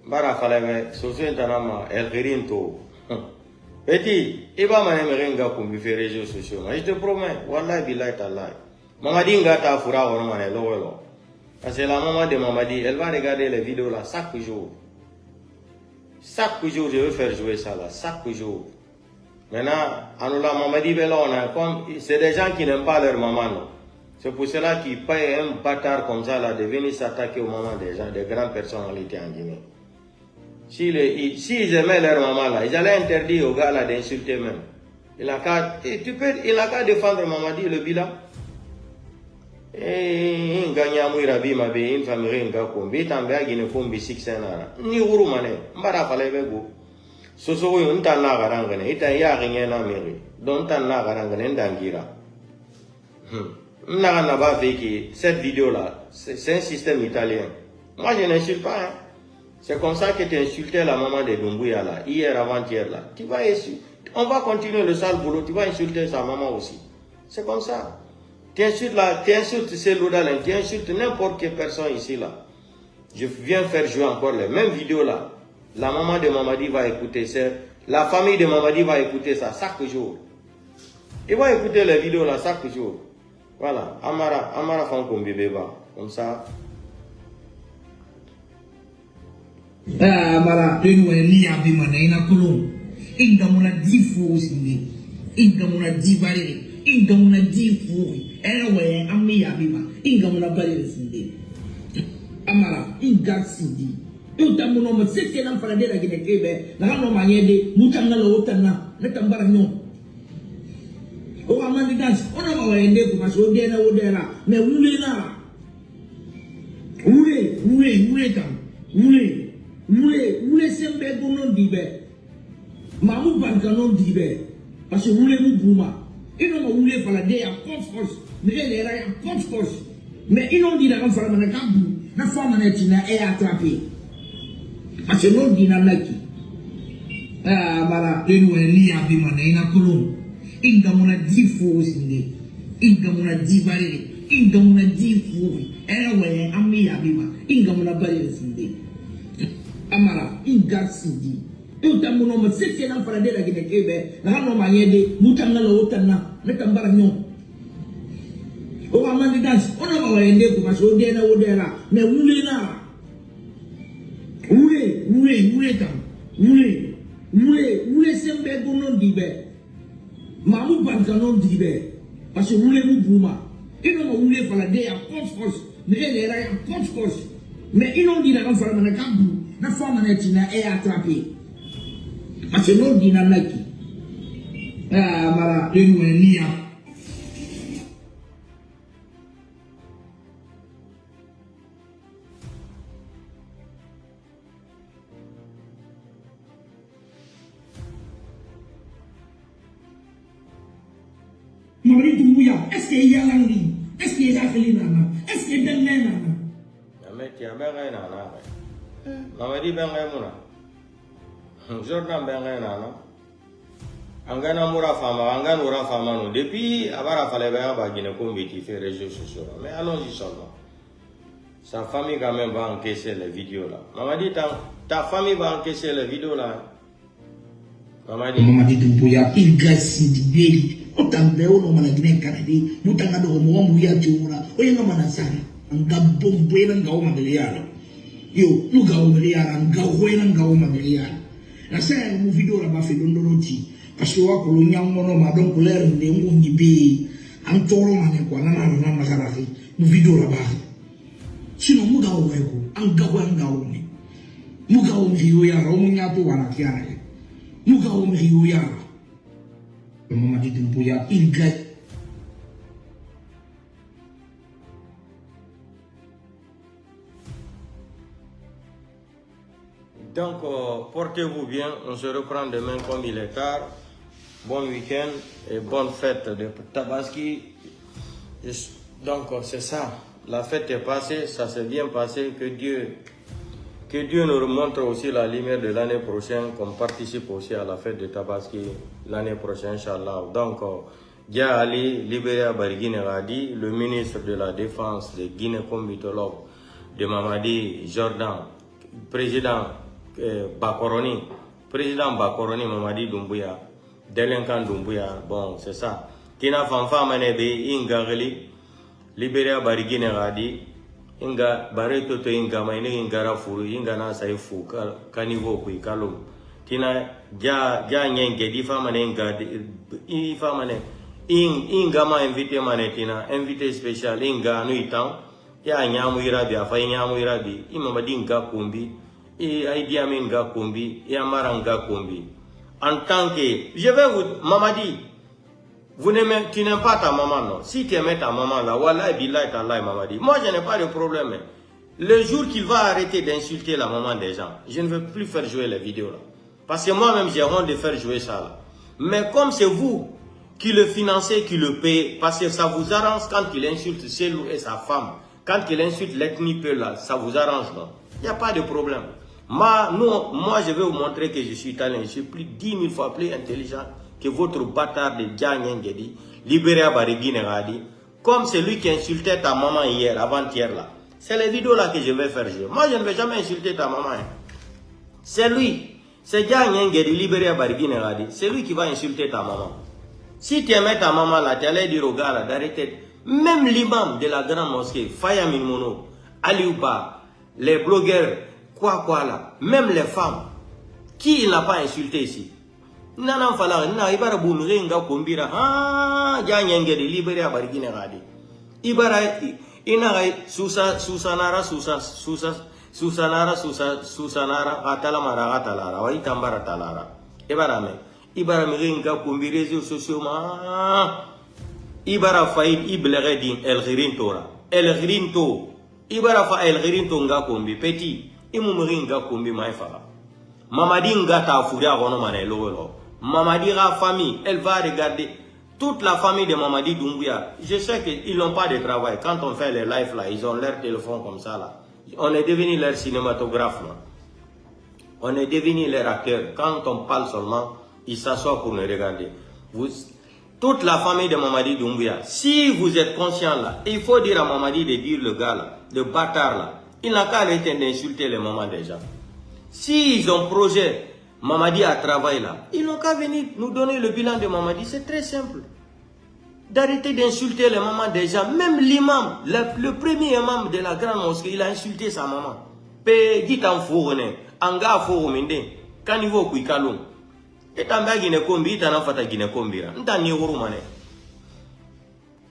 Bara Faleme, Sosen Tanama, El Rinto. Petit, Eba Manemerenga pour me faire réseaux sociaux. Je te promets, Wallah Bilay Talai. Mamadi Ngata Fura ou Romane Lowelo. Parce que la maman de Mamadi, elle va regarder les vidéos là chaque jour. Chaque jour, je veux faire jouer ça là, chaque jour. Maintenant, Anoula Mamadi Belona, c'est des gens qui n'aiment pas leur maman, non. C'est pour cela qu'ils payent un bâtard comme ça là de venir s'attaquer aux mamans des gens, des grandes personnalités en Guinée. S'ils aimaient leur maman là, ils allaient interdire aux gars là d'insulter même. Il a qu'à défendre Mamadi le bilan. Et il gagne à mourir à Bima, une famille ringa kombi, tambe à Guinée kombi 600 nara. Ni Urumane, Mbara Falebego. Soso yon tan na garangane, ita ya rien na mairie. Don tan na garangane ndangira. N'a pas fait que cette vidéo là, c'est un système italien. Moi je n'insulte pas. Hein. C'est comme ça que tu insultais la maman de Doumbouya là, hier avant-hier là. Tu vas insulter. On va continuer le sale boulot, tu vas insulter sa maman aussi. C'est comme ça. Tu insultes là, tu insultes Céloudalin, tu insultes n'importe quelle personne ici là. Je viens faire jouer encore les mêmes vidéos là. La maman de Mamadi va écouter ça. La famille de Mamadi va écouter ça chaque jour. Ils vont écouter les vidéos là chaque jour. Voilà. Amara Fankom Bébéba. Comme ça. Amara, tu nous es lié à Bimana, il a colon. Il a mon dit fou aussi. Il a mon dit barré. Il a mon dit fou. Elle ouais, ami à Bima. Il a mon barré aussi. Amara, il garde Sidi. Tout le monde sait que l'on fait la Guinée, la rano manière Moutanga la Otana, le Tambaragnon. Oh, Amandigas, on a envoyé pour ma soudena Odera, mais où est là? Où est Sembe Bonon Dibe? Mamou Bancanon Dibe, parce que où est Moubouma? Ils n'ont pas voulu faire la dé à force, mais elle est à force. Mais ils n'ont dit la femme à la Gabou, la femme à la est attrapée. Parce que l'on dit Naki. Mara, tu nous es lié à Bimana, il a colon. Il a mon dit fou aussi. Il a mon dit barré. Il a mon dit fou. Elle ouais, ami à Bima. Il a mon barré aussi. Amara, il garde Sidi. Tout le monde sait que l'on fait la Guinée, la rano manière de Moutanga la Otana, le Tambaragnon. Oh, Amandigas, on a envoyé pour ma soudena Odera, mais où est là? Où est Sembe Bonon Dibe? Mamou Bancanon Dibe. Parce que où est Moubouma? Ils n'ont pas voulu faire la dé à force, mais elle est à force. Mais ils n'ont dit la femme à la Gabou, la femme est attrapée. Parce que l'on dit Naki. Mara, tu nous es lié. Mamadi Doumbouya, est-ce qu'il y a l'anglais? Est-ce qu'il y a Nana? Est-ce qu'il y a Nana? Yameti Amere Nana. Mamadi Bengamouna. Jordan Bengamouna. Angana Moura Fama, Angana Moura Fama. Depuis, Abara Falebea Bagine Kombi qui fait réseaux sociaux. Mais allons-y seulement. Sa famille quand même va encaisser les vidéos là. Mamadi, ta famille va encaisser les vidéos là. Mamadi Doumbouya, il gasse d'idées. Otambe ono managine kanadi, mutanga do mo mu ya jura, oyenga manasara, anga bombe na ngaoma de yalo. Yo, nous gao meriara, ngao na ngao meriara. Na saya mu video la ba fe dondoroti. Parce que wa ko lo nyamono ma donc l'air de ngu nyibe. Antoro mane kwa na makaraki. Mu video la ba. Sino mu gao weko, ngao ni. Mu gao mrio ya ro mu nyato wana kiana. Mu gao mrio ya. Mamadi Doumbouya, il gagne. Donc, portez-vous bien. On se reprend demain comme il est tard. Bon week-end et bonne fête de Tabaski. Donc, c'est ça. La fête est passée, ça s'est bien passé. Que Dieu nous montre aussi la lumière de l'année prochaine, qu'on participe aussi à la fête de Tabaski l'année prochaine, Inch'Allah. Donc, Dia Ali, Libéria Bariguine Radi, le ministre de la Défense de Guinée-Combitologue de Mamadi Jordan, président Bakoroni, Mamadi Doumbouya, délinquant Doumbouya, bon, c'est ça. Tina Fanfa Manebe, Ingareli, Libéria Bariguine Radi, Inga Bareto to Inga Maine Ingara Furu, Inga na Saifu, Kanivo Kui Kalum, Tina Ja Nyenge, Ifamane, Inga ma invité Manetina, invité spécial, Inga Nuitan, Ya Nyamu Irabi, Afay Nyamu Irabi, Imamadi Nga Kumbi, et Aïdi Amin Nga Kumbi, et Amara Nga Kumbi. En tant que, je vais vous, Mamadi, tu n'aimes pas ta maman, non? Si tu aimes ta maman là, Wallah, Billah, Tallah, Mamadi. Moi, je n'ai pas de problème. Le jour qu'il va arrêter d'insulter la maman des gens, je ne veux plus faire jouer les vidéos là. Parce que moi-même, j'ai honte de faire jouer ça là. Mais comme c'est vous qui le financez, qui le payez, parce que ça vous arrange quand il insulte Selou et sa femme, quand il insulte l'ethnie peu là, ça vous arrange, non? Il n'y a pas de problème. Moi, je vais vous montrer que je suis italien. Je suis plus 10 000 fois plus intelligent que votre bâtard de Djanyengedi, Libéria Bariguine Radi, comme celui qui insultait ta maman hier, avant-hier là. C'est les vidéos là que je vais faire jouer. Moi, je ne vais jamais insulter ta maman. Hein. C'est lui. C'est Djanyengedi, Libéria Bariguine Radi. C'est lui qui va insulter ta maman. Si tu aimais ta maman là, tu allais dire au gars là d'arrêter. Même l'imam de la grande mosquée, Faya Minmono, Aliouba, les blogueurs, quoi là, même les femmes, qui il n'a pas insulté ici? Nanam Falar, Ibara Boumri, Nga Kumbira, Djanyengedi, Libéria Bariguine Radi. Ibara, Inaray, Susanara, Atalamara, Atalara, Waitambara Talara. Ibara Miringa Kumbi, réseaux sociaux, Ibara Faïd, Ibleredin, El Ririntora, El Ririnto, Ibara Fa El Ririnto Nga Kumbi, Petit, Imuringa Kumbi Maifara. Mamadi Ngata Fouria Rono Manelo. Mamadi la famille, elle va regarder toute la famille de Mamadi Doumbouya. Je sais qu'ils n'ont pas de travail. Quand on fait les lives là, ils ont leur téléphone comme ça là. On est devenu leur cinématographe là. On est devenu leur acteur. Quand on parle seulement, ils s'assoient pour nous regarder. Toute la famille de Mamadi Doumbouya, si vous êtes conscient là, il faut dire à Mamadi de dire le gars là, le bâtard là, il n'a qu'à arrêter d'insulter les mamans déjà. S'ils ont projet, Mamadi a travaillé là, ils n'ont qu'à venir nous donner le bilan de Mamadi, c'est très simple. D'arrêter d'insulter les mamans des gens. Même l'imam, le premier imam de la grande mosquée, il a insulté sa maman. Dit en fourne, en gars fourminde, quand il va au Kouikalum. Et t'en bas Guinée-Combi, il t'en a fait à Guinée-Combi.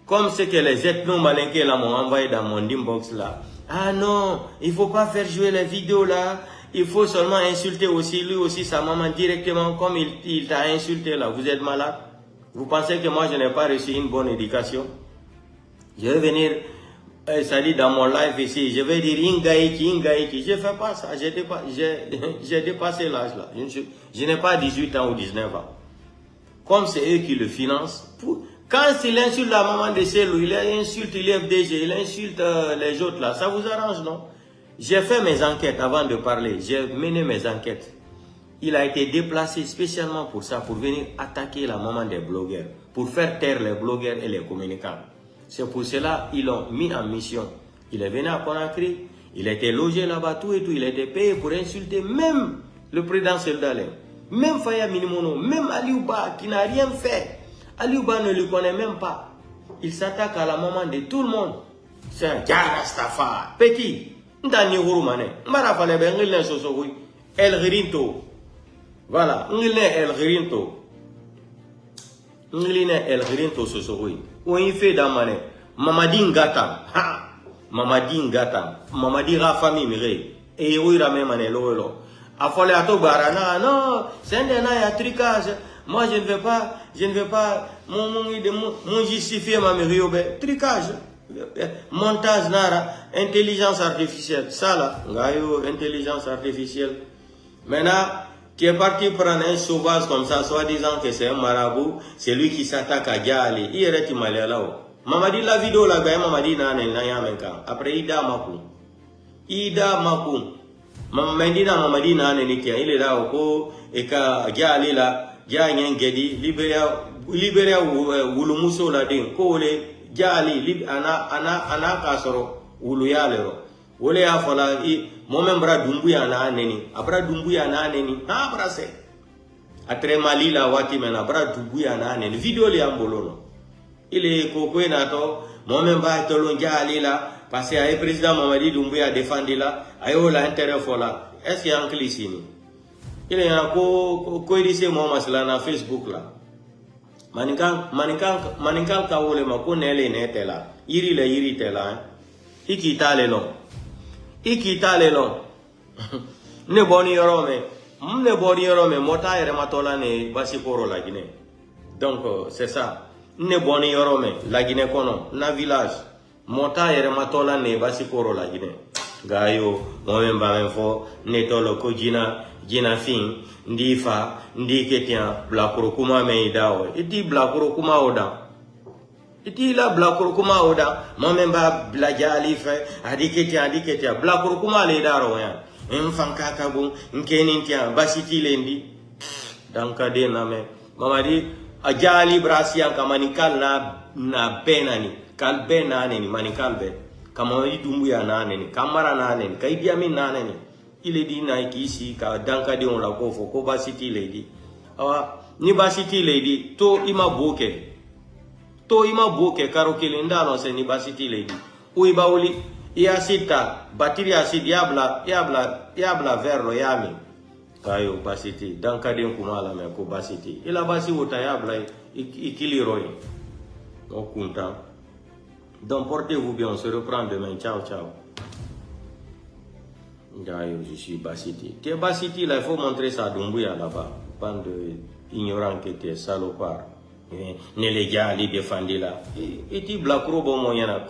Comme c'est que les ethno-malinqués là m'ont envoyé dans mon inbox là. Ah non, il ne faut pas faire jouer les vidéos là. Il faut seulement insulter aussi lui aussi sa maman directement comme il t'a insulté là. Vous êtes malade? Vous pensez que moi je n'ai pas reçu une bonne éducation? Je vais venir, ça dit dans mon live ici, je vais dire Ingaïki. Je ne fais pas ça. J'ai dépassé l'âge là. Je n'ai pas 18 ans ou 19 ans. Comme c'est eux qui le financent. Quand il insulte la maman de Selou, il insulte l'IFDG, il insulte les autres là, ça vous arrange, non? J'ai fait mes enquêtes avant de parler, j'ai mené mes enquêtes. Il a été déplacé spécialement pour ça, pour venir attaquer la maman des blogueurs, pour faire taire les blogueurs et les communicants. C'est pour cela qu'ils l'ont mis en mission. Il est venu à Conakry, il a été logé là-bas, tout et tout, il a été payé pour insulter même le président Seldalem, même Faya Minimono, même Aliouba qui n'a rien fait. Aliouba ne le connaît même pas. Il s'attaque à la maman de tout le monde. C'est un Rastafari. Petit. ndani huru mane mara fale be ngilne soso wi el ghirinto voilà ngilne el ghirinto soso wi o yife da mane mamadi ngata ha mamadi ngata mamadi ra famille mire e o ira me mane lo a fole ato barana non c'est un ya tricage moi je ne vais pas mon justifier ma mère tricage montage nara intelligence artificielle ça là ngayo intelligence artificielle maintenant tu es parti prendre un sauvage comme ça soi-disant que c'est un marabout, c'est lui qui s'attaque à Diali il est malé là mamadi la vidéo là gars mamadi na yamenka après ida maku mamadi na mamadi na ne qui il est là ko et ka Diali là ja ngedi liberia wulumuso la den ko le jali ana kasoro wulu yalero wole ya fala mo membra dumbu ya na neni abra dumbu ya na neni ha brase atre malila wati mena abra dumbu ya na neni video le ambolono ile ko na to mo membra to lo jali la parce que ay président Mamadi Doumbouya défendre la ayo la intérêt fola est-ce qu'il y a un clisini il y a ko edise mo masla na Facebook la manikan ka wole ma ko nele ne tela yiri tela iki tale lo ne boni yorome mota ere matola ne basiporo la Guinée donc c'est ça ne boni yorome la Guinée kono na village mota ere matola ne basiporo la Guinée gayo mo memba info ne tolo ko jina fin ndifa ndiketia blakoro kuma meidawo iti blakoro kuma oda iti la blakoro kuma oda mo memba blajali fe adiketia blakoro kuma le daro ya mfanka kabu nkenintia basiti lendi danka de name mamadi ajali brasia kamanikal na benani kalbena ni manikalbe kama Doumbouya nane ni kamara nane ni Idi Amin nane ni ile di na ikisi ka danka de on la ko fo ko basiti lady awa ni basiti lady to ima boke karo kilinda no se ni basiti lady u ibawli ya sita batiri acid yabla verlo yami kayo basiti danka de kumala me ko basiti ila basi wota yabla ikili roy o kunta. Donc portez-vous bien, on se reprend demain. Ciao. Je suis Basiti. Tu es Basiti, là, il faut montrer ça à Doumbouya là-bas. Bande ignorant que tu es salopard. Ne les gars ali défendre là. Et tu blacro bon moyen là,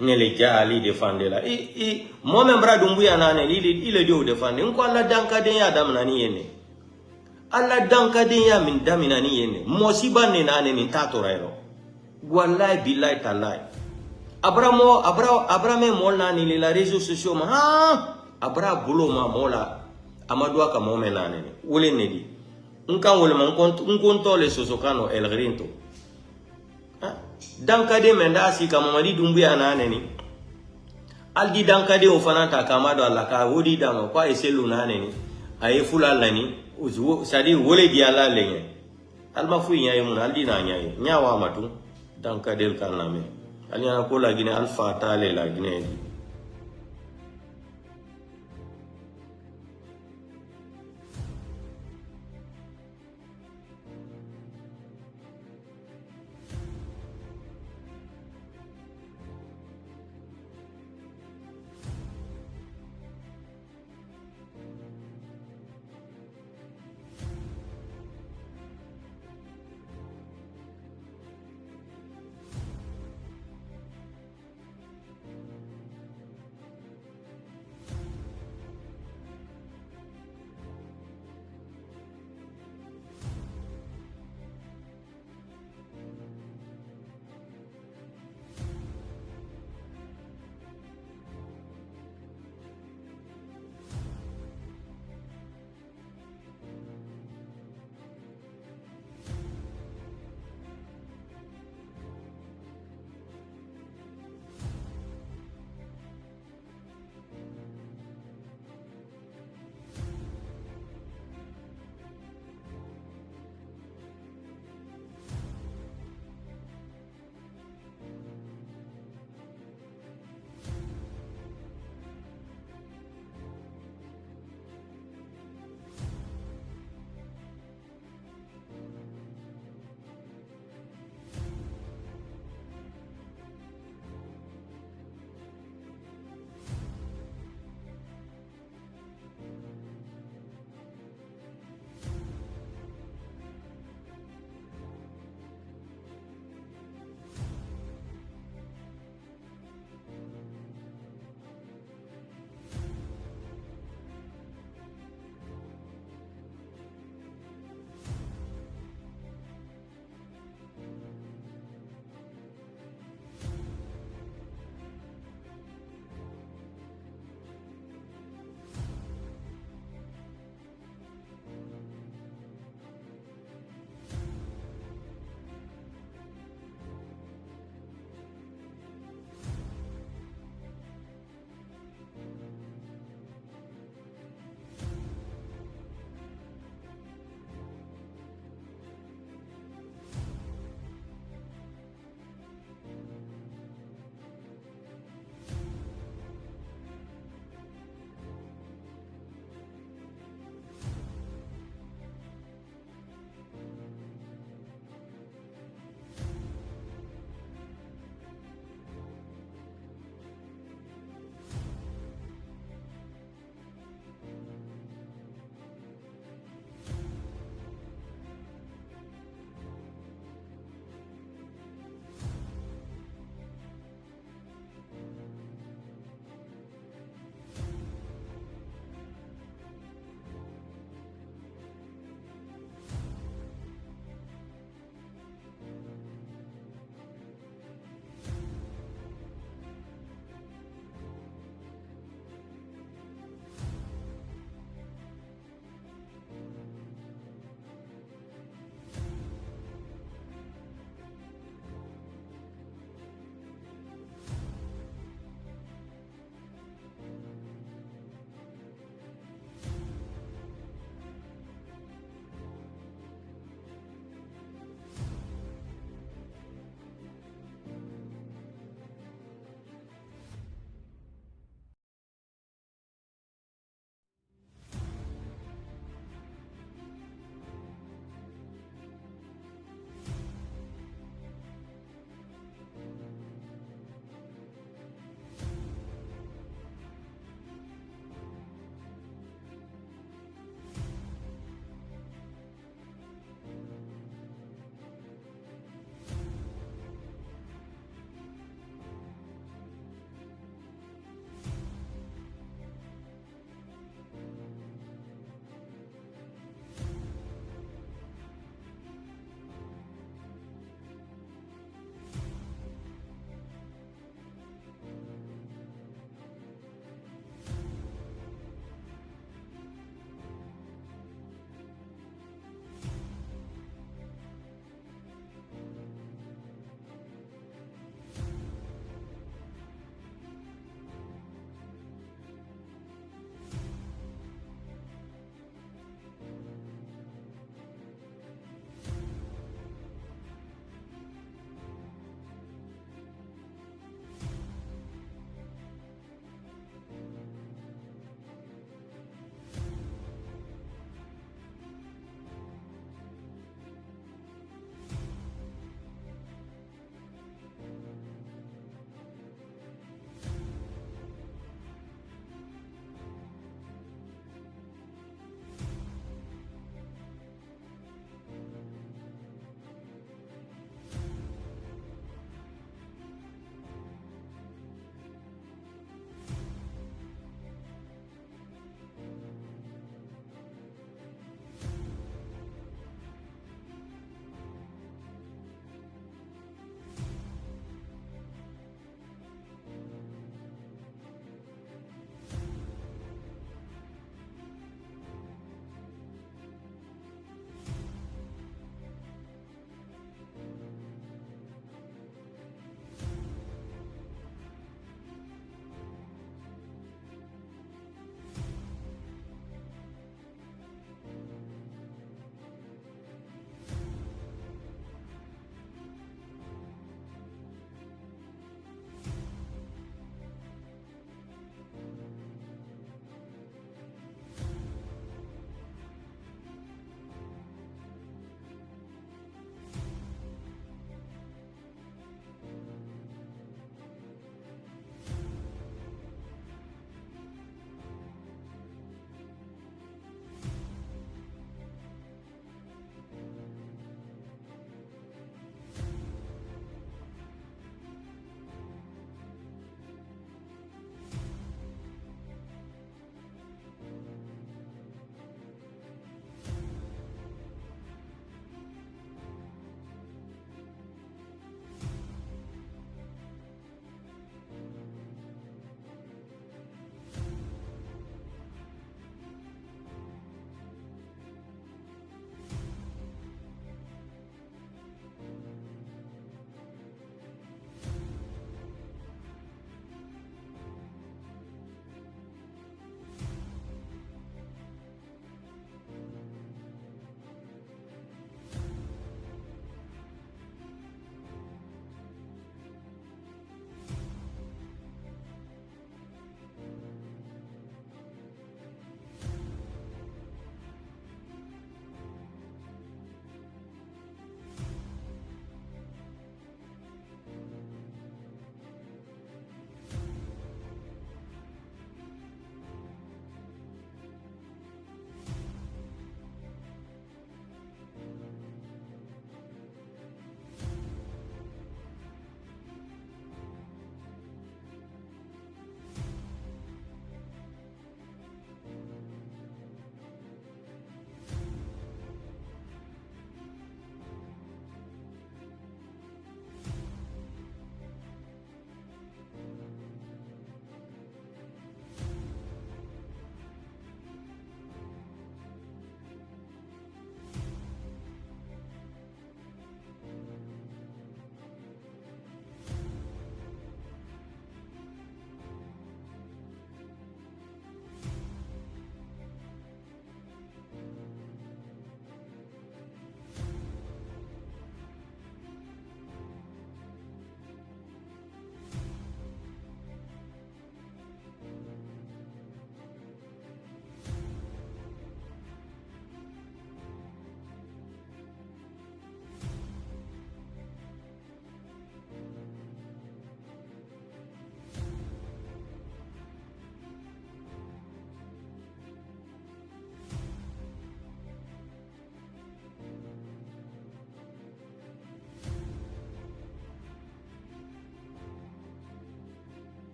ne les gars ali défendre là. Et moi-même, bras Doumbouya nane, il est dû défendre. On quoi la danka de ya dam nani yene. Allah danka de ya min dam nani yene. Mosiba ne nane ni tatorero. Wallahi billahi talai. Abrame molna ni les réseaux sociaux ma abra bulo ma mola amadwa ka momena ne wole ne di nkan wole man konto le sosokano el grinto dankade menda si ka Mamadi Doumbouya na ne ni aldi dankade o fanata kamado alla ka wodi dama kwa eselu na ne ni ay fula lani sadi wole di ala lenye alma fu nyaay mun aldi na nyaay nyawa matu dankade el kaname Aliana ko la Guinée alpha tale la Guinée